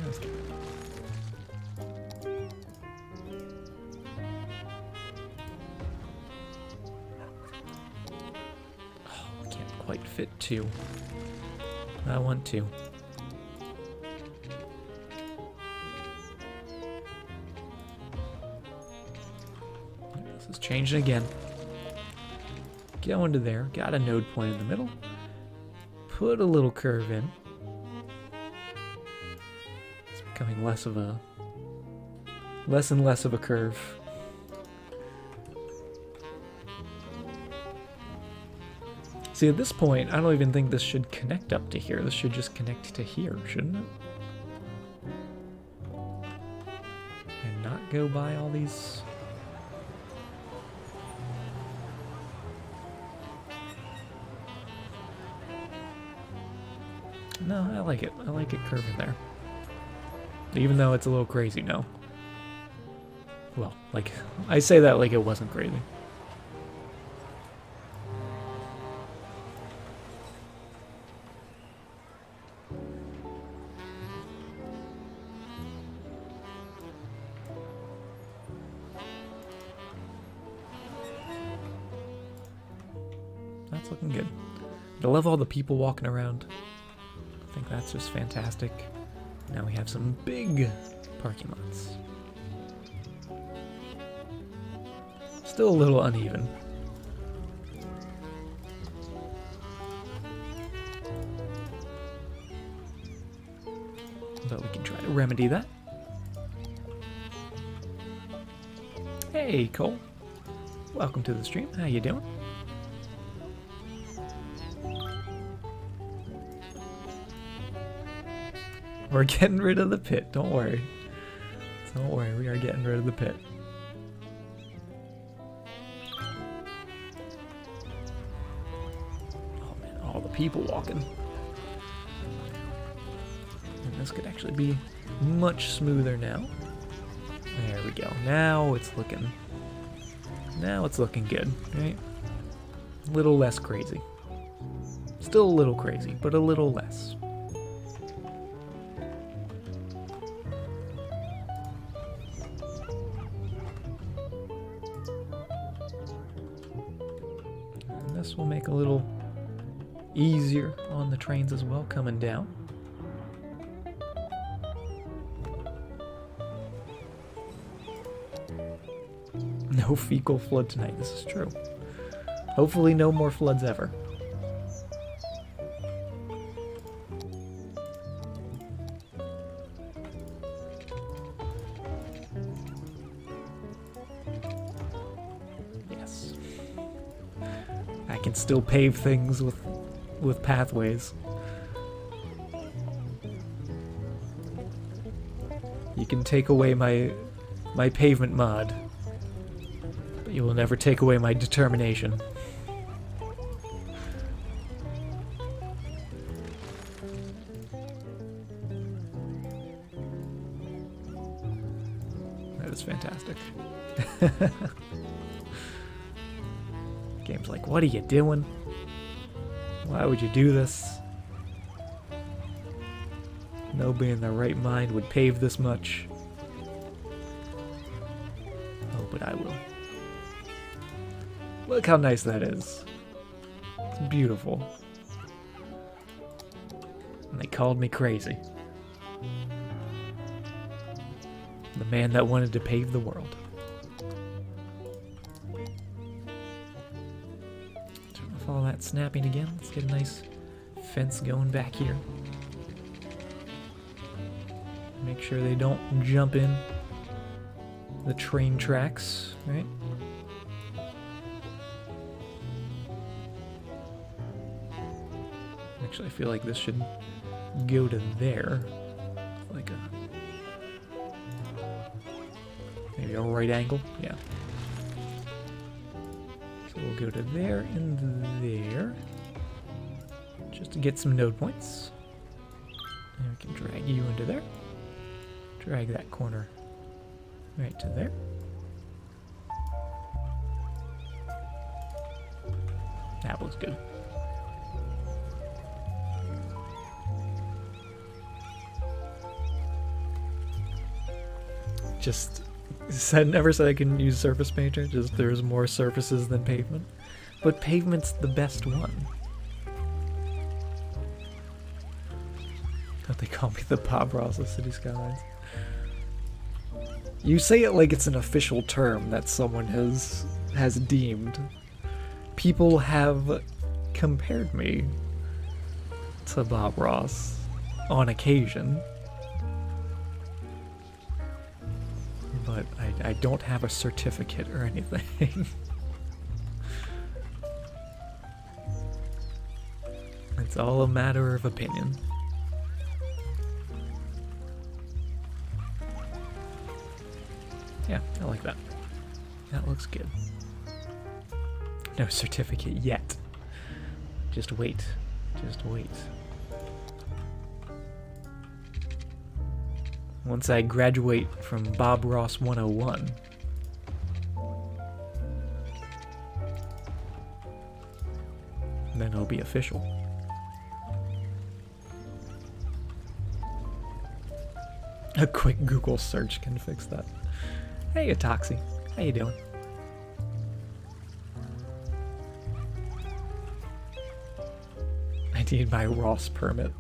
Let's get rid of it. Oh, I can't quite fit two. I want two. This is changing again. Go into there. Got a node point in the middle. Put a little curve in. It's becoming less and less of a curve. See, at this point, I don't even think this should connect up to here. This should just connect to here, shouldn't it? And not go by all these... No, I like it. I like it curving there. Even though it's a little crazy now. Well, like, I say that like it wasn't crazy. That's looking good. I love all the people walking around. I think that's just fantastic. Now we have some big parking lots. Still a little uneven. But we can try to remedy that. Hey, Cole. Welcome to the stream. How you doing? We're getting rid of the pit. Don't worry. Don't worry. We are getting rid of the pit. Oh man, all the people walking. And this could actually be much smoother now. There we go. Now it's looking good, right? A little less crazy. Still a little crazy, but a little less. And this will make a little easier on the trains as well coming down. No fecal flood tonight, this is true. Hopefully no more floods ever. Yes. I can still pave things with pathways. You can take away my pavement mod. You will never take away my determination. That is fantastic. Game's like, what are you doing? Why would you do this? Nobody in their right mind would pave this much. Oh, but I will. Look how nice that is. It's beautiful. And they called me crazy. The man that wanted to pave the world. Turn off all that snapping again. Let's get a nice fence going back here. Make sure they don't jump in the train tracks, right? Actually, I feel like this should go to there. Like maybe a right angle? Yeah. So we'll go to there and there. Just to get some node points. And we can drag you into there. Drag that corner right to there. That looks good. Just never said I can use surface painter, just there's more surfaces than pavement. But pavement's the best one. Don't they call me the Bob Ross of City Skylines? You say it like it's an official term that someone has deemed. People have compared me to Bob Ross on occasion. But I don't have a certificate or anything. It's all a matter of opinion. Yeah, I like that. That looks good. No certificate yet. Just wait. Just wait. Once I graduate from Bob Ross 101, then it'll be official. A quick Google search can fix that. Hey, Atoxy. How you doing? need my Ross permit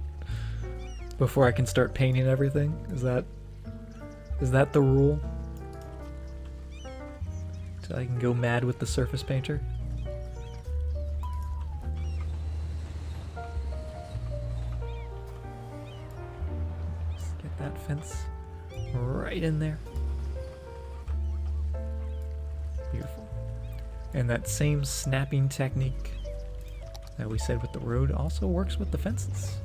before I can start painting everything. Is that the rule? So I can go mad with the surface painter? Just get that fence right in there. Beautiful. And that same snapping technique that we said with the road also works with the fences.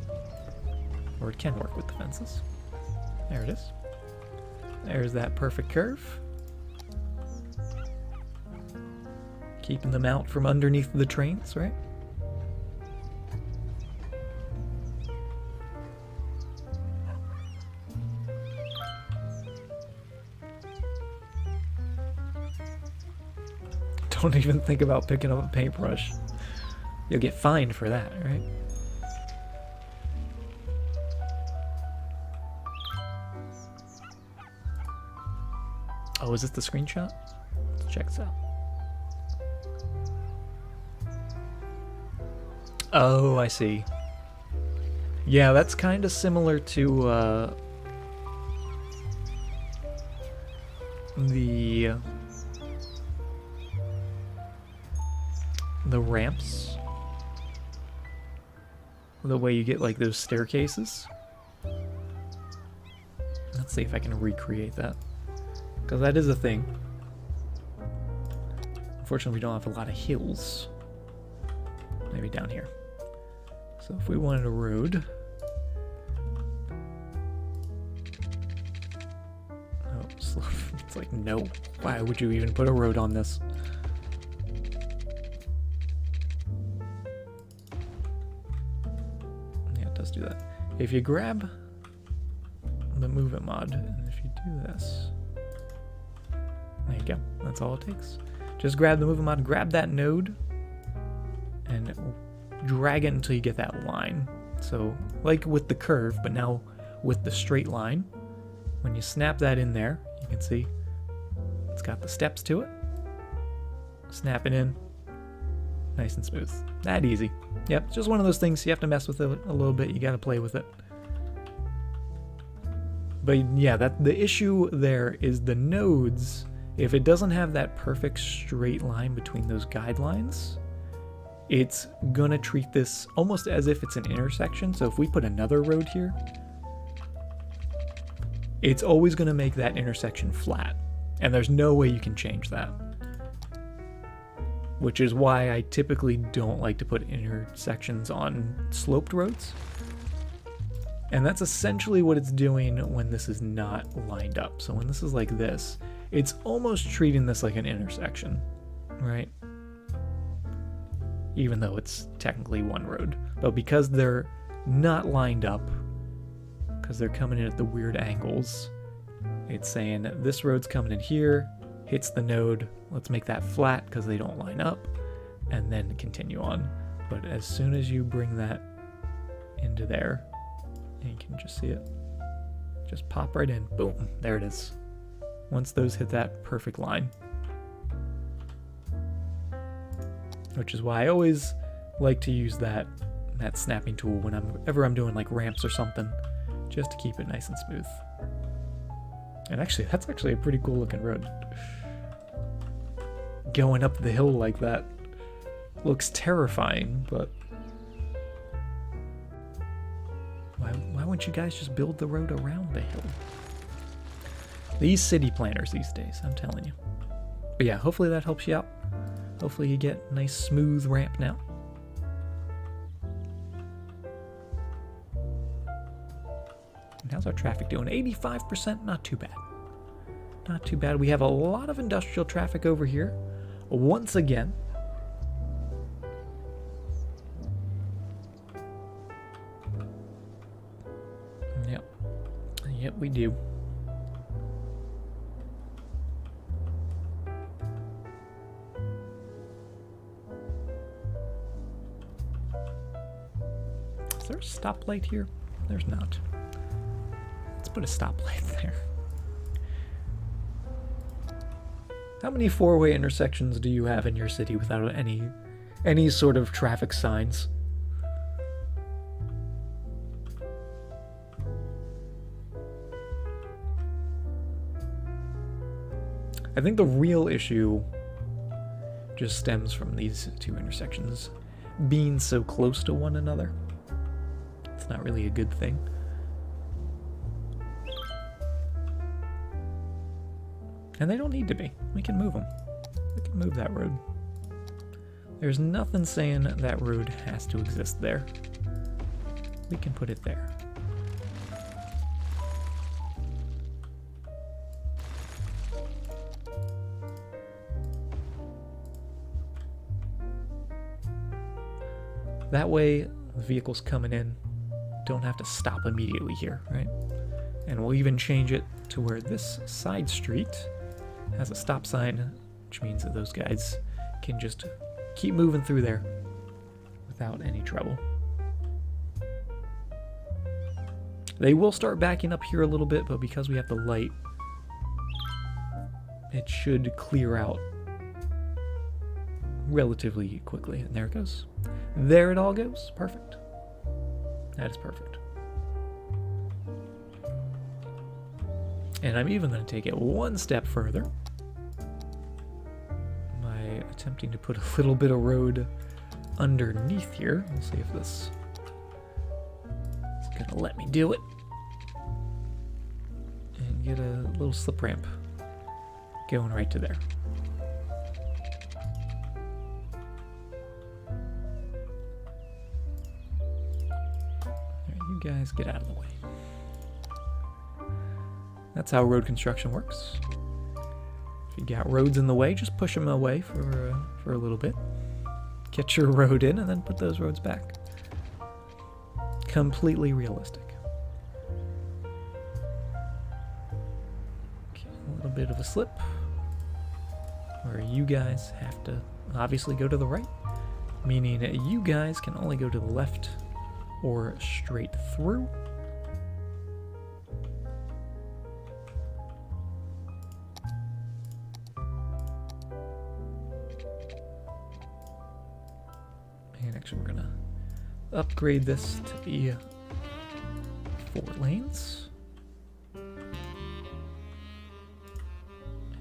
Or it can work with the fences. There it is. There's that perfect curve. Keeping them out from underneath the trains, right? Don't even think about picking up a paintbrush. You'll get fined for that, right? Oh, is this the screenshot? Let's check this out. Oh, I see. Yeah, that's kind of similar to the ramps. The way you get like those staircases. Let's see if I can recreate that. Because that is a thing. Unfortunately, we don't have a lot of hills. Maybe down here. So if we wanted a road... Oh, it's like, no. Why would you even put a road on this? Yeah, it does do that. If you grab the Move It mod, and if you do this... There you go. That's all it takes. Just grab the Move It mod, grab that node, and drag it until you get that line. So, like with the curve, but now with the straight line. When you snap that in there, you can see it's got the steps to it. Snap it in. Nice and smooth. That easy. Yep, it's just one of those things. You have to mess with it a little bit. You got to play with it. But yeah, the issue there is the nodes. If it doesn't have that perfect straight line between those guidelines, it's gonna treat this almost as if it's an intersection. So if we put another road here, it's always gonna make that intersection flat. And there's no way you can change that. Which is why I typically don't like to put intersections on sloped roads. And that's essentially what it's doing when this is not lined up. So when this is like this, it's almost treating this like an intersection, right? Even though it's technically one road. But because they're not lined up, because they're coming in at the weird angles, it's saying this road's coming in here, hits the node, let's make that flat because they don't line up, and then continue on. But as soon as you bring that into there, and you can just see it, just pop right in, boom, there it is. Once those hit that perfect line. Which is why I always like to use that snapping tool whenever I'm doing like ramps or something, just to keep it nice and smooth. And actually, that's actually a pretty cool looking road. Going up the hill like that looks terrifying, but why wouldn't you guys just build the road around the hill? These city planners these days, I'm telling you. But yeah, hopefully that helps you out. Hopefully you get a nice smooth ramp now. And how's our traffic doing? 85%, not too bad. Not too bad. We have a lot of industrial traffic over here. Once again. Yep. Yep, we do. Is there a stoplight here? There's not. Let's put a stoplight there. How many four-way intersections do you have in your city without any sort of traffic signs? I think the real issue just stems from these two intersections being so close to one another. It's not really a good thing. And they don't need to be. We can move them. We can move that road. There's nothing saying that road has to exist there. We can put it there. That way, the vehicles coming in don't have to stop immediately here, right? And we'll even change it to where this side street has a stop sign, which means that those guys can just keep moving through there without any trouble. They will start backing up here a little bit, but because we have the light, it should clear out relatively quickly. And there it goes. There it all goes. Perfect. That is perfect. And I'm even going to take it one step further by attempting to put a little bit of road underneath here. We'll see if this is going to let me do it. And get a little slip ramp going right to there. You guys get out of the way. That's how road construction works. If you got roads in the way, just push them away for a little bit. Get your road in and then put those roads back. Completely realistic. Okay, a little bit of a slip where you guys have to obviously go to the right, meaning that you guys can only go to the left or straight through. And actually, we're gonna upgrade this to be 4 lanes. And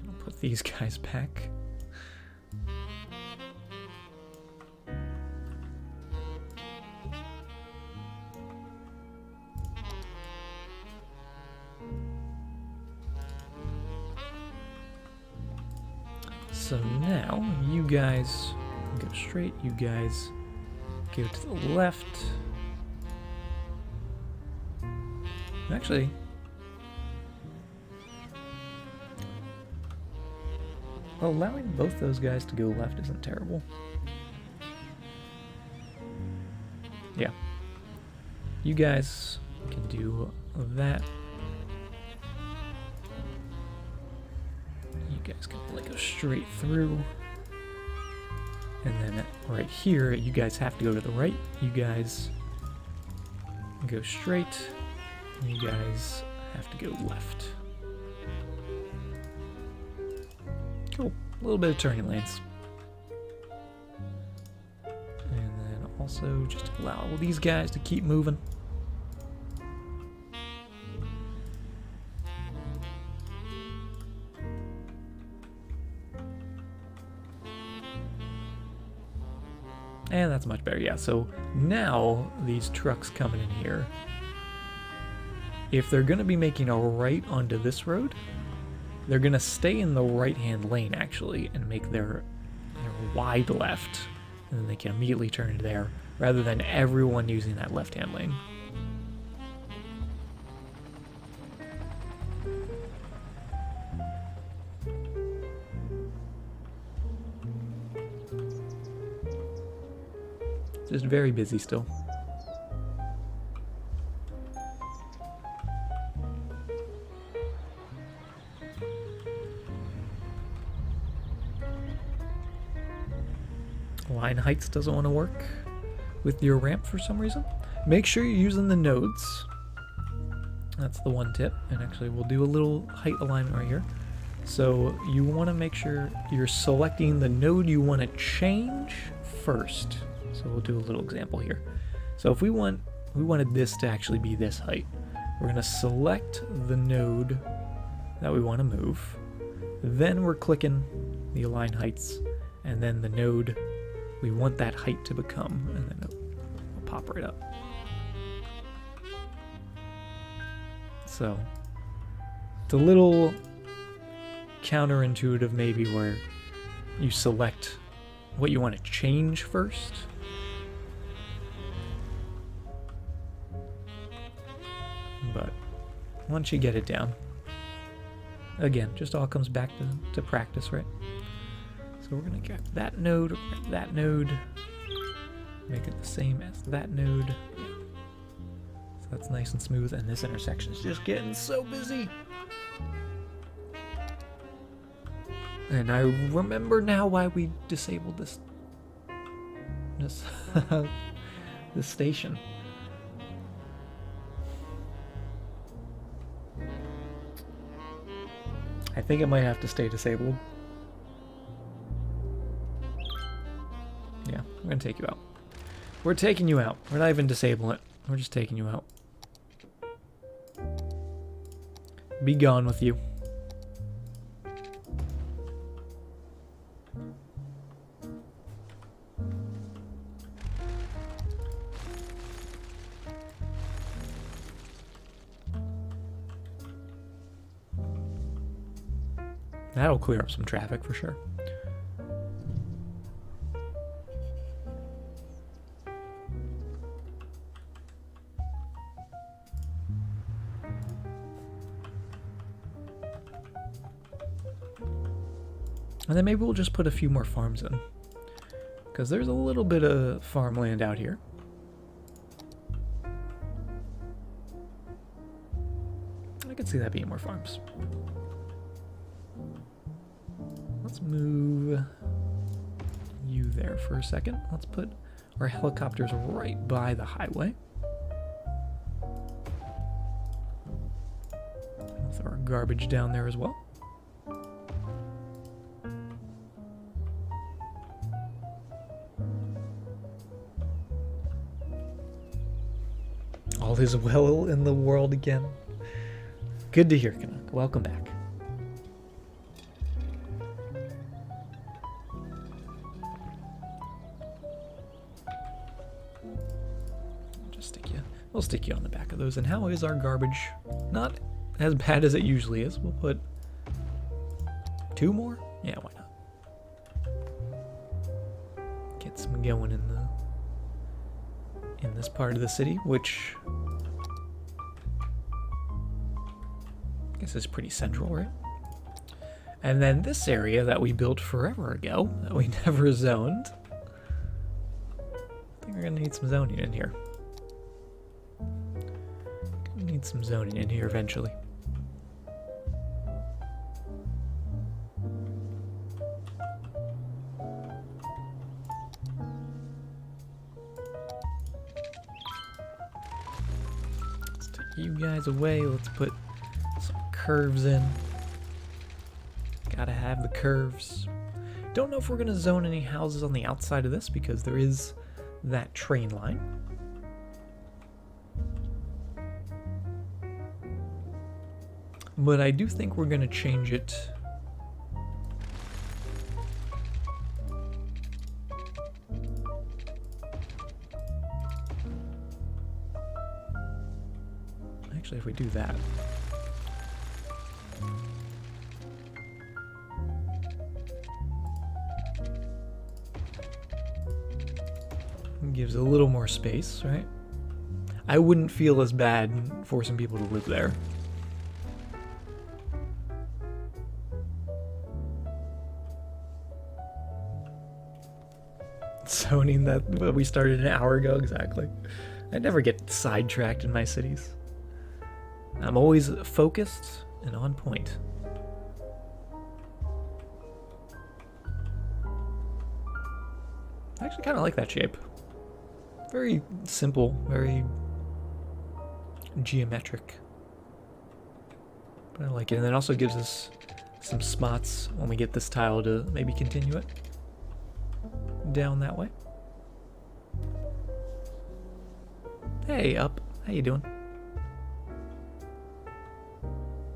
I'll put these guys back. So now, you guys go straight, you guys go to the left. Actually, allowing both those guys to go left isn't terrible. Yeah. You guys can do that. You guys can only go straight through. And then right here, you guys have to go to the right. You guys go straight. You guys have to go left. Cool. A little bit of turning lanes. And then also just allow these guys to keep moving. And that's much better, yeah. So now these trucks coming in here, if they're going to be making a right onto this road, they're going to stay in the right-hand lane, actually, and make their wide left. And then they can immediately turn into there, rather than everyone using that left-hand lane. Just very busy still. Line heights doesn't want to work with your ramp for some reason. Make sure you're using the nodes. That's the one tip. And actually, we'll do a little height alignment right here. So you want to make sure you're selecting the node you want to change first. So we'll do a little example here. So if we wanted this to actually be this height, we're going to select the node that we want to move. Then we're clicking the align heights, and then the node we want that height to become, and then it'll pop right up. So it's a little counterintuitive maybe, where you select what you want to change first. But once you get it down, again, just all comes back to practice, right? So we're gonna grab that node, make it the same as that node. Yeah. So that's nice and smooth, and this intersection is just getting so busy. And I remember now why we disabled this this station. I think it might have to stay disabled. Yeah, we're gonna take you out. We're taking you out. We're not even disabling it. We're just taking you out. Be gone with you. That'll clear up some traffic for sure. And then maybe we'll just put a few more farms in, because there's a little bit of farmland out here. I could see that being more farms. Let's move you there for a second. Let's put our helicopters right by the highway. We'll throw our garbage down there as well. All is well in the world again. Good to hear, Canuck. Welcome back. We'll stick you on the back of those. And how is our garbage? Not as bad as it usually is. We'll put 2 more? Yeah, why not? Get some going in this part of the city, which I guess is pretty central, right? And then this area that we built forever ago, that we never zoned. I think we're gonna need some zoning in here. Need some zoning in here eventually. Let's take you guys away. Let's put some curves in. Gotta have the curves. Don't know if we're gonna zone any houses on the outside of this, because there is that train line. But I do think we're going to change it. Actually, if we do that. It gives a little more space, right? I wouldn't feel as bad forcing people to live there. Zoning that we started an hour ago, exactly. I never get sidetracked in my cities. I'm always focused and on point. I actually kind of like that shape. Very simple, very geometric. But I like it, and it also gives us some spots when we get this tile to maybe continue it down that way. Hey, Up. How you doing?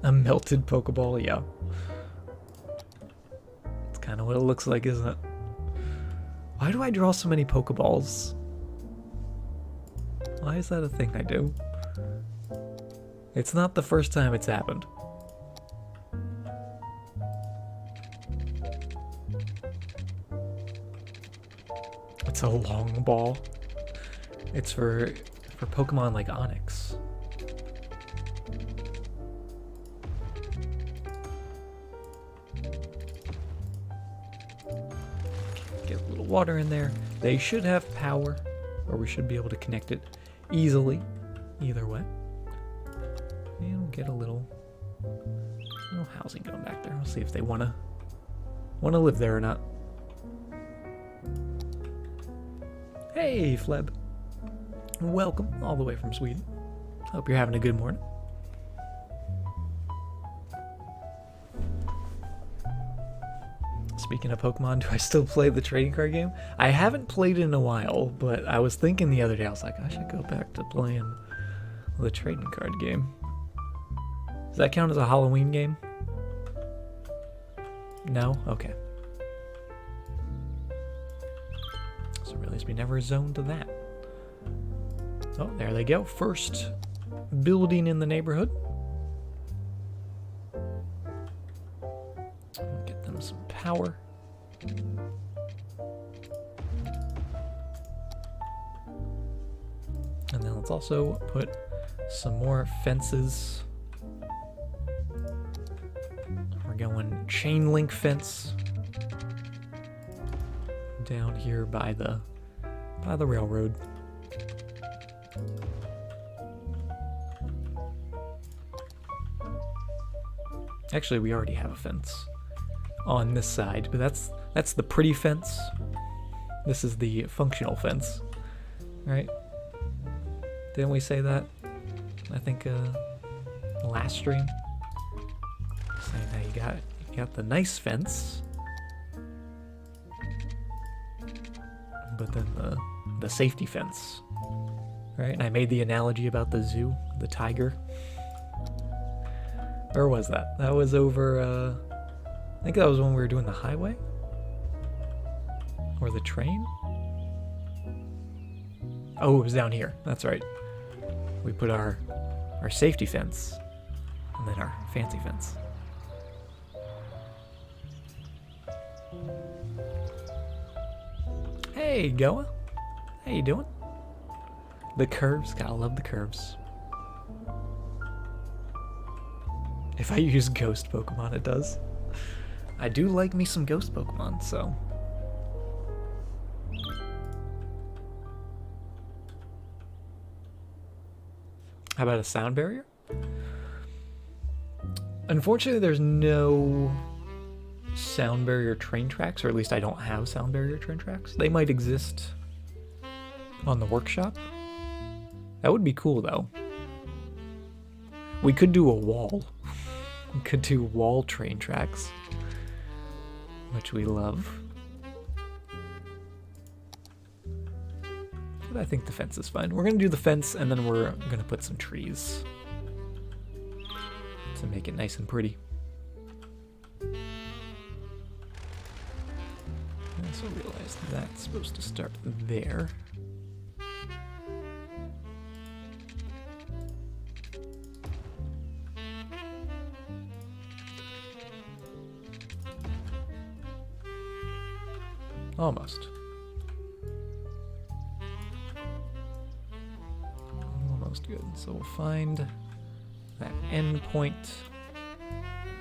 A melted Pokeball, yeah. kind of what it looks like, isn't it? Why do I draw so many Pokeballs? Why is that a thing I do? It's not the first time it's happened. It's a long ball. It's for Pokemon like Onix. Get a little water in there. They should have power, or we should be able to connect it easily. Either way. And get a little housing going back there. We'll see if they wanna live there or not. Hey, Fleb. Welcome all the way from Sweden. Hope you're having a good morning. Speaking of Pokemon, do I still play the trading card game? I haven't played it in a while, but I was thinking the other day, I was like, I should go back to playing the trading card game. Does that count as a Halloween game? No? Okay. So realize we never zoned to that. Oh, there they go. First building in the neighborhood. Get them some power. And then let's also put some more fences. We're going chain link fence down here by the railroad. Actually, we already have a fence on this side, but that's the pretty fence. This is the functional fence, right? Didn't we say that? I think last stream. Saying that you got the nice fence, but then the safety fence, right? And I made the analogy about the zoo, the tiger. Where was that? That was over, I think that was when we were doing the highway? Or the train? Oh, it was down here. That's right. We put our safety fence and then our fancy fence. Hey, Goa. How you doing? The curves. Gotta love the curves. If I use ghost Pokemon, it does. I do like me some ghost Pokemon, so. How about a sound barrier? Unfortunately, there's no sound barrier train tracks, or at least I don't have sound barrier train tracks. They might exist on the workshop. That would be cool, though. We could do a wall. We could do wall train tracks, which we love. But I think the fence is fine. We're going to do the fence, and then we're going to put some trees to make it nice and pretty. I also realized that's supposed to start there. Almost. Almost good. So we'll find that end point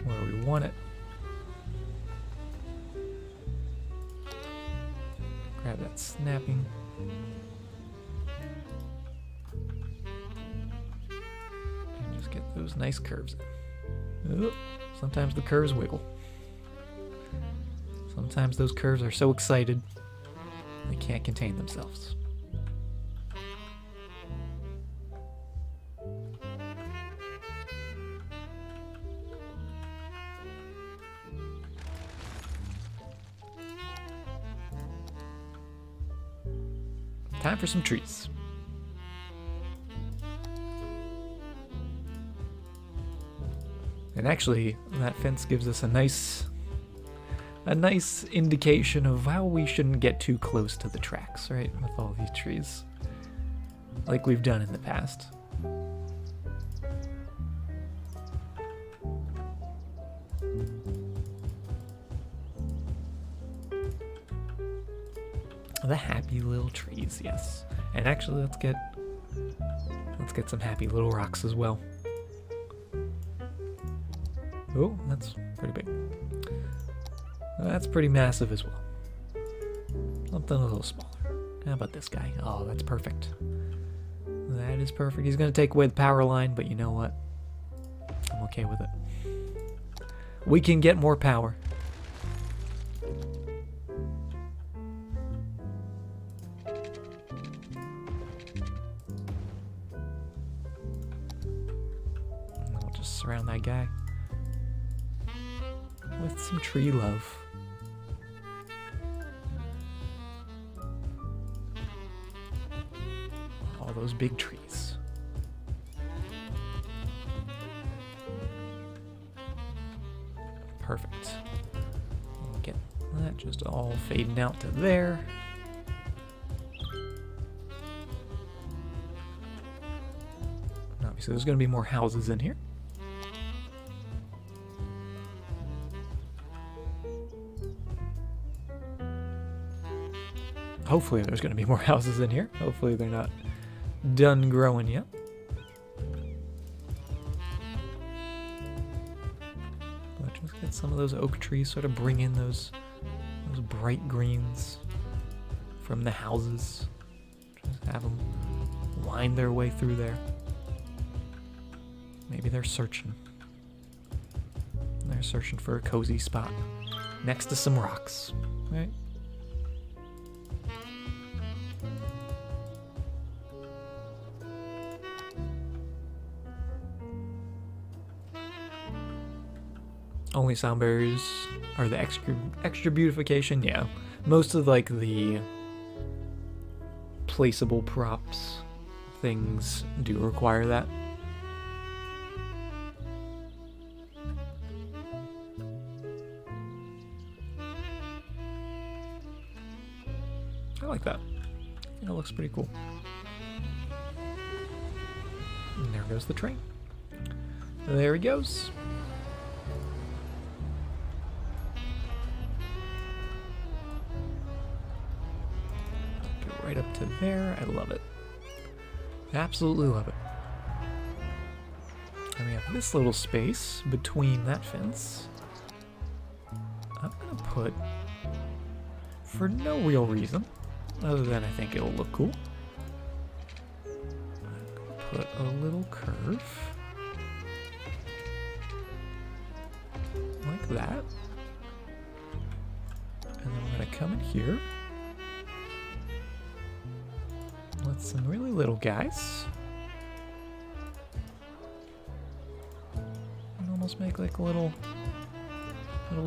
where we want it. Grab that snapping. And just get those nice curves in. Ooh, sometimes the curves wiggle. Sometimes those curves are so excited they can't contain themselves. Time for some trees. And actually, that fence gives us a nice a nice indication of how we shouldn't get too close to the tracks, right? With all these trees, like we've done in the past. The happy little trees, yes. And actually, let's get some happy little rocks as well. Oh, that's pretty big. That's pretty massive as well. Something a little smaller. How about this guy? Oh, that's perfect. That is perfect. He's gonna take away the power line, but you know what? I'm okay with it. We can get more power. I'll just surround that guy with some tree love. All those big trees. Perfect. Get that just all fading out to there. Obviously, there's going to be more houses in here. Hopefully there's going to be more houses in here. Hopefully they're not done growing yet. But just get some of those oak trees, sort of bring in those bright greens from the houses. Just have them wind their way through there. Maybe they're searching. They're searching for a cozy spot next to some rocks, right? Only sound barriers are the extra beautification. Yeah, most of like the placeable props things do require that. I like that. It looks pretty cool. And there goes the train. There he goes. Right up to there. I love it. Absolutely love it. And we have this little space between that fence. I'm gonna put, for no real reason, other than I think it'll look cool, I'm gonna put a little curve like that. And then I'm gonna come in here. With some really little guys. And almost make like a little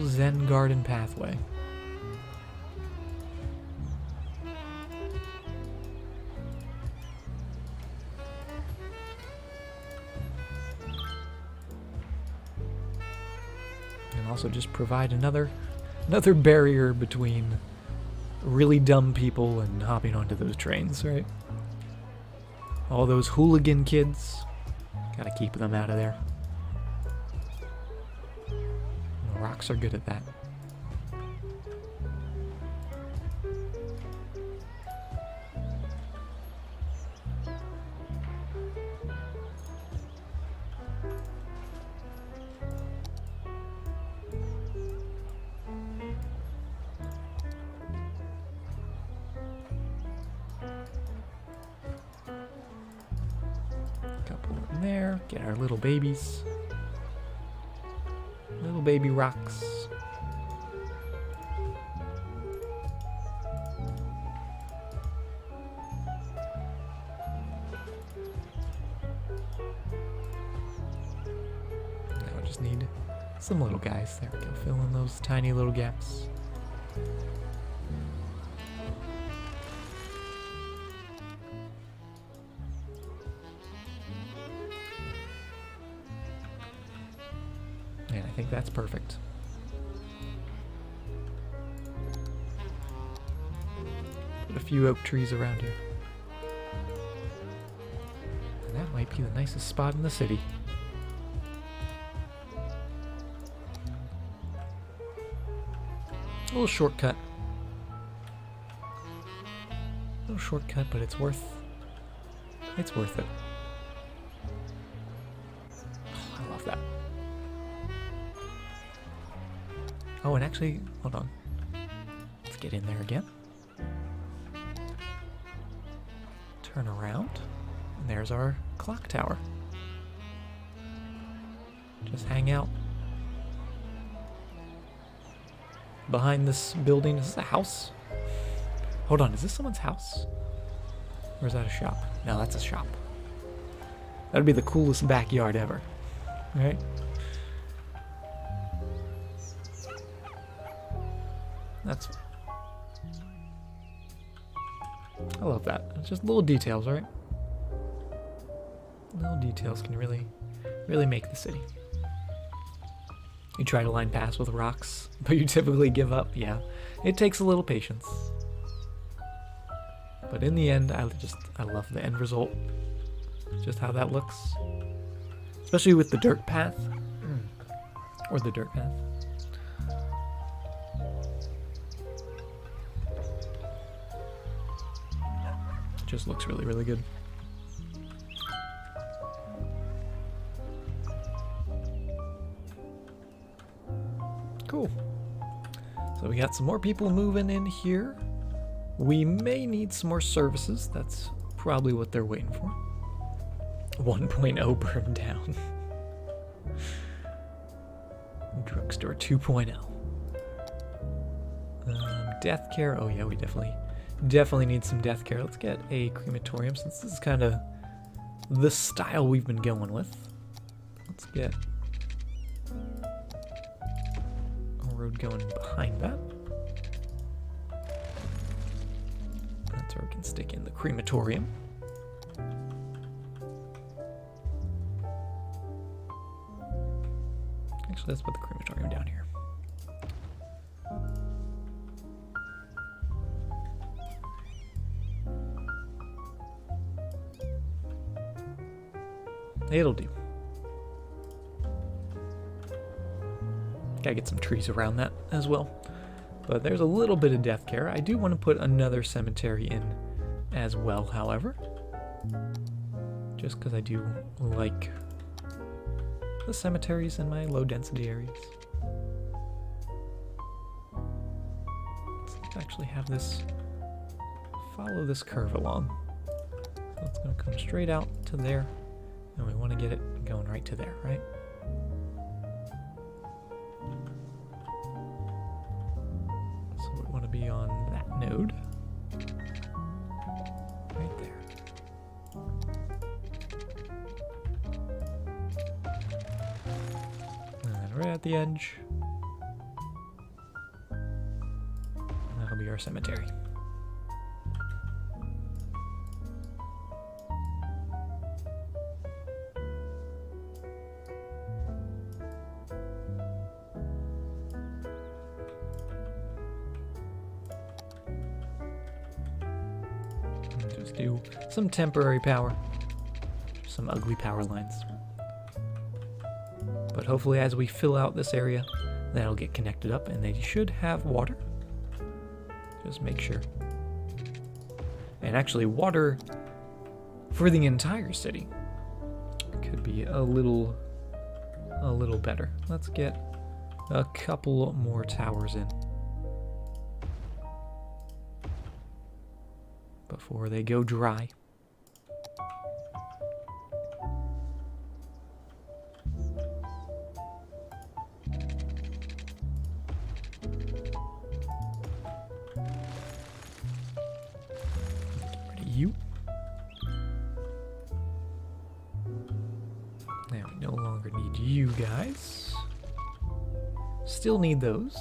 Zen garden pathway. And also just provide another barrier between really dumb people and hopping onto those trains, right? All those hooligan kids, gotta keep them out of there. The rocks are good at that. Couple in there. Get our little babies. Little baby rocks. Now I just need some little guys. There we go. Fill in those tiny little gaps. And I think that's perfect. Put a few oak trees around here. And that might be the nicest spot in the city. A little shortcut. A little shortcut, but it's worth it. Oh, I love that. Oh, and actually, hold on. Let's get in there again. Turn around. And there's our clock tower. Just hang out. Behind this building, is this a house? Hold on, is this someone's house? Or is that a shop? No, that's a shop. That'd be the coolest backyard ever. Right? That's... I love that. It's just little details, right? Little details can really make the city. You try to line paths with rocks, but you typically give up. Yeah, it takes a little patience. But in the end, I love the end result. Just how that looks. Especially with the dirt path. Or the dirt path. It just looks really, really good. Cool. So we got some more people moving in here. We may need some more services. That's probably what they're waiting for. 1.0 burned down. Drugstore 2.0. Death care. Oh yeah, we definitely need some death care. Let's get a crematorium since this is kind of the style we've been going with. Let's get a road going behind that. That's where we can stick in the crematorium. Actually, let's put the crematorium down here. It'll do. Gotta get some trees around that as well. But there's a little bit of death care. I do want to put another cemetery in as well, however. Just because I do like the cemeteries in my low density areas. Let's actually have this follow this curve along. So it's going to come straight out to there. And we want to get it going right to there, right? So we want to be on that node. Right there. And then right at the edge. That'll be our cemetery. Do some temporary power, some ugly power lines. But hopefully as we fill out this area, that'll get connected up and they should have water. Just make sure. And actually water for the entire city could be a little better. Let's get a couple more towers in before they go dry. Get rid of you. Now we no longer need you guys. Still need those.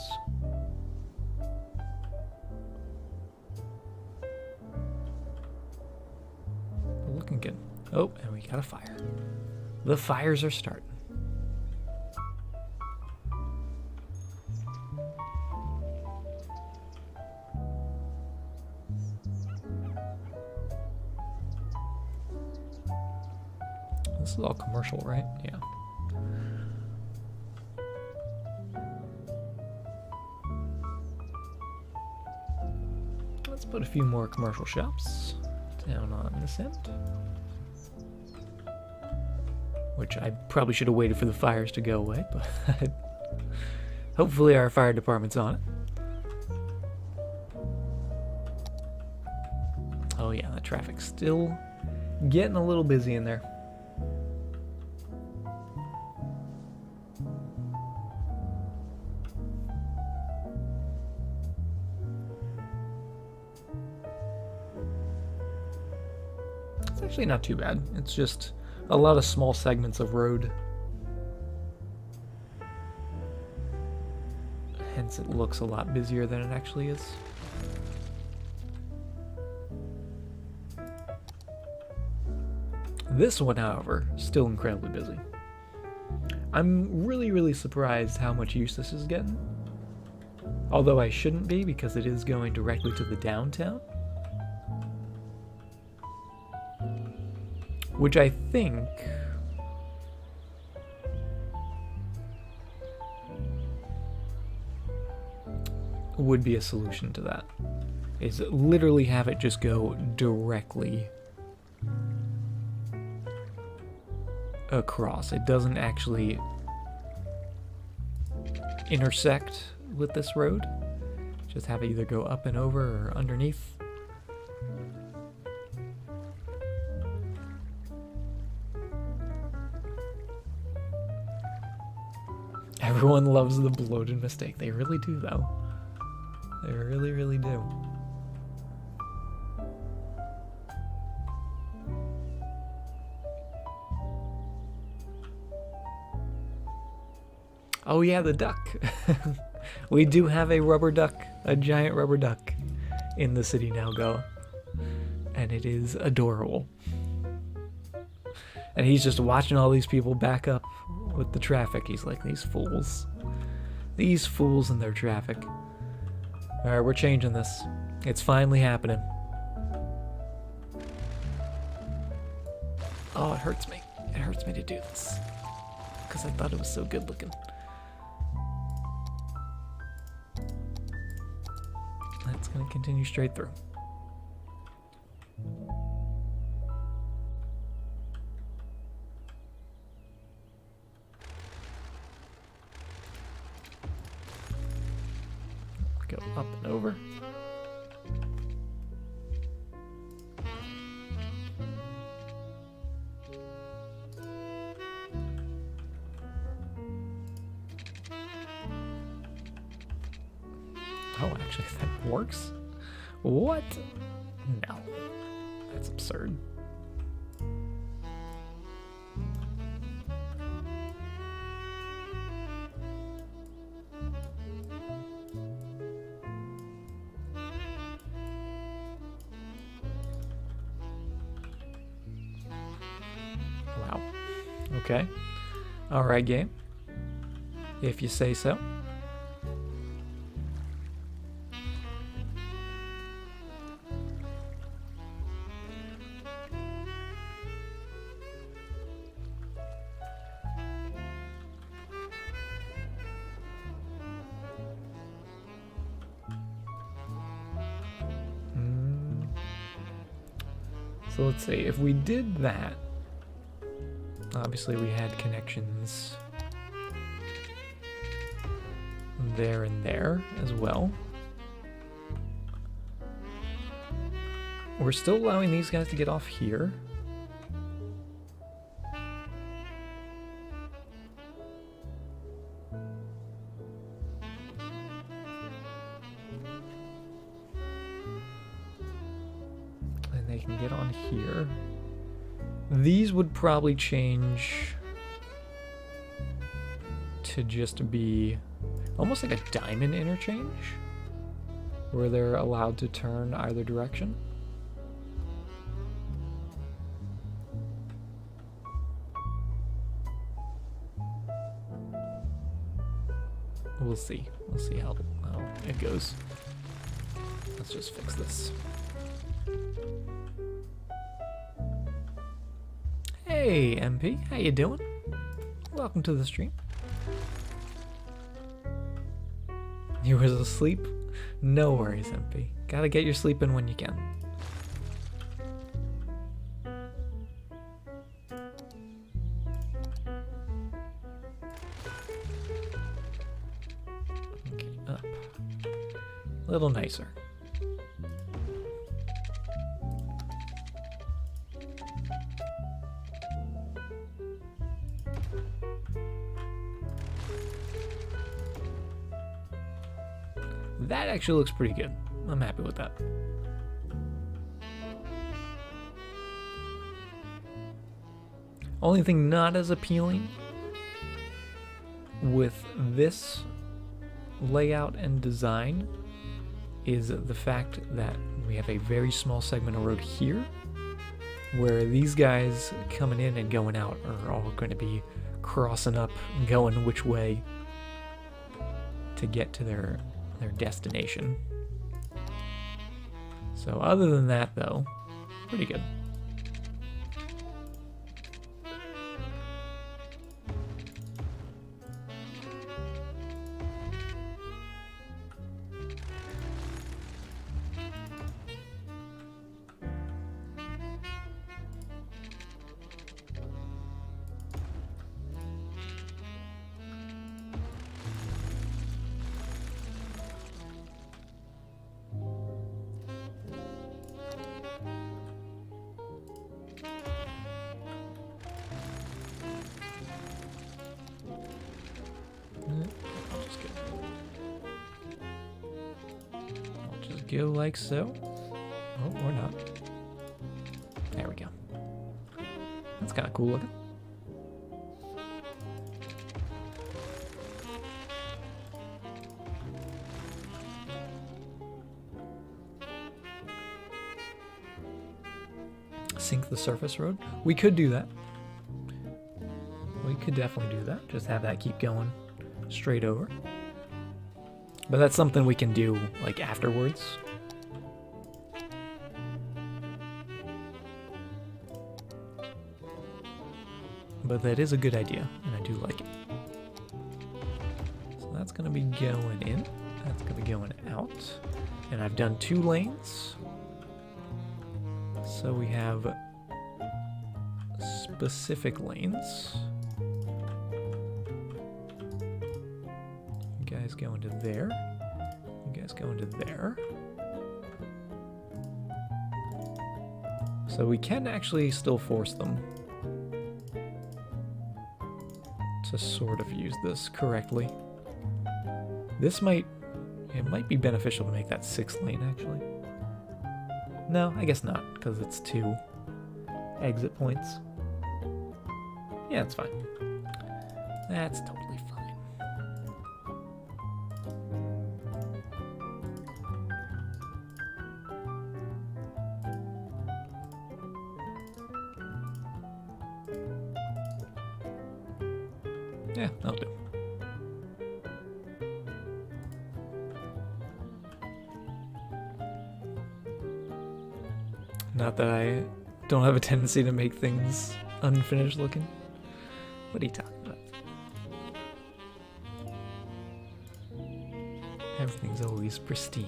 Looking good. Oh, and we got a fire. The fires are starting. This is all commercial, right? Yeah. Let's put a few more commercial shops down on this end. Which I probably should have waited for the fires to go away, but hopefully our fire department's on it. Oh yeah, the traffic's still getting a little busy in there. It's actually not too bad. It's just a lot of small segments of road. Hence it looks a lot busier than it actually is. This one, however, still incredibly busy. I'm really surprised how much use this is getting. Although I shouldn't be, because it is going directly to the downtown. Which I think would be a solution to that. Is literally have it just go directly across. It doesn't actually intersect with this road. Just have it either go up and over or underneath. Everyone loves the bloated mistake. They really do, though. They really do. Oh yeah, the duck. We do have a rubber duck, a giant rubber duck in the city now, Goa. And it is adorable. And he's just watching all these people back up with the traffic. He's like, these fools. These fools and their traffic. Alright, we're changing this. It's finally happening. Oh, it hurts me. It hurts me to do this. Because I thought it was so good looking. That's going to continue straight through. Go up and over. Oh, actually, that works? What? No. That's absurd. Wow. Okay. Alright, game. If you say so. So let's see, if we did that, obviously we had connections there and there as well. We're still allowing these guys to get off here. They can get on here. These would probably change to just be almost like a diamond interchange, where they're allowed to turn either direction. We'll see. We'll see how it goes. Let's just fix this. Hey, MP, how you doing? Welcome to the stream. You was asleep? No worries, MP. Gotta get your sleep in when you can. Okay, up. A little nicer. That actually looks pretty good. I'm happy with that. Only thing not as appealing with this layout and design is the fact that we have a very small segment of road here where these guys coming in and going out are all going to be crossing up and going which way to get to their destination. So other than that though, pretty good. I'll just go like so. Oh, or not. There we go. That's kind of cool looking. Sink the surface road. We could do that. We could definitely do that. Just have that keep going straight over. But that's something we can do like afterwards. But that is a good idea, and I do like it. So that's going to be going in. That's going to be going out. And I've done 2 lanes. So we have specific lanes. You guys go into there. You guys go into there. So we can actually still force them to sort of use this correctly. It might be beneficial to make that 6 lane actually. No, I guess not, because it's 2 exit points. Yeah, it's fine. That's totally fine. Yeah, that'll do. Not that I don't have a tendency to make things unfinished looking. What are you talking about? Everything's always pristine.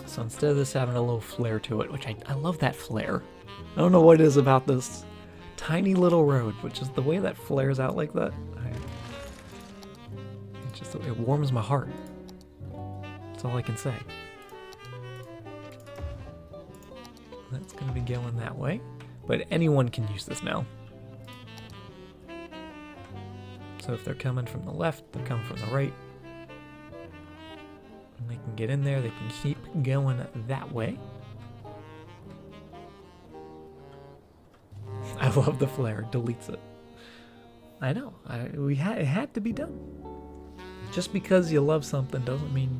So instead of this having a little flare to it, which I love that flare. I don't know what it is about this tiny little road, but just the way that flares out like that, it warms my heart. That's all I can say. That's going to be going that way, but anyone can use this now. So if they're coming from the left, they're coming from the right. And they can get in there, they can keep going that way. I love the flare, deletes it. I know, it had to be done. Just because you love something doesn't mean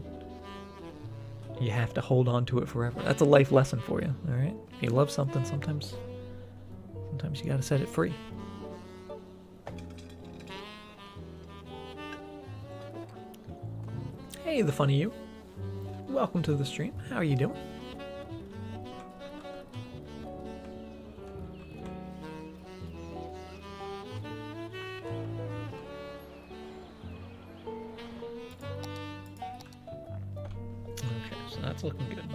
you have to hold on to it forever. That's a life lesson for you, all right? If you love something, sometimes you gotta set it free. Hey, the funny you. Welcome to the stream. How are you doing? Okay, so that's looking good.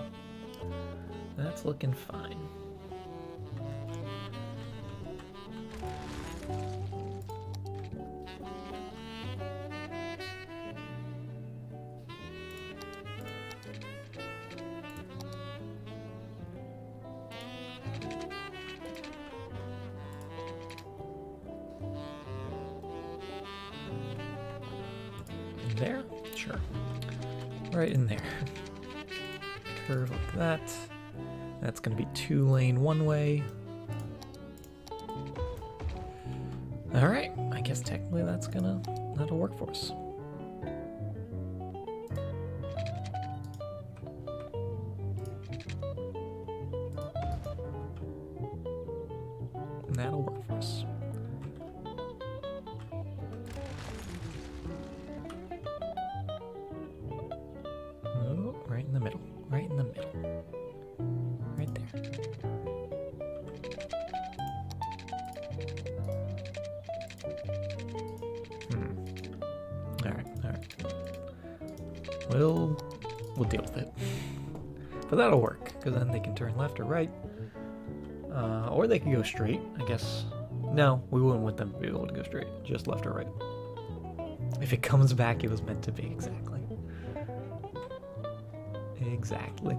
That's looking fine. There? Sure. Right in there. Curve like that. That's going to be 2-lane one-way. Alright, I guess technically that'll work for us. That'll work for us. Oh, right in the middle. Right in the middle. Right there. Alright. We'll deal with it. But that'll work, because then they can turn left or right. Or they can go straight, I guess. No, we wouldn't want them to be able to go straight. Just left or right. If it comes back, it was meant to be, exactly. Exactly.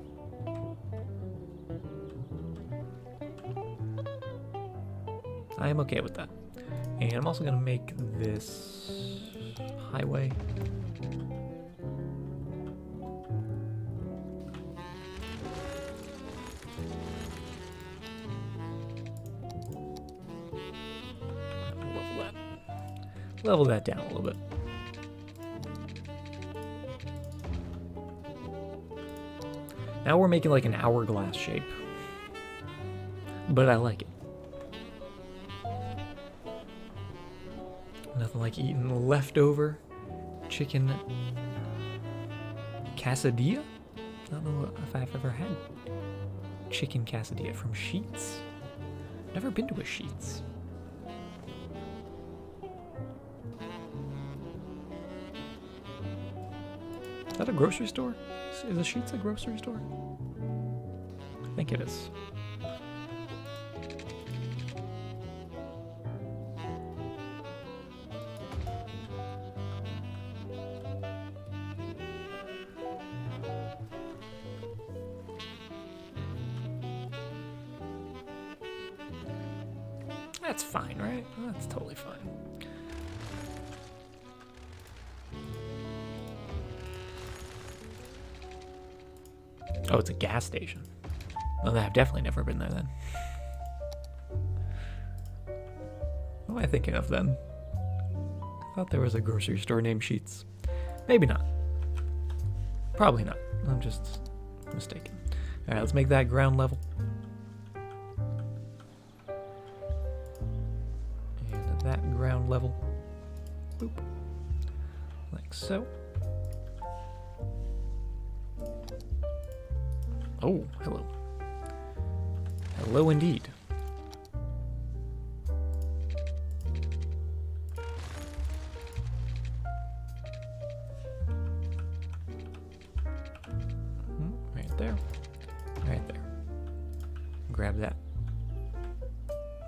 I am okay with that. And I'm also going to make this highway. Level that down a little bit. Now we're making like an hourglass shape. But I like it. Nothing like eating leftover chicken quesadilla. I don't know if I've ever had chicken quesadilla from Sheets. Never been to a Sheets. Is that a grocery store? Is a Sheets a grocery store? I think it is. That's fine, right? That's totally fine. Oh, it's a gas station. Well, I've definitely never been there then. What am I thinking of then? I thought there was a grocery store named Sheets. Maybe not. Probably not. I'm just mistaken. Alright, let's make that ground level. And that ground level. Boop. Like so. Oh, hello. Hello indeed. Right there. Right there. Grab that.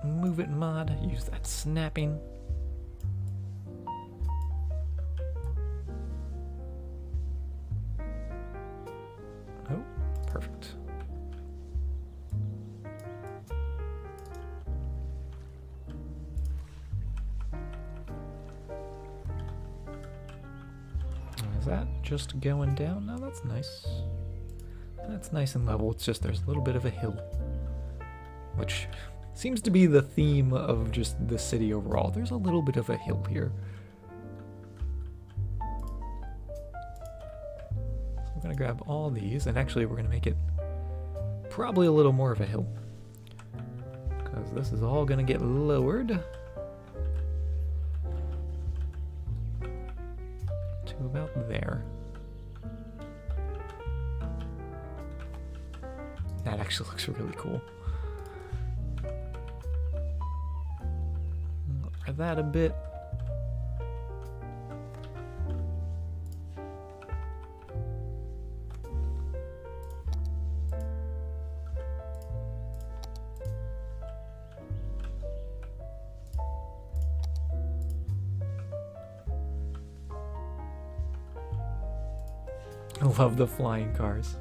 Move it mod. Use that snapping. Oh, perfect. Is that just going down? No, that's nice. That's nice and level. It's just there's a little bit of a hill, which seems to be the theme of just the city overall. There's a little bit of a hill here. So we're going to grab all these, and actually we're going to make it probably a little more of a hill, because this is all going to get lowered to about there. That actually looks really cool. Lower that a bit. I love the flying cars.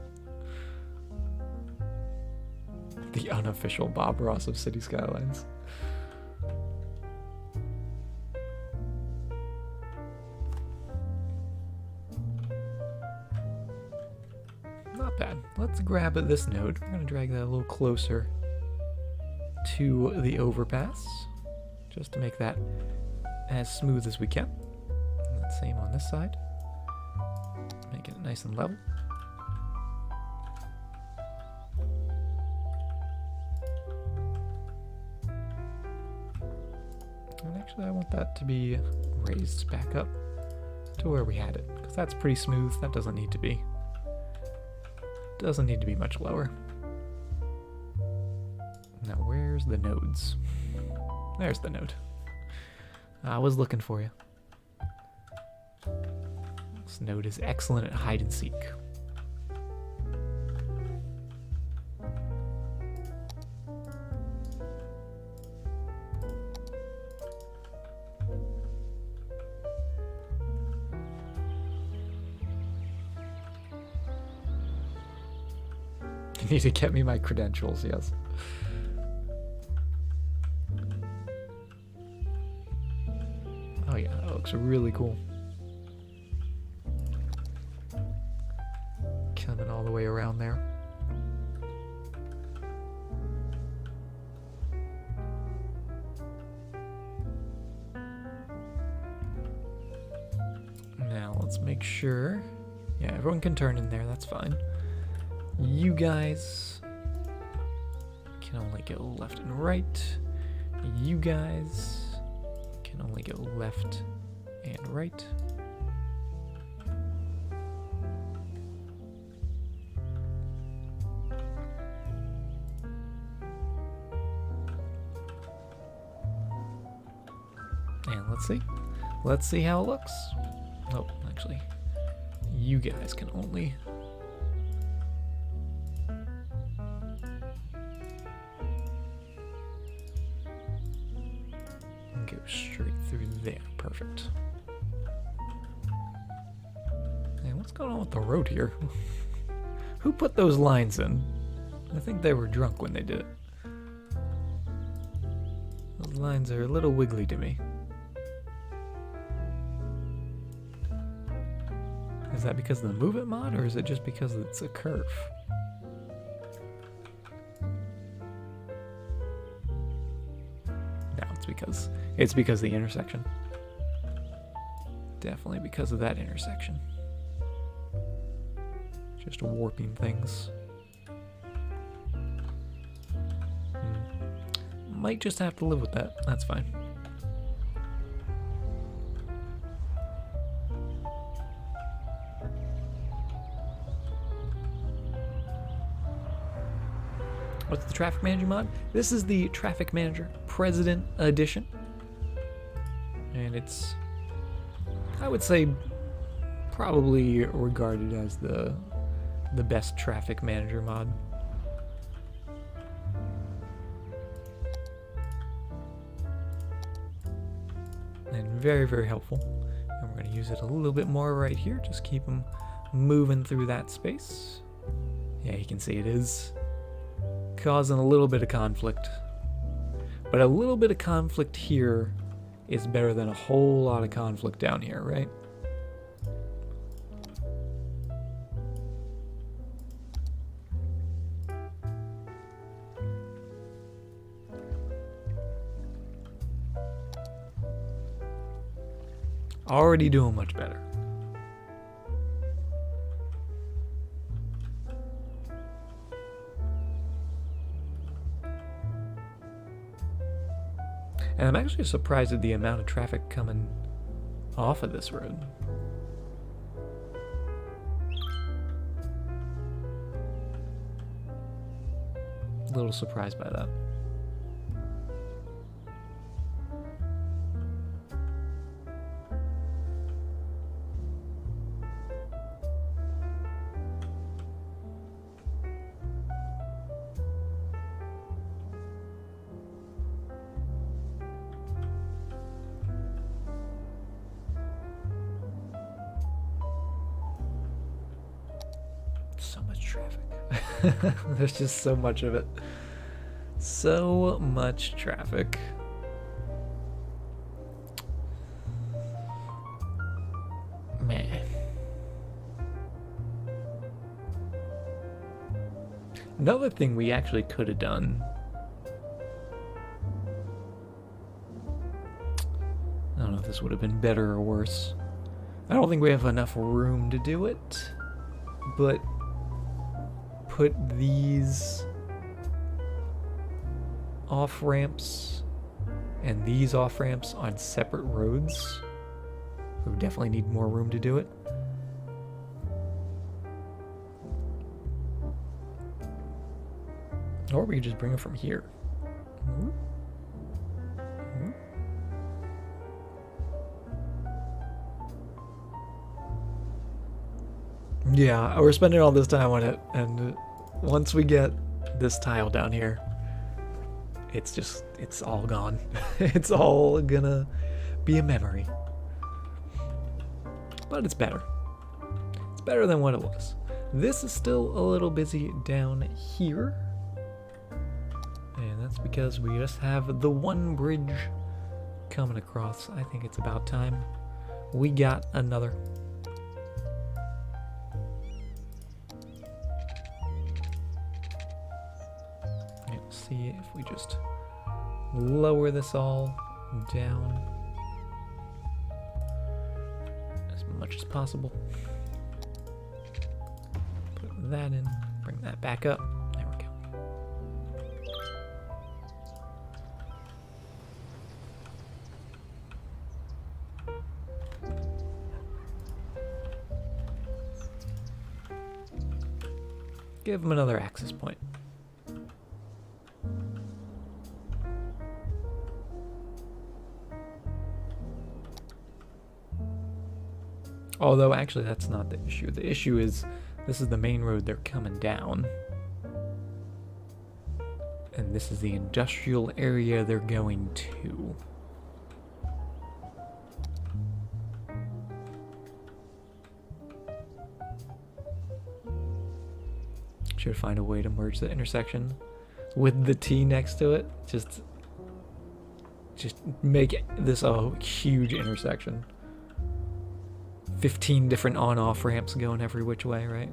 The unofficial Bob Ross of City Skylines. Not bad. Let's grab this node. We're going to drag that a little closer to the overpass, just to make that as smooth as we can. And the same on this side. Making it nice and level. And actually I want that to be raised back up to where we had it, because that's pretty smooth. That doesn't need to be. Doesn't need to be much lower. Now where's the nodes? There's the node. I was looking for you. This node is excellent at hide and seek. You need to get me my credentials, yes. Oh yeah, that looks really cool. Coming all the way around there. Now let's make sure. Yeah, everyone can turn in there, that's fine. You guys can only go left and right. You guys can only go left and right. And let's see. Let's see how it looks. Oh, actually, you guys can only go straight through there. Perfect. And what's going on with the road here? Who put those lines in? I think they were drunk when they did it. Those lines are a little wiggly to me. Is that because of the Move It mod, or is it just because it's a curve? No, it's because of the intersection. Definitely because of that intersection. Just warping things. Might just have to live with that. That's fine. What's the Traffic Manager mod? This is the Traffic Manager President Edition. And it's, I would say, probably regarded as the best Traffic Manager mod. And very, very helpful. And we're going to use it a little bit more right here. Just keep them moving through that space. Yeah, you can see it is causing a little bit of conflict. But a little bit of conflict here is better than a whole lot of conflict down here, right? Already doing much better. And I'm actually surprised at the amount of traffic coming off of this road. A little surprised by that. So much traffic. There's just so much of it. So much traffic. Man. Another thing we actually could have done. I don't know if this would have been better or worse. I don't think we have enough room to do it, but put these off-ramps and these off-ramps on separate roads. We would definitely need more room to do it. Or we could just bring it from here. Yeah, we're spending all this time on it, and once we get this tile down here, it's all gone. It's all gonna be a memory. But it's better. It's better than what it was. This is still a little busy down here. And that's because we just have the one bridge coming across. I think it's about time we got another. Let's see if we just lower this all down as much as possible. Put that in, bring that back up. There we go. Give them another access point. Although, actually, that's not the issue. The issue is, this is the main road they're coming down. And this is the industrial area they're going to. Should find a way to merge the intersection with the T next to it. Just make this a huge intersection. 15 different on-off ramps going every which way, right?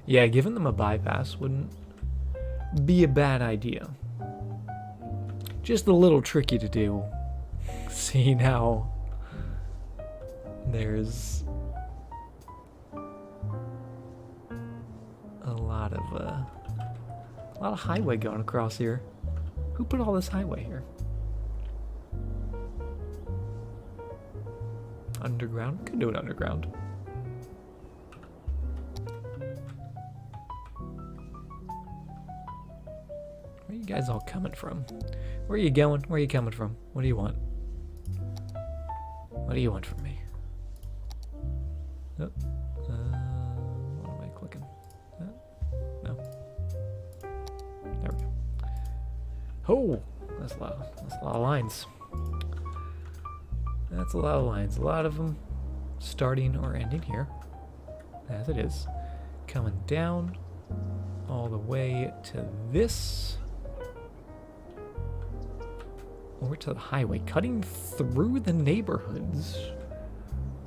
Yeah, giving them a bypass wouldn't be a bad idea. Just a little tricky to do, seeing how there's a lot of highway going across here. Who put all this highway here? Underground? Could do it underground. Where are you guys all coming from? Where are you going? Where are you coming from? What do you want? What do you want from me? Oh, what am I clicking? No. There we go. Oh, that's a lot of lines. That's a lot of lines. A lot of them starting or ending here, as it is. Coming down all the way to this. Over to the highway. Cutting through the neighborhoods.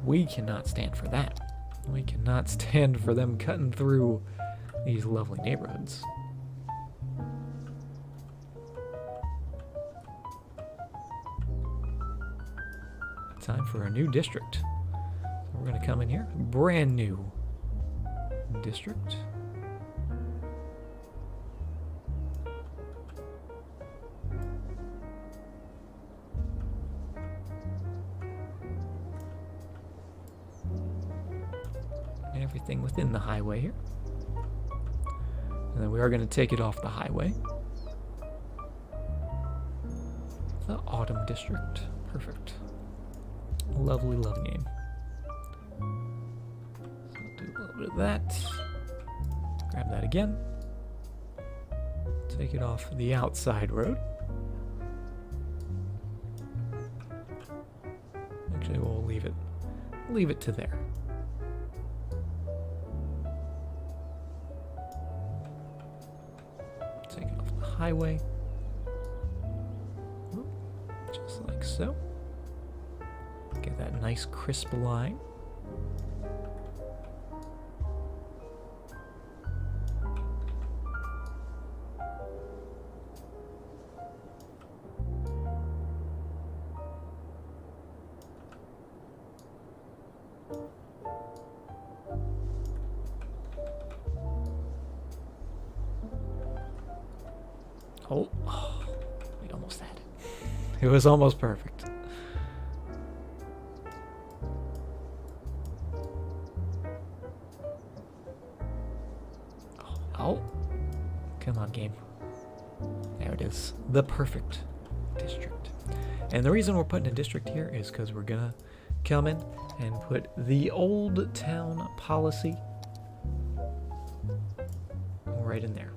We cannot stand for that. We cannot stand for them cutting through these lovely neighborhoods. Time for a new district. So we're going to come in here. Brand new district. everything within the highway here. And then we are going to take it off the highway. The Autumn District. Perfect. Lovely, lovely name. So I'll do a little bit of that. Grab that again. Take it off the outside road. Actually, we'll leave it to there. Take it off the highway. Just like so. Get that nice crisp line. Oh, we almost had it. It was almost perfect. Oh, come on, game. There it is. The perfect district. And the reason we're putting a district here is because we're going to come in and put the old town policy right in there.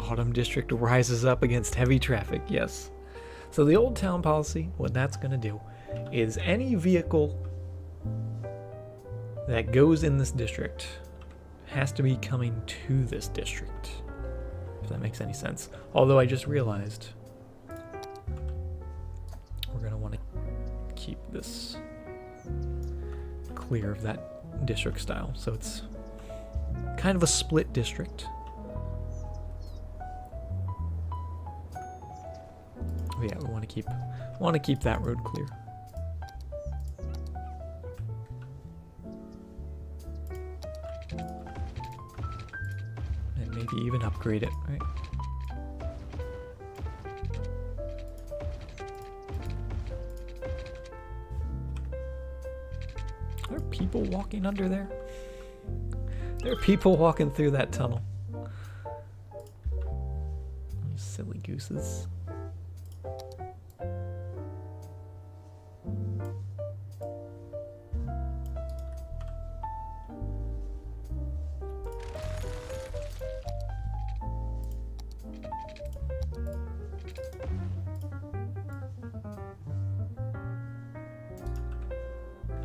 Autumn District rises up against heavy traffic, yes. So the old town policy, what that's going to do is any vehicle that goes in this district has to be coming to this district, if that makes any sense. Although I just realized we're going to want to keep this clear of that district style. So it's kind of a split district. But yeah, we want to keep that road clear. And maybe even upgrade it, right? Are there people walking under there? There are people walking through that tunnel. You silly gooses.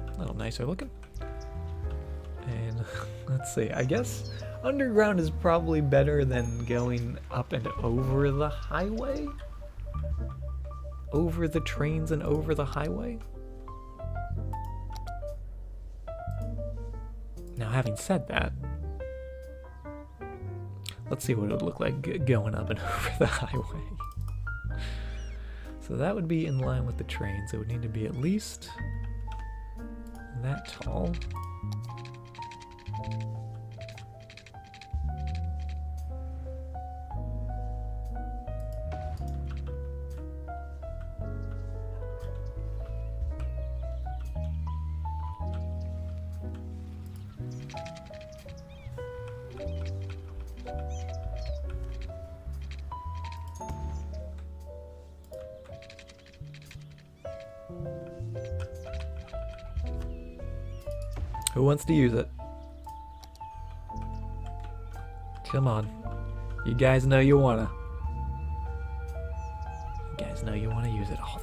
A little nicer looking. And let's see, I guess underground is probably better than going up and over the highway? Over the trains and over the highway? Now, having said that, let's see what it would look like going up and over the highway. So that would be in line with the trains. It would need to be at least that tall. Who wants to use it? Come on. You guys know you wanna. You guys know you wanna use it. Oh,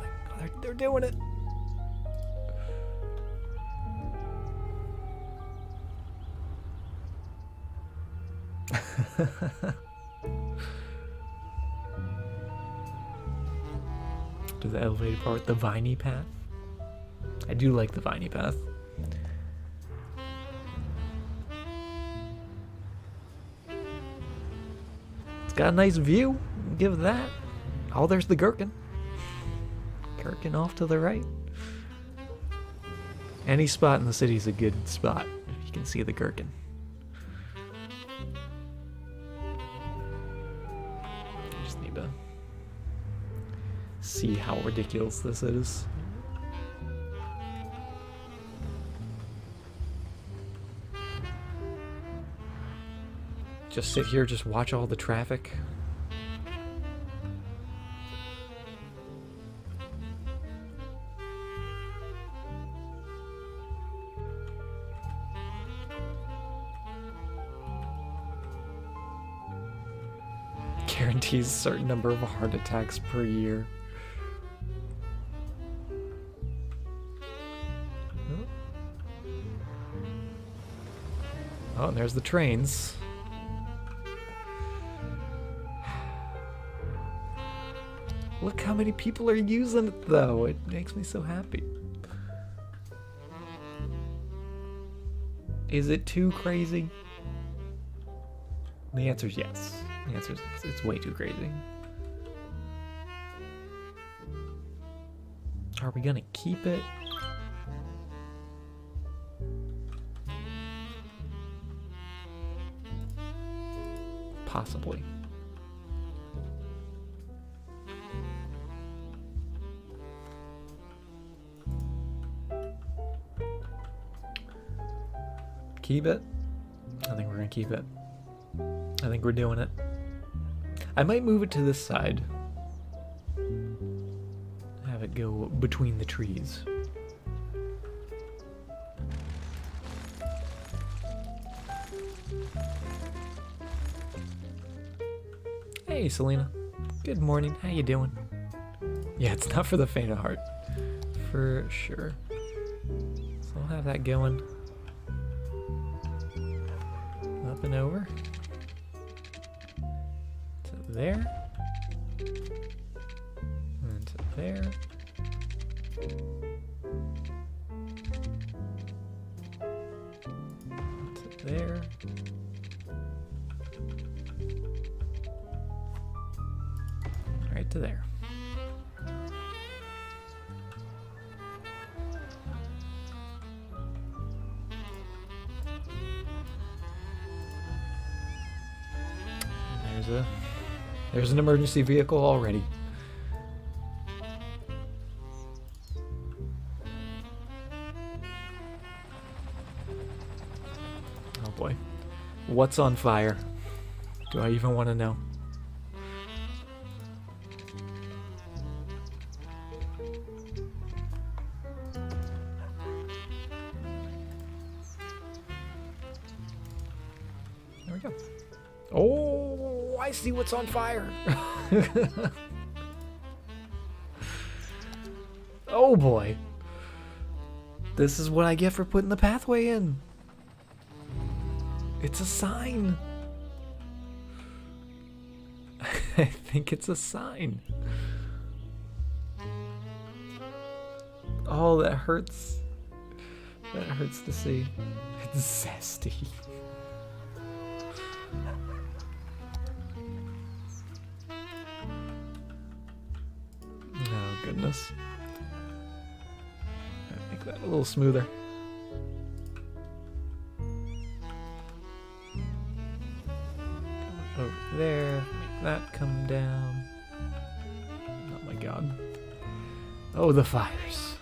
they're doing it. Do the elevated part, the viney path? I do like the viney path. It's got a nice view. Give that. Oh, there's the gherkin. Gherkin off to the right. Any spot in the city is a good spot if you can see the gherkin. Just need to see how ridiculous this is. Just sit here, just watch all the traffic. Guarantees a certain number of heart attacks per year. Oh, and there's the trains. Look how many people are using it, though. It makes me so happy. Is it too crazy? The answer is yes. The answer is it's way too crazy. Are we gonna keep it? Possibly. Keep it? I think we're gonna keep it. I think we're doing it. I might move it to this side. Have it go between the trees. Hey, Selena. Good morning. How you doing? Yeah, it's not for the faint of heart. For sure. So I'll have that going. Up and over. To there. And to there. To there. Right to there. There's an emergency vehicle already. Oh boy. What's on fire? Do I even want to know? There we go. Oh, I see what's on fire. Oh boy. This is what I get for putting the pathway in. It's a sign. I think it's a sign. Oh, that hurts. That hurts to see. It's zesty. Oh, goodness. Make that a little smoother. Come over there. Make that come down. Oh my god. Oh, the fires.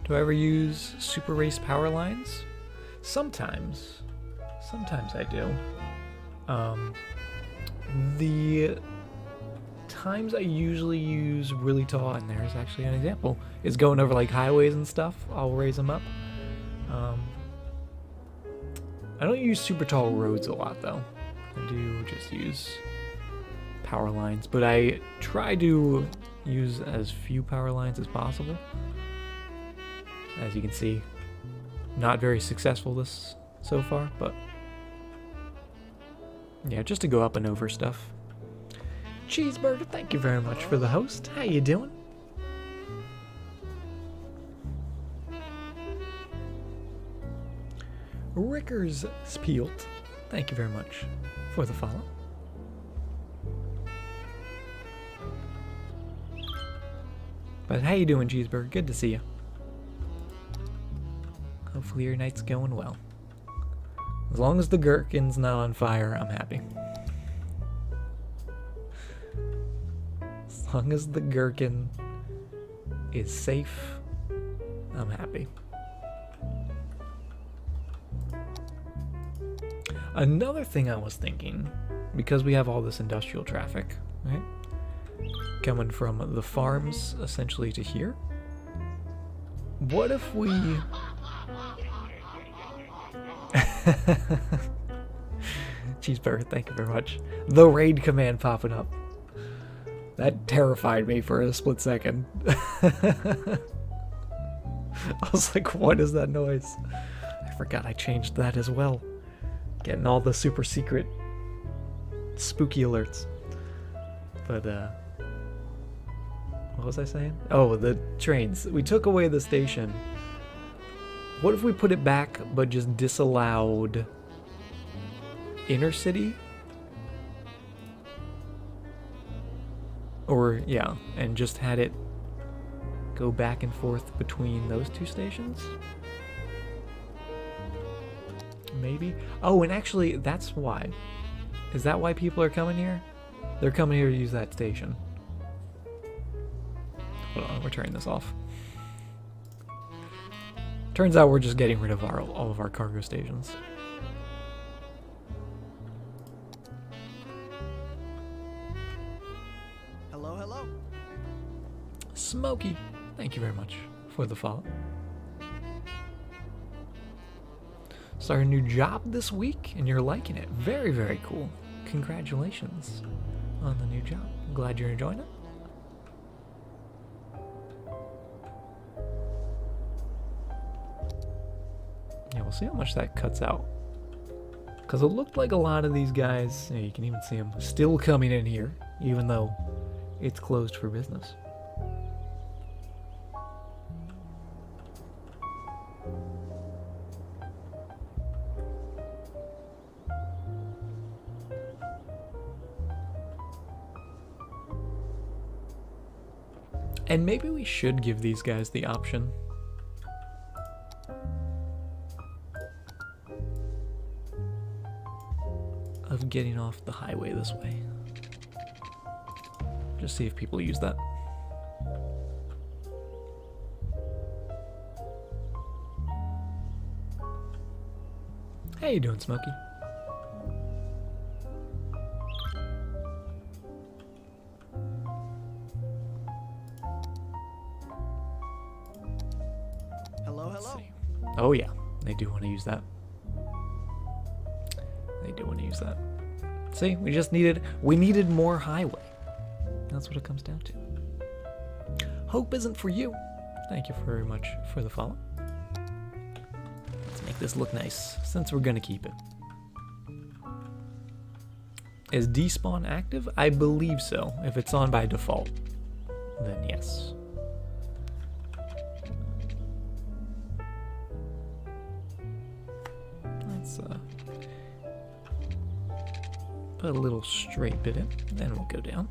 Do I ever use super race power lines? Sometimes. Sometimes I do. The times I usually use really tall, and there's actually an example, is going over like highways and stuff. I'll raise them up. I don't use super tall roads a lot though. I do just use power lines, but I try to use as few power lines as possible. As you can see, not very successful this so far, but yeah, just to go up and over stuff. Cheeseburger, thank you very much for the host. How you doing? Rickers Spielt, thank you very much for the follow. But how you doing, Cheeseburger? Good to see you. Hopefully your night's going well. As long as the gherkin's not on fire, I'm happy. As long as the gherkin is safe, I'm happy. Another thing I was thinking, because we have all this industrial traffic, right? Coming from the farms essentially to here. What if we... Cheeseburger, thank you very much. The raid command popping up. That terrified me for a split second. I was like, what is that noise? I forgot I changed that as well. Getting all the super secret spooky alerts. But, what was I saying? Oh, the trains. We took away the station. What if we put it back, but just disallowed inner city? Or, yeah, and just had it go back and forth between those two stations? Maybe? Oh, and actually, that's why. Is that why people are coming here? They're coming here to use that station. Hold on, we're turning this off. Turns out we're just getting rid of all of our cargo stations. Hello, hello. Smokey, thank you very much for the follow. Started a new job this week, and you're liking it. Very, very cool. Congratulations on the new job. I'm glad you're enjoying it. Yeah, we'll see how much that cuts out. Because it looked like a lot of these guys, you can even see them still coming in here, even though it's closed for business. And maybe we should give these guys the option. Of getting off the highway this way. Just see if people use that. How you doing, Smokey? Hello, Let's hello. see. Oh yeah, they do want to use that. They do want to use that. See, we needed more highway. That's what it comes down to. Hope isn't for you. Thank you very much for the follow. Let's make this look nice, since we're gonna keep it. Is despawn active? I believe so. If it's on by default, then yes. Let's put a little straight bit in, then we'll go down.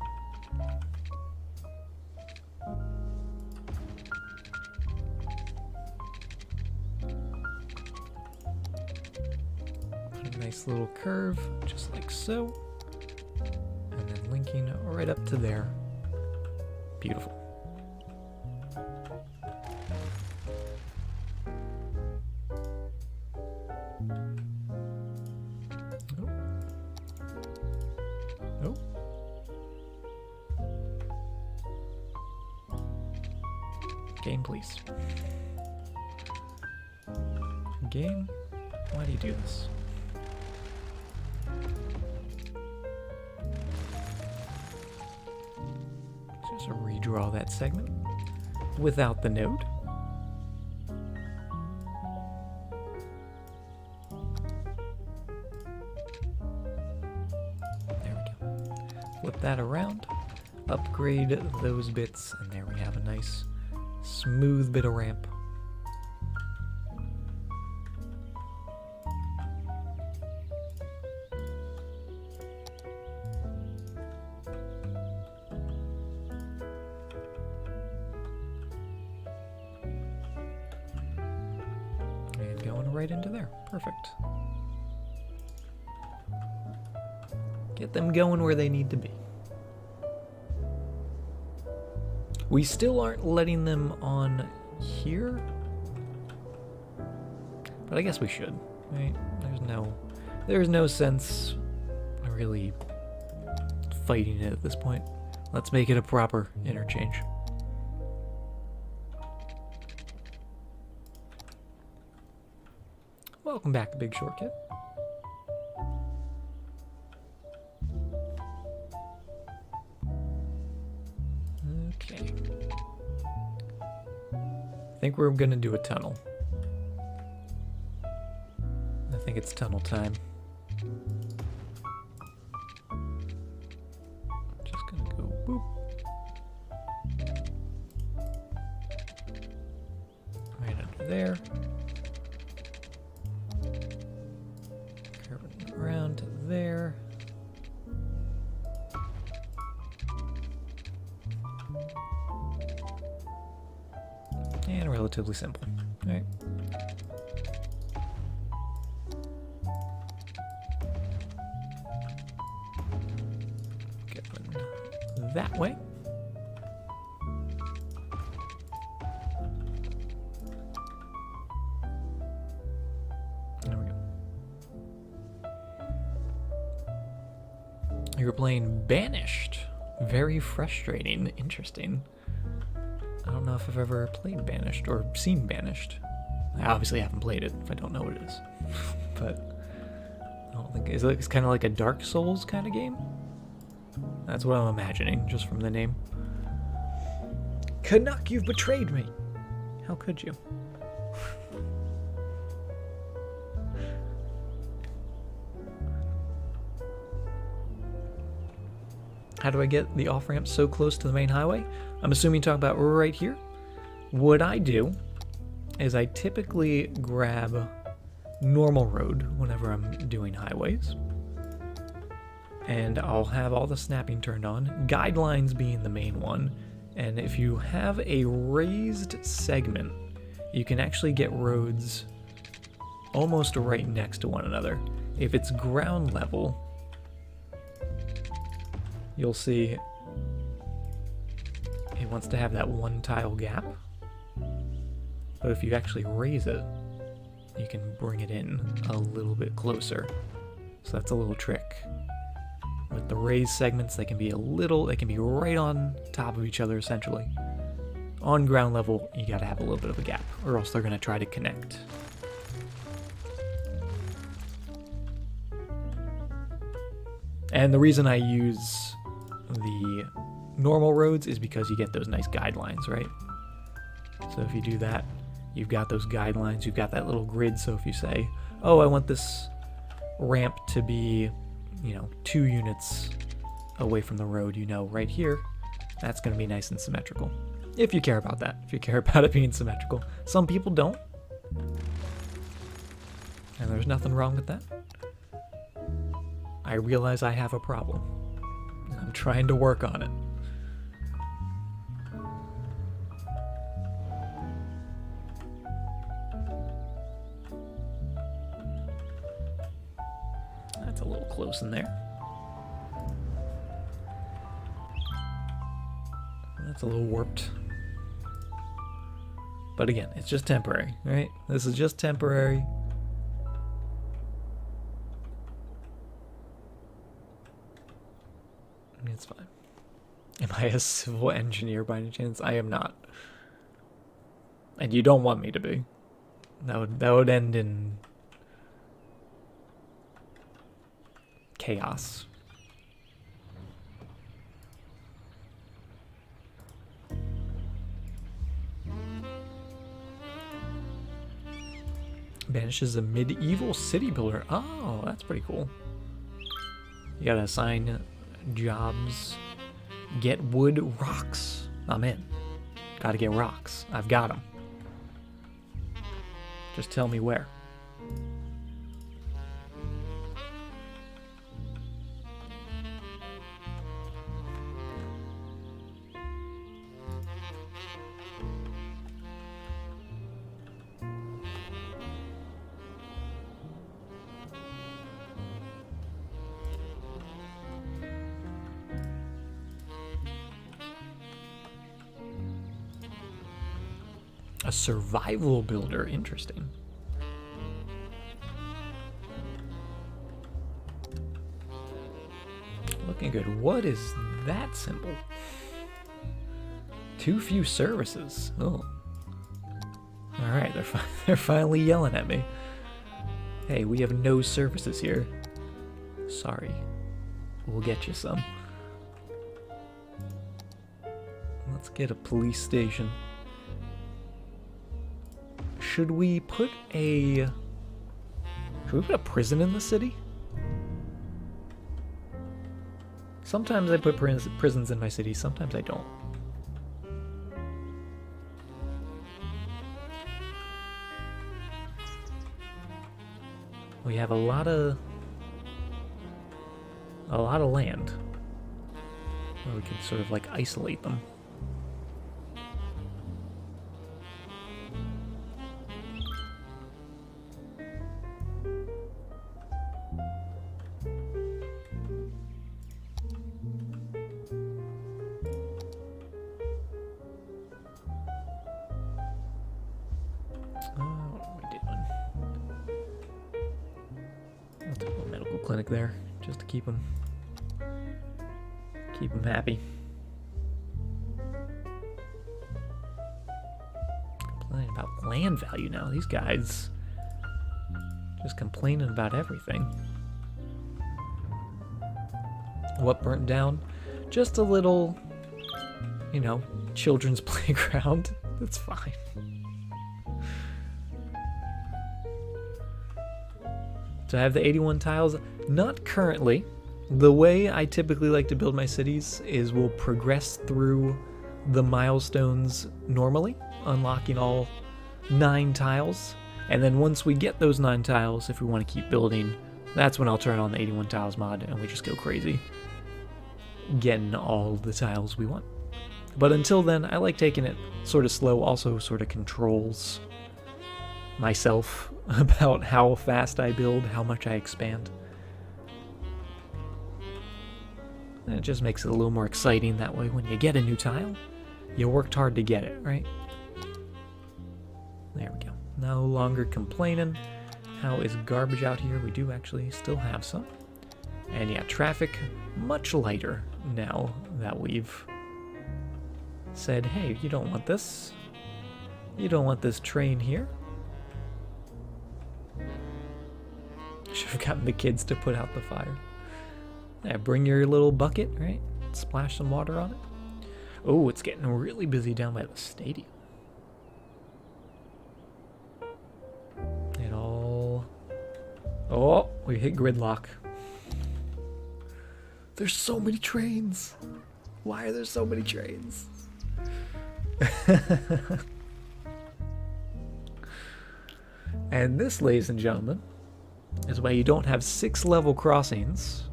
Put a nice little curve, just like so. And then linking right up to there. Beautiful. Oh. Game, please. Game? Why do you do this? Just redraw that segment without the node. Flip that around, upgrade those bits, and there we have a nice smooth bit of ramp. right into there. Perfect. Get them going where they need to be. We still aren't letting them on here, but I guess we should, right? There's no sense really fighting it at this point. Let's make it a proper interchange. Welcome back to Big Short Kid. Okay. I think we're gonna do a tunnel. I think it's tunnel time. Just gonna go boop. Right under there. Curving around to there. And relatively simple, right? Going that way. There we go. You're playing Banished. Very frustrating. Interesting. I don't know if I've ever played Banished or seen Banished. I obviously haven't played it if I don't know what it is. But I don't think it's kind of like a Dark Souls kind of game. That's what I'm imagining just from the name. Canuck, you've betrayed me. How could you? How do I get the off-ramp so close to the main highway? I'm assuming you're talking about right here. What I do is I typically grab normal road whenever I'm doing highways. And I'll have all the snapping turned on, guidelines being the main one. And if you have a raised segment, you can actually get roads almost right next to one another. If it's ground level, you'll see it wants to have that one tile gap. But if you actually raise it, you can bring it in a little bit closer. So that's a little trick. With the raised segments, they can be right on top of each other essentially. On ground level, you gotta have a little bit of a gap, or else they're gonna try to connect. And the reason I use the normal roads is because you get those nice guidelines, right? So if you do that, you've got those guidelines, you've got that little grid. So if you say, oh, I want this ramp to be, 2 units away from the road, right here, that's going to be nice and symmetrical. If you care about that, if you care about it being symmetrical. Some people don't. And there's nothing wrong with that. I realize I have a problem. And I'm trying to work on it. That's a little close in there. That's a little warped. But again, it's just temporary, right? This is just temporary. It's fine. Am I a civil engineer by any chance? I am not. And you don't want me to be. That would end in chaos. Banishes a medieval city builder. Oh, that's pretty cool. You gotta assign jobs. Get wood, rocks. I'm in. Gotta get rocks. I've got them. Just tell me where. A survival builder, interesting. Looking good. What is that symbol? Too few services. Oh. Alright, they're finally yelling at me. Hey, we have no services here. Sorry. We'll get you some. Let's get a police station. Should we put a prison in the city? Sometimes I put prisons in my city, sometimes I don't. We have a lot of land where we can sort of like isolate them. Clinic there, just to keep them happy. Complaining about land value now. These guys just complaining about everything. What burnt down? Just a little, you know, children's playground. That's fine. So I have the 81 tiles. Not currently. The way I typically like to build my cities is we'll progress through the milestones normally, unlocking all 9 tiles. And then once we get those 9 tiles, if we want to keep building, that's when I'll turn on the 81 tiles mod and we just go crazy, getting all the tiles we want. But until then, I like taking it sort of slow, also sort of controls myself about how fast I build, how much I expand. And it just makes it a little more exciting that way. When you get a new tile, you worked hard to get it, right? There we go. No longer complaining. How is garbage out here? We do actually still have some. And yeah, traffic much lighter now that we've said, hey, you don't want this. You don't want this train here. Should have gotten the kids to put out the fire. Yeah, bring your little bucket, right? Splash some water on it. Oh, it's getting really busy down by the stadium. It all... Oh, we hit gridlock. There's so many trains. Why are there so many trains? And this, ladies and gentlemen, is why you don't have 6 level crossings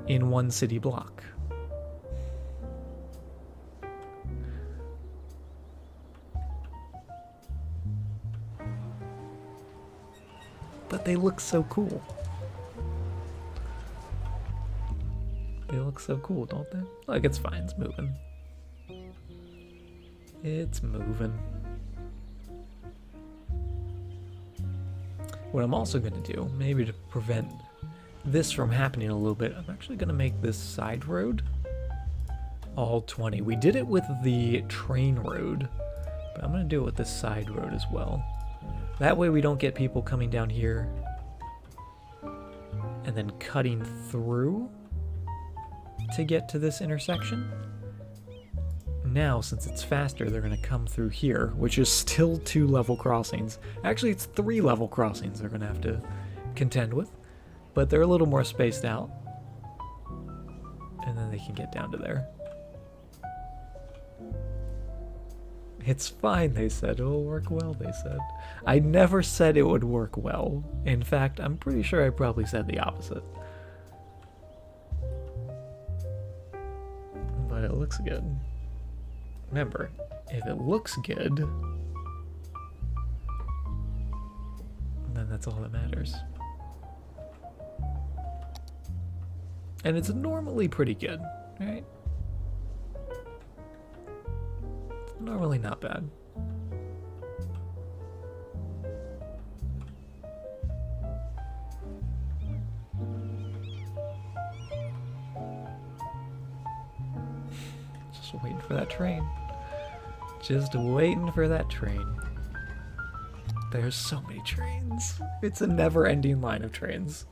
in one city block. But they look so cool. They look so cool, don't they? Look, it's fine, it's moving. It's moving. What I'm also going to do, maybe to prevent this from happening a little bit, I'm actually going to make this side road all 20. We did it with the train road, but I'm going to do it with this side road as well. That way we don't get people coming down here and then cutting through to get to this intersection. Now, since it's faster, they're going to come through here, which is still 2 level crossings. Actually, it's 3 level crossings they're going to have to contend with, but they're a little more spaced out. And then they can get down to there. It's fine, they said. It'll work well, they said. I never said it would work well. In fact, I'm pretty sure I probably said the opposite. But it looks good. Remember, if it looks good, then that's all that matters. And it's normally pretty good, right? It's normally not bad. Just waiting for that train. Just waiting for that train. There's so many trains. It's a never-ending line of trains.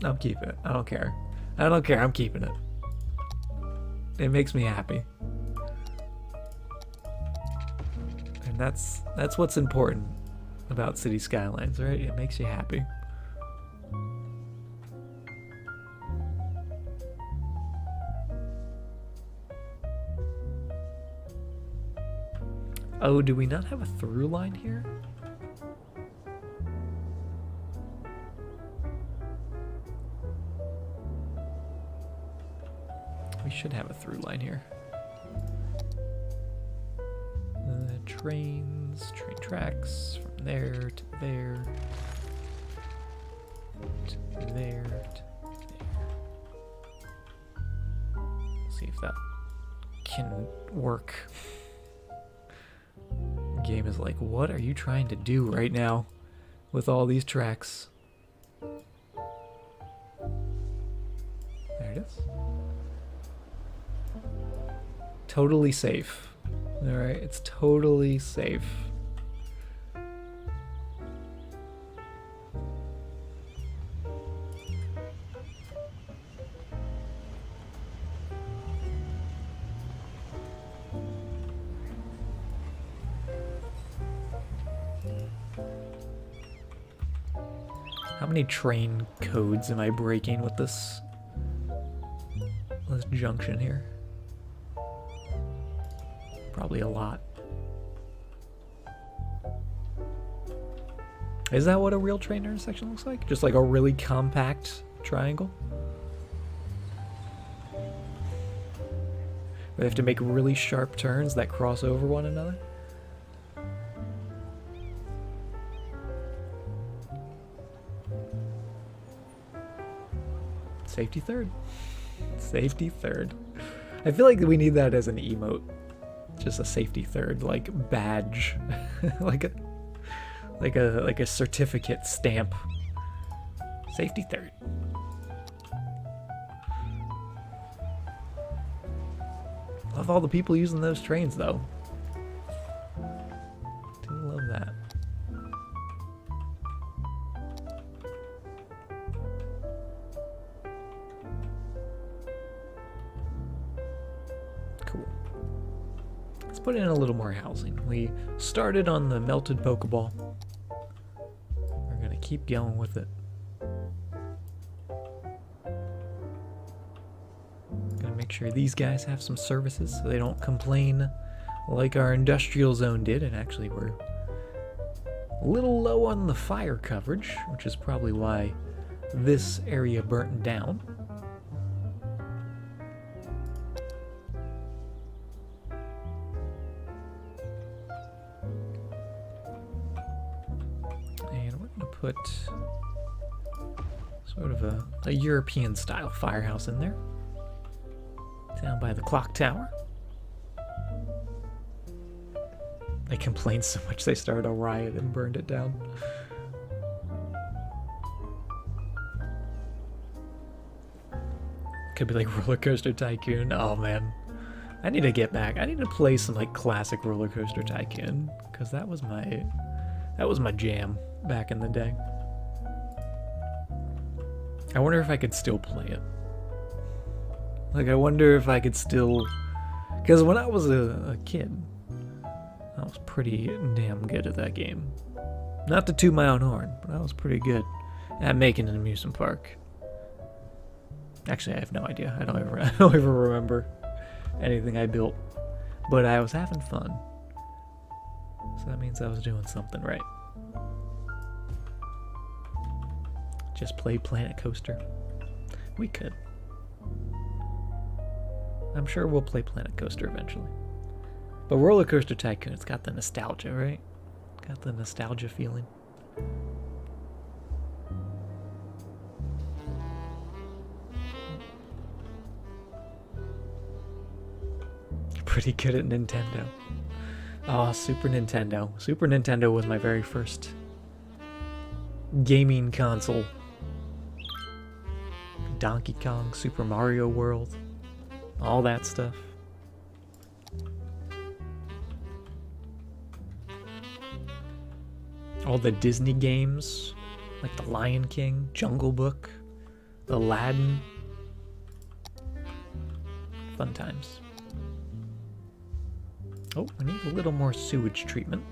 I'm keeping it. I don't care. I don't care. I'm keeping it. It makes me happy. And that's what's important about City Skylines, right? It makes you happy. Oh, do we not have a through line here? We should have a through line here. Trains, train tracks from there to there, to there, to there. See if that can work. The game is like, what are you trying to do right now with all these tracks? There it is. Totally safe. Alright, it's totally safe. How many train codes am I breaking with this junction here? Probably a lot. Is that what a real train intersection looks like? Just like a really compact triangle? They have to make really sharp turns that cross over one another? Safety third. Safety third. I feel like we need that as an emote. Just a safety third, like badge, like a certificate stamp. Safety third. Love all the people using those trains, though. Do love that. Cool. Let's put in a little more housing. We started on the melted Pokeball. We're gonna keep going with it. Gonna make sure these guys have some services so they don't complain like our industrial zone did. And actually we're a little low on the fire coverage, which is probably why this area burnt down. Put sort of a European style firehouse in there down by the clock tower. They complained so much they started a riot and burned it down. Could be like Roller Coaster Tycoon. Oh man, I need to get back. I need to play some like classic Roller Coaster Tycoon because that was my jam back in the day. I wonder if I could still play it. Like, I wonder if I could still... Because when I was a kid, I was pretty damn good at that game. Not to toot my own horn, but I was pretty good at making an amusement park. Actually, I have no idea. I don't ever remember anything I built. But I was having fun. So that means I was doing something right. Just play Planet Coaster. We could. I'm sure we'll play Planet Coaster eventually. But Roller Coaster Tycoon, it's got the nostalgia, right? Got the nostalgia feeling. pretty good at Nintendo. Oh, Super Nintendo. Super Nintendo was my very first gaming console. Donkey Kong, Super Mario World, all that stuff. All the Disney games, like The Lion King, Jungle Book, Aladdin. Fun times. Oh, we need a little more sewage treatment.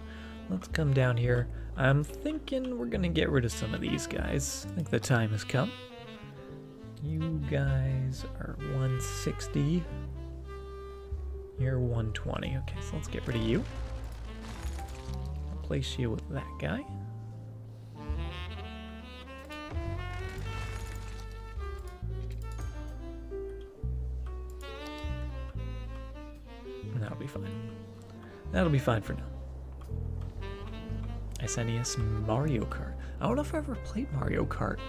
Let's come down here. I'm thinking we're gonna get rid of some of these guys. I think the time has come. You guys are 160. You're 120. Okay, so let's get rid of you. Replace you with that guy. And that'll be fine. That'll be fine for now. SNES Mario Kart. I don't know if I ever played Mario Kart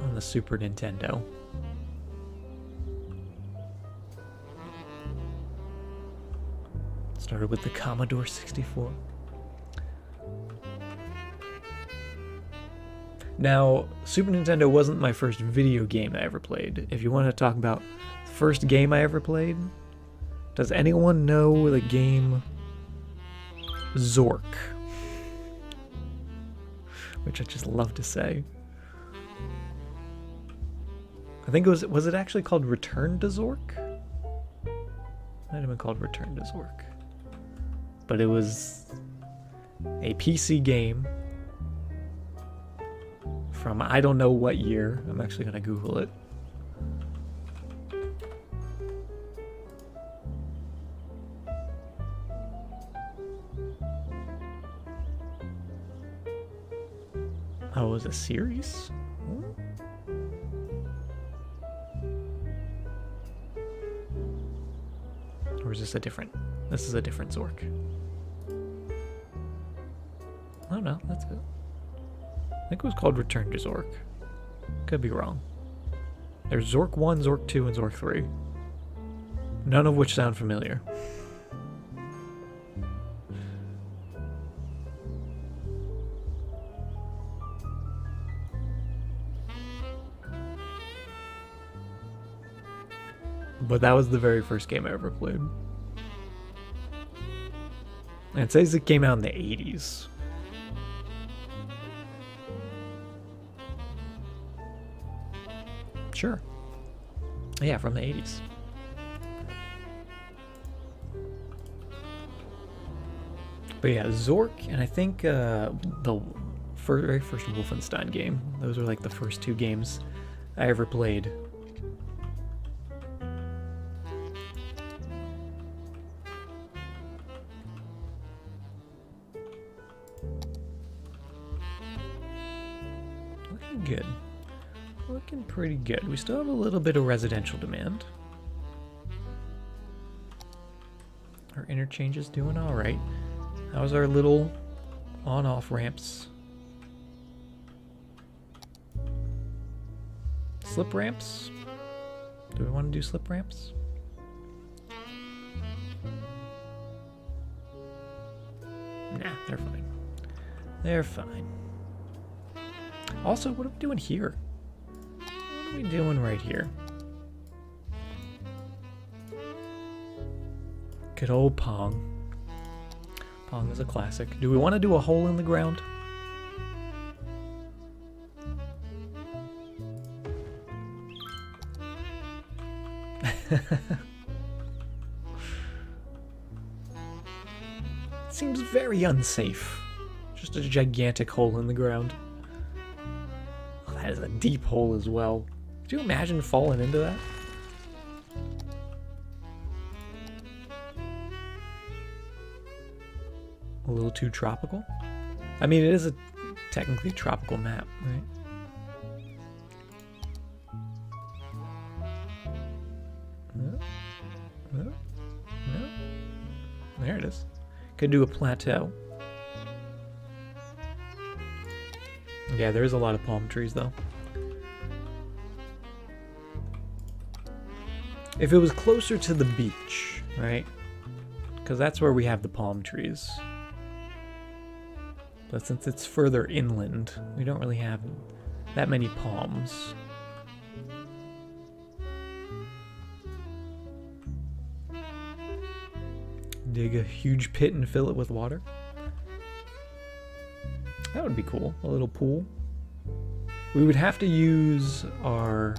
on the Super Nintendo. Started with the Commodore 64. Now, Super Nintendo wasn't my first video game I ever played. If you want to talk about the first game I ever played, does anyone know the game Zork? Which I just love to say. I think it was it actually called Return to Zork? Might have been called Return to Zork. But it was a PC game from I don't know what year. I'm actually gonna Google it. Oh, it was a series? Or is this a different? This is a different Zork. Oh no, that's it. I think it was called Return to Zork. Could be wrong. There's Zork 1, Zork 2, and Zork 3. None of which sound familiar. But that was the very first game I ever played. And it says it came out in the 80s. Sure. Yeah, from the 80s. But yeah, Zork, and I think the very first Wolfenstein game. Those were like the first two games I ever played. Looking good. Looking pretty good. We still have a little bit of residential demand. Our interchange is doing all right. How's our little on-off ramps? Slip ramps? Do we want to do slip ramps? Nah, they're fine. They're fine. Also, what are we doing here? What are we doing right here? Good old Pong. Pong is a classic. Do we want to do a hole in the ground? Seems very unsafe. Just a gigantic hole in the ground. Oh, that is a deep hole as well. Could you imagine falling into that? A little too tropical? I mean, it is a technically tropical map, right? No. There it is. Could do a plateau. Yeah, there's a lot of palm trees though. If it was closer to the beach, right? Because that's where we have the palm trees. But since it's further inland, we don't really have that many palms. Dig a huge pit and fill it with water. That would be cool. A little pool. We would have to use our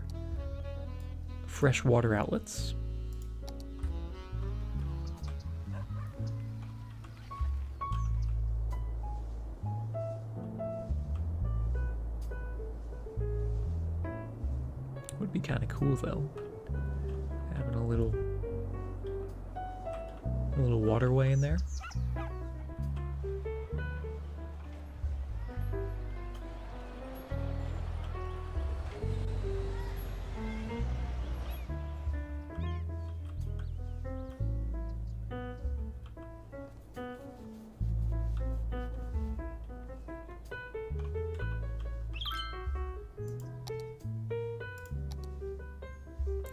fresh water outlets. Would be kind of cool though, having a little waterway in there.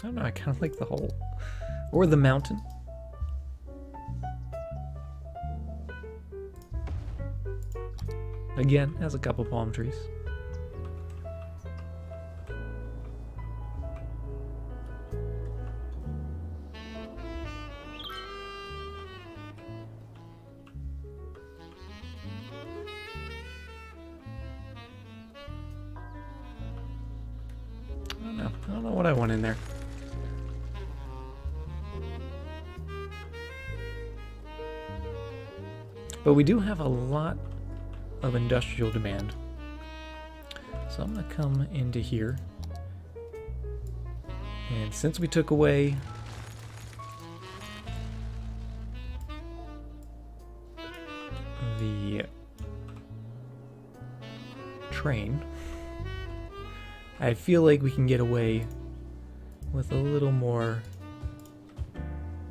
I don't know, I kind of like the hole. Or the mountain. Again, has a couple palm trees. I don't know what I want in there. But we do have a lot of industrial demand. So I'm going to come into here. And since we took away the train, I feel like we can get away with a little more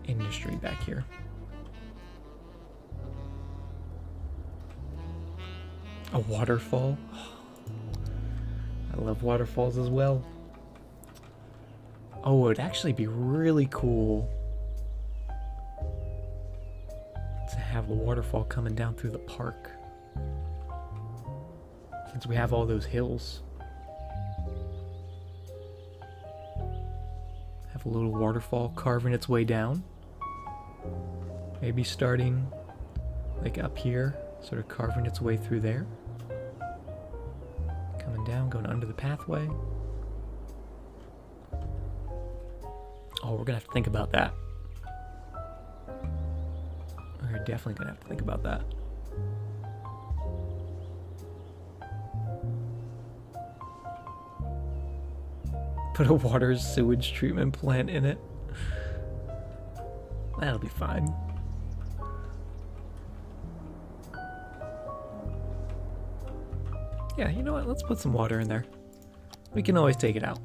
industry back here. A waterfall. I love waterfalls as well. Oh, it would actually be really cool to have a waterfall coming down through the park. Since we have all those hills. Have a little waterfall carving its way down. Maybe starting like up here, sort of carving its way through there. Coming down, going under the pathway. Oh, we're gonna have to think about that. We're definitely gonna have to think about that. Put a water sewage treatment plant in it. That'll be fine. Yeah, you know what? Let's put some water in there. We can always take it out.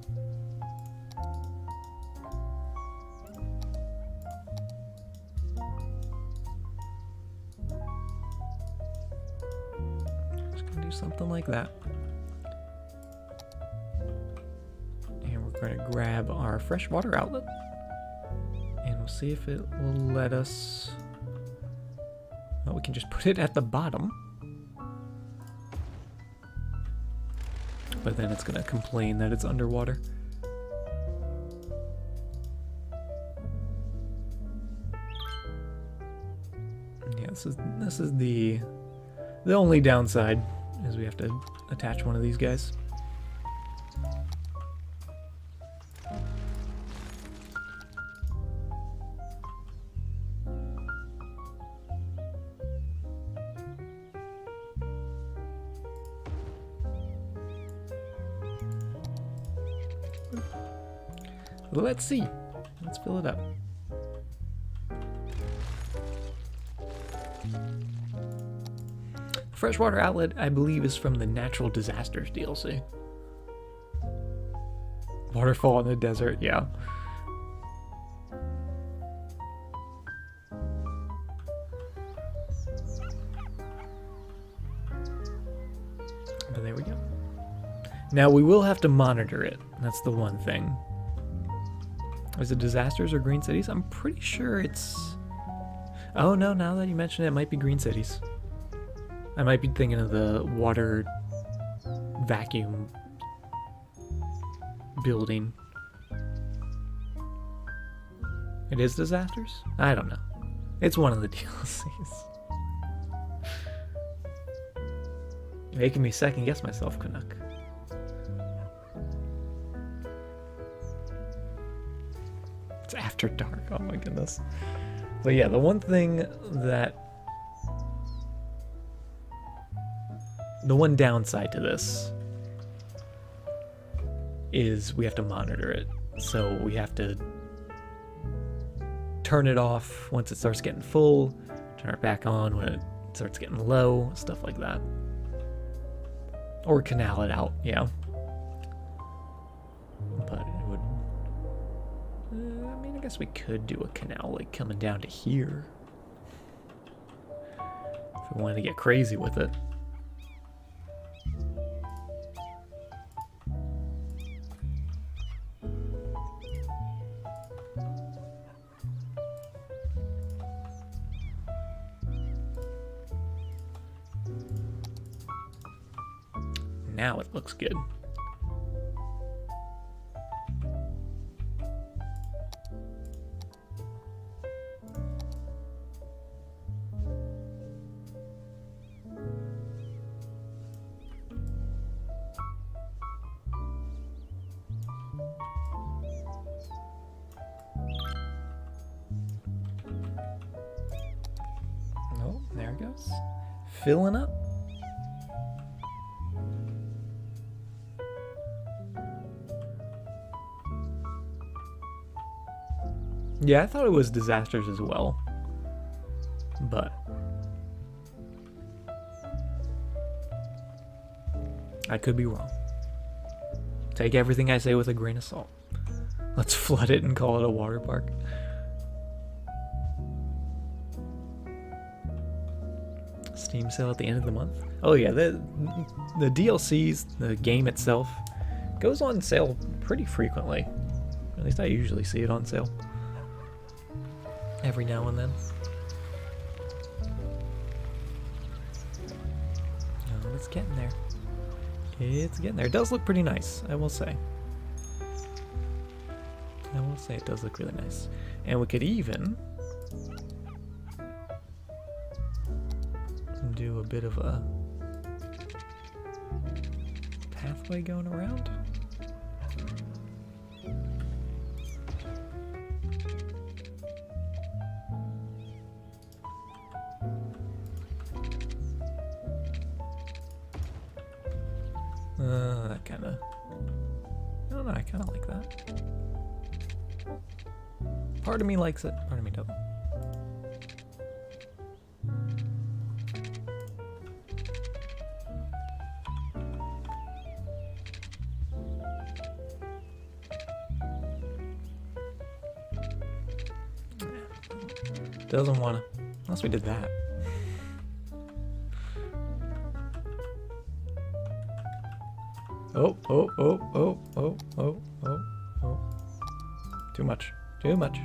Just gonna do something like that. And we're gonna grab our fresh water outlet. And we'll see if it will let us... Well, we can just put it at the bottom. But then it's going to complain that it's underwater. Yeah, this is the only downside is we have to attach one of these guys. Let's see. Let's fill it up. Freshwater outlet, I believe, is from the Natural Disasters DLC. Waterfall in the desert, yeah. But there we go. Now we will have to monitor it. That's the one thing. Is it disasters or green cities? I'm pretty sure it's... Oh no, now that you mention it, it might be green cities. I might be thinking of the water vacuum building. It is disasters? I don't know. It's one of the DLCs. Making me second guess myself, Canuck. It's after dark. Oh my goodness. But yeah, the one thing that... The one downside to this is we have to monitor it. So we have to turn it off once it starts getting full, turn it back on when it starts getting low, stuff like that. Or canal it out, yeah. But it would... I mean, I guess we could do a canal like coming down to here. If we wanted to get crazy with it. Now it looks good. Oh, there it goes. Filling up. Yeah, I thought it was disasters as well, but I could be wrong. Take everything I say with a grain of salt. Let's flood it and call it a water park. Steam sale at the end of the month? Oh yeah, the DLCs, the game itself, goes on sale pretty frequently. At least I usually see it on sale. Every now and then. Oh, it's getting there. It's getting there. It does look pretty nice, I will say. I will say it does look really nice. And we could even do a bit of a pathway going around. That kind of... I don't know, I kind of like that. Part of me likes it, part of me doesn't. Doesn't want to, unless we did that. Oh, oh, oh, oh, oh, oh, oh, oh. Too much. Too much.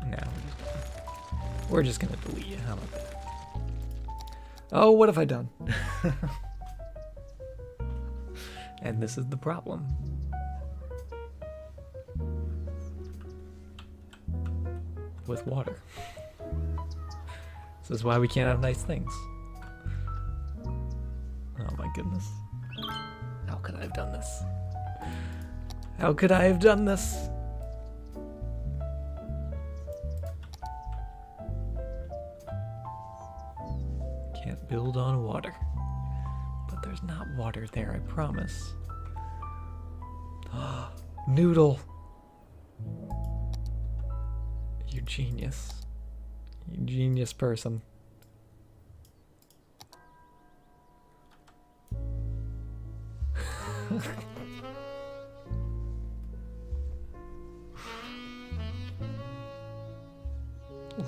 Now we're just gonna delete you. How about that? Oh, what have I done? And this is the problem. With water. This is why we can't have nice things. Oh my goodness. How could I have done this? How could I have done this? Can't build on water. But there's not water there, I promise. Noodle! You genius. You genius person.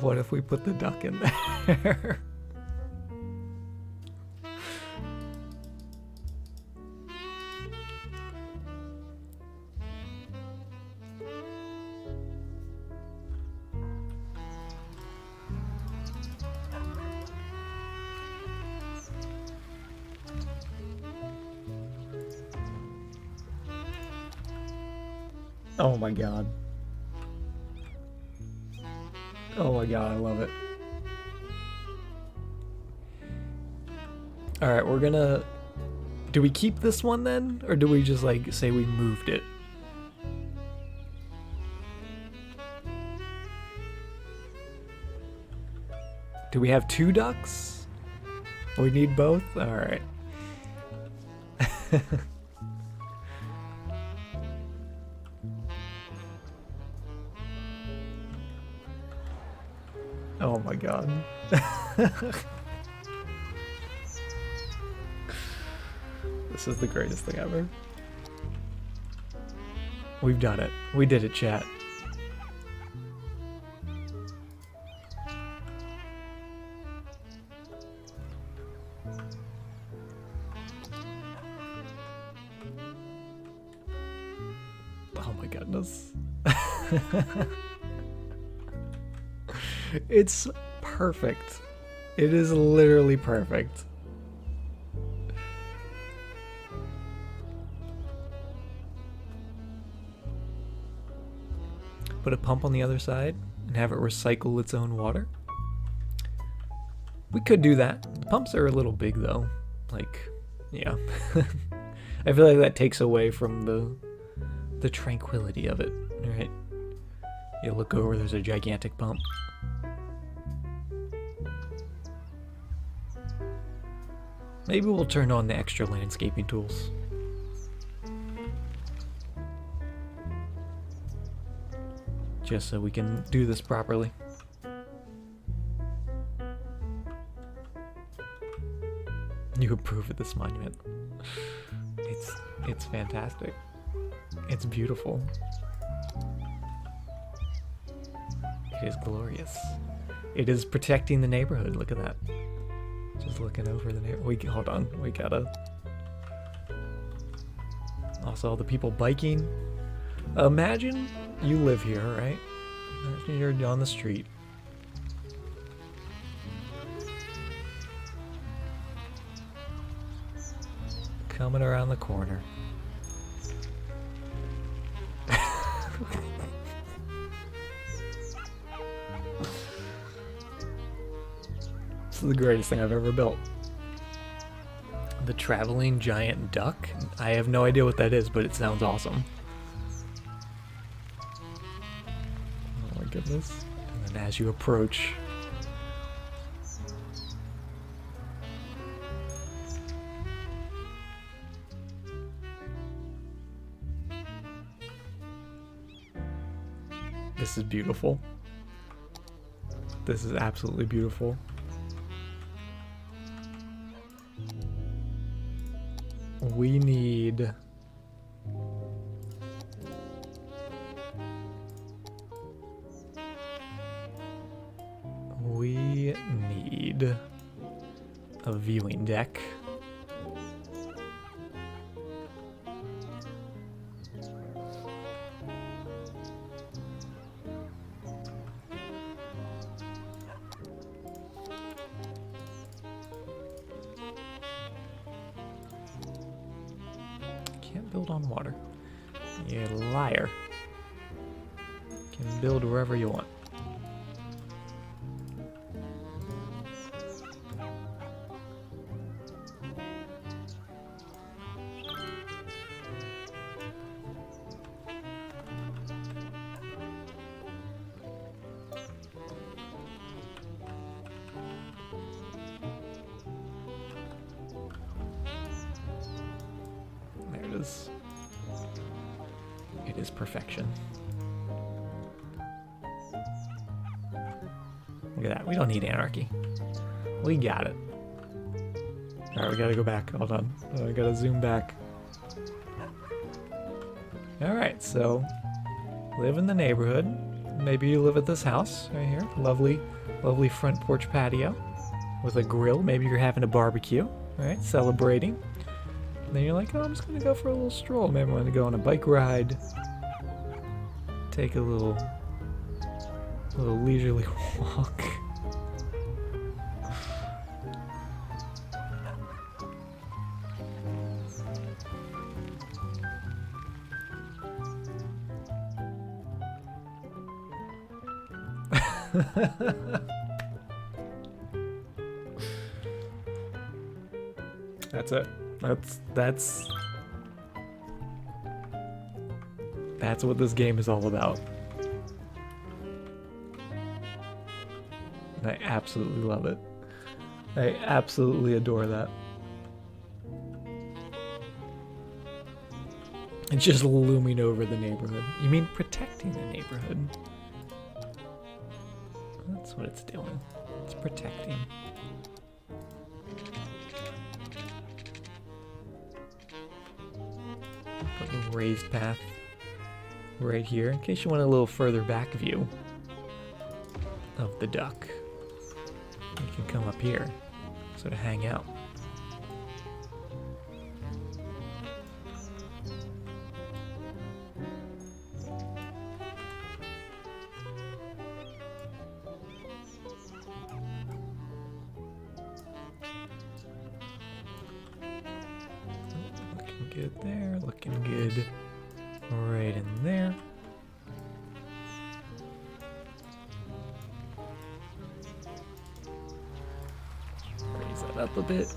What if we put the duck in there? Oh my god. Oh my god, I love it. Alright, we're gonna... Do we keep this one then? Or do we just like say we moved it? Do we have 2 ducks? We need both? Alright. Oh my god. This is the greatest thing ever. We've done it. We did it, chat. Oh my goodness. It's perfect. It is literally perfect. Put a pump on the other side and have it recycle its own water. We could do that. The pumps are a little big though. Like, yeah. I feel like that takes away from the tranquility of it, right? You look over, there's a gigantic pump. Maybe we'll turn on the extra landscaping tools. Just so we can do this properly. You approve of this monument. It's fantastic. It's beautiful. It is glorious. It is protecting the neighborhood. Look at that. Just looking over the neighborhood. Hold on. We gotta. Also, all the people biking. Imagine you live here, right? Imagine you're on the street. Coming around the corner. This is the greatest thing I've ever built. The traveling giant duck? I have no idea what that is, but it sounds awesome. Oh my goodness. And then as you approach... This is beautiful. This is absolutely beautiful. We need... a viewing deck. Can't build on water. You liar. Can build wherever you want. There it is. It is perfection. Look at that. We don't need anarchy. We got it. Alright, we gotta go back. Hold on. I gotta zoom back. Alright, so live in the neighborhood. Maybe you live at this house right here. Lovely, lovely front porch patio with a grill. Maybe you're having a barbecue, right? Celebrating. And then you're like, oh, I'm just gonna go for a little stroll. Maybe I'm gonna go on a bike ride. Take a little leisurely walk. That's it. That's what this game is all about. And I absolutely love it. I absolutely adore that. It's just looming over the neighborhood. You mean protecting the neighborhood? That's what it's doing. It's protecting. Put a raised path right here in case you want a little further back view of the duck. You can come up here, sort of hang out. Looking good there, looking good right in there. Raise that up a bit.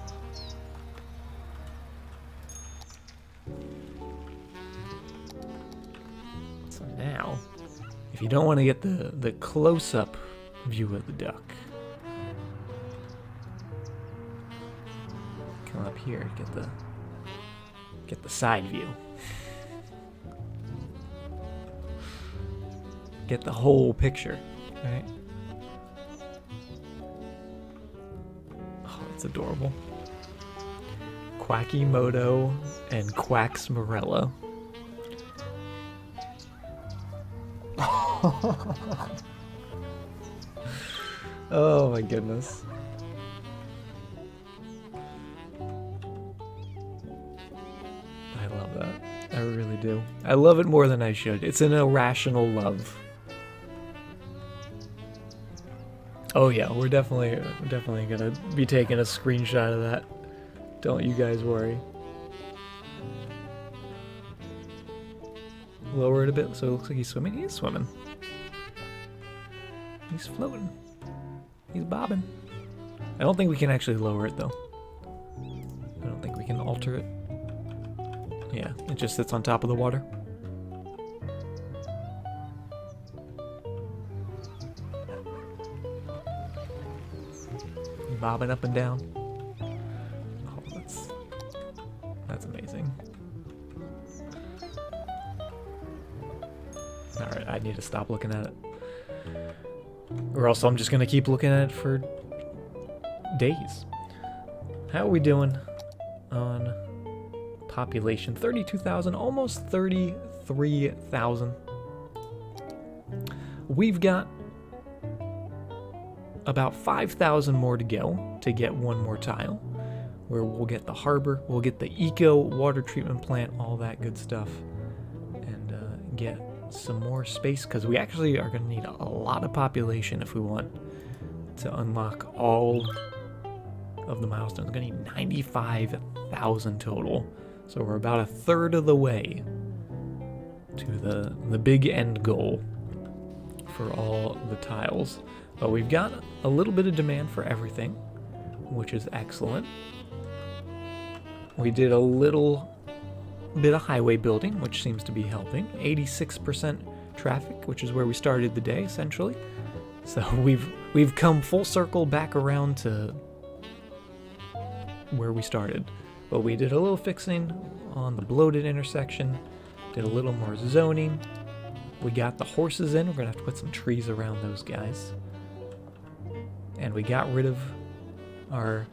So now, if you don't want to get the close-up view of the duck, come up here and get the side view. Get the whole picture, right? Oh, it's adorable. Quackimoto and Quacksmarella. Oh my goodness. I love that. I really do. I love it more than I should. It's an irrational love. Oh yeah, we're definitely gonna be taking a screenshot of that. Don't you guys worry. Lower it a bit so it looks like he's swimming. He is swimming. He's floating. He's bobbing. I don't think we can actually lower it though. I don't think we can alter it. Yeah, it just sits on top of the water. Bobbing up and down. Oh, that's amazing. Alright, I need to stop looking at it. Or else I'm just gonna keep looking at it for days. How are we doing on population? 32,000, almost 33,000. We've got about 5,000 more to go to get one more tile, where we'll get the harbor, we'll get the eco water treatment plant, all that good stuff, and get some more space, because we actually are going to need a lot of population if we want to unlock all of the milestones. We're going to need 95,000 total, so we're about a third of the way to the big end goal for all the tiles. But we've got a little bit of demand for everything, which is excellent. We did a little bit of highway building, which seems to be helping. 86% traffic, which is where we started the day, essentially. So we've come full circle back around to where we started. But we did a little fixing on the bloated intersection, did a little more zoning. We got the horses in. We're going to have to put some trees around those guys. And we got rid of our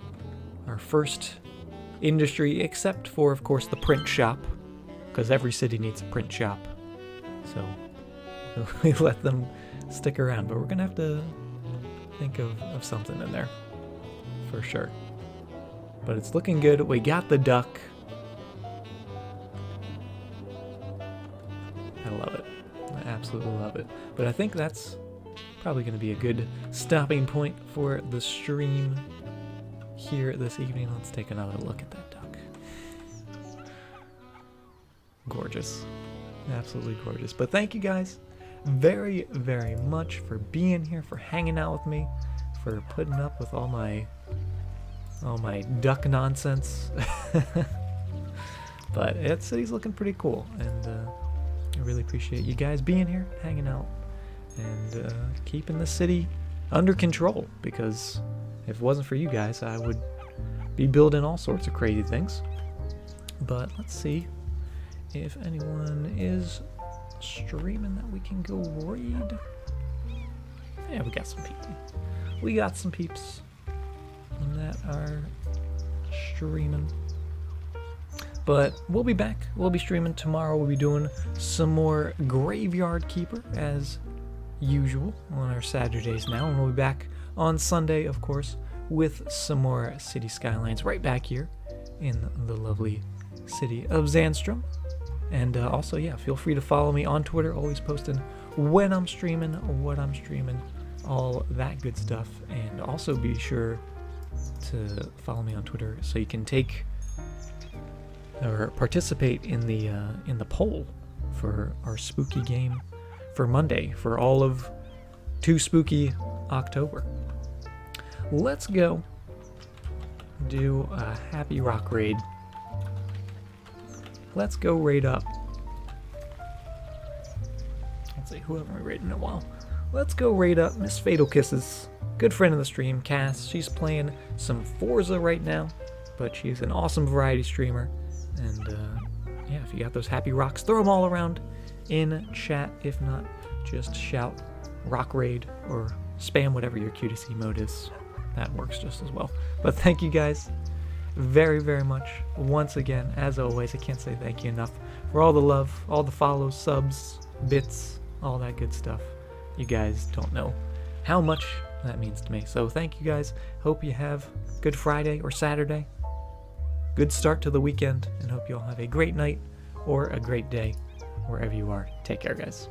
first industry, except for, of course, the print shop, because every city needs a print shop. So we let them stick around, but we're gonna have to think of something in there for sure. But it's looking good. We got the duck. I love it. I absolutely love it. But I think that's probably going to be a good stopping point for the stream here this evening. Let's take another look at that duck. Gorgeous. Absolutely gorgeous. But thank you guys very, very much for being here, for hanging out with me, for putting up with all my duck nonsense. But that city's looking pretty cool, and I really appreciate you guys being here, hanging out, and keeping the city under control, because if it wasn't for you guys, I would be building all sorts of crazy things. But let's see if anyone is streaming that we can go raid. Yeah, we got some people. We got some peeps that are streaming. But we'll be back. We'll be streaming tomorrow. We'll be doing some more Graveyard Keeper as usual on our Saturdays now. And we'll be back on Sunday, of course, with some more City Skylines right back here in the lovely city of Zandstrum. And also, yeah, feel free to follow me on Twitter. Always posting when I'm streaming, what I'm streaming, all that good stuff. And also be sure to follow me on Twitter so you can take or participate in the poll for our spooky game for Monday for all of 2 Spooky October. Let's go do a Happy Rock raid. Let's go raid up. Let's see, who haven't we raided in a while? Let's go raid up Miss Fatal Kisses. Good friend of the stream, Cass. She's playing some Forza right now, but she's an awesome variety streamer. And yeah, if you got those happy rocks, throw them all around in chat. If not, just shout rock raid or spam whatever your QTC mode is. That works just as well. But thank you guys very, very much. Once again, as always, I can't say thank you enough for all the love, all the follows, subs, bits, all that good stuff. You guys don't know how much that means to me. So thank you guys. Hope you have good Friday or Saturday. Good start to the weekend, and hope you all have a great night or a great day wherever you are. Take care, guys.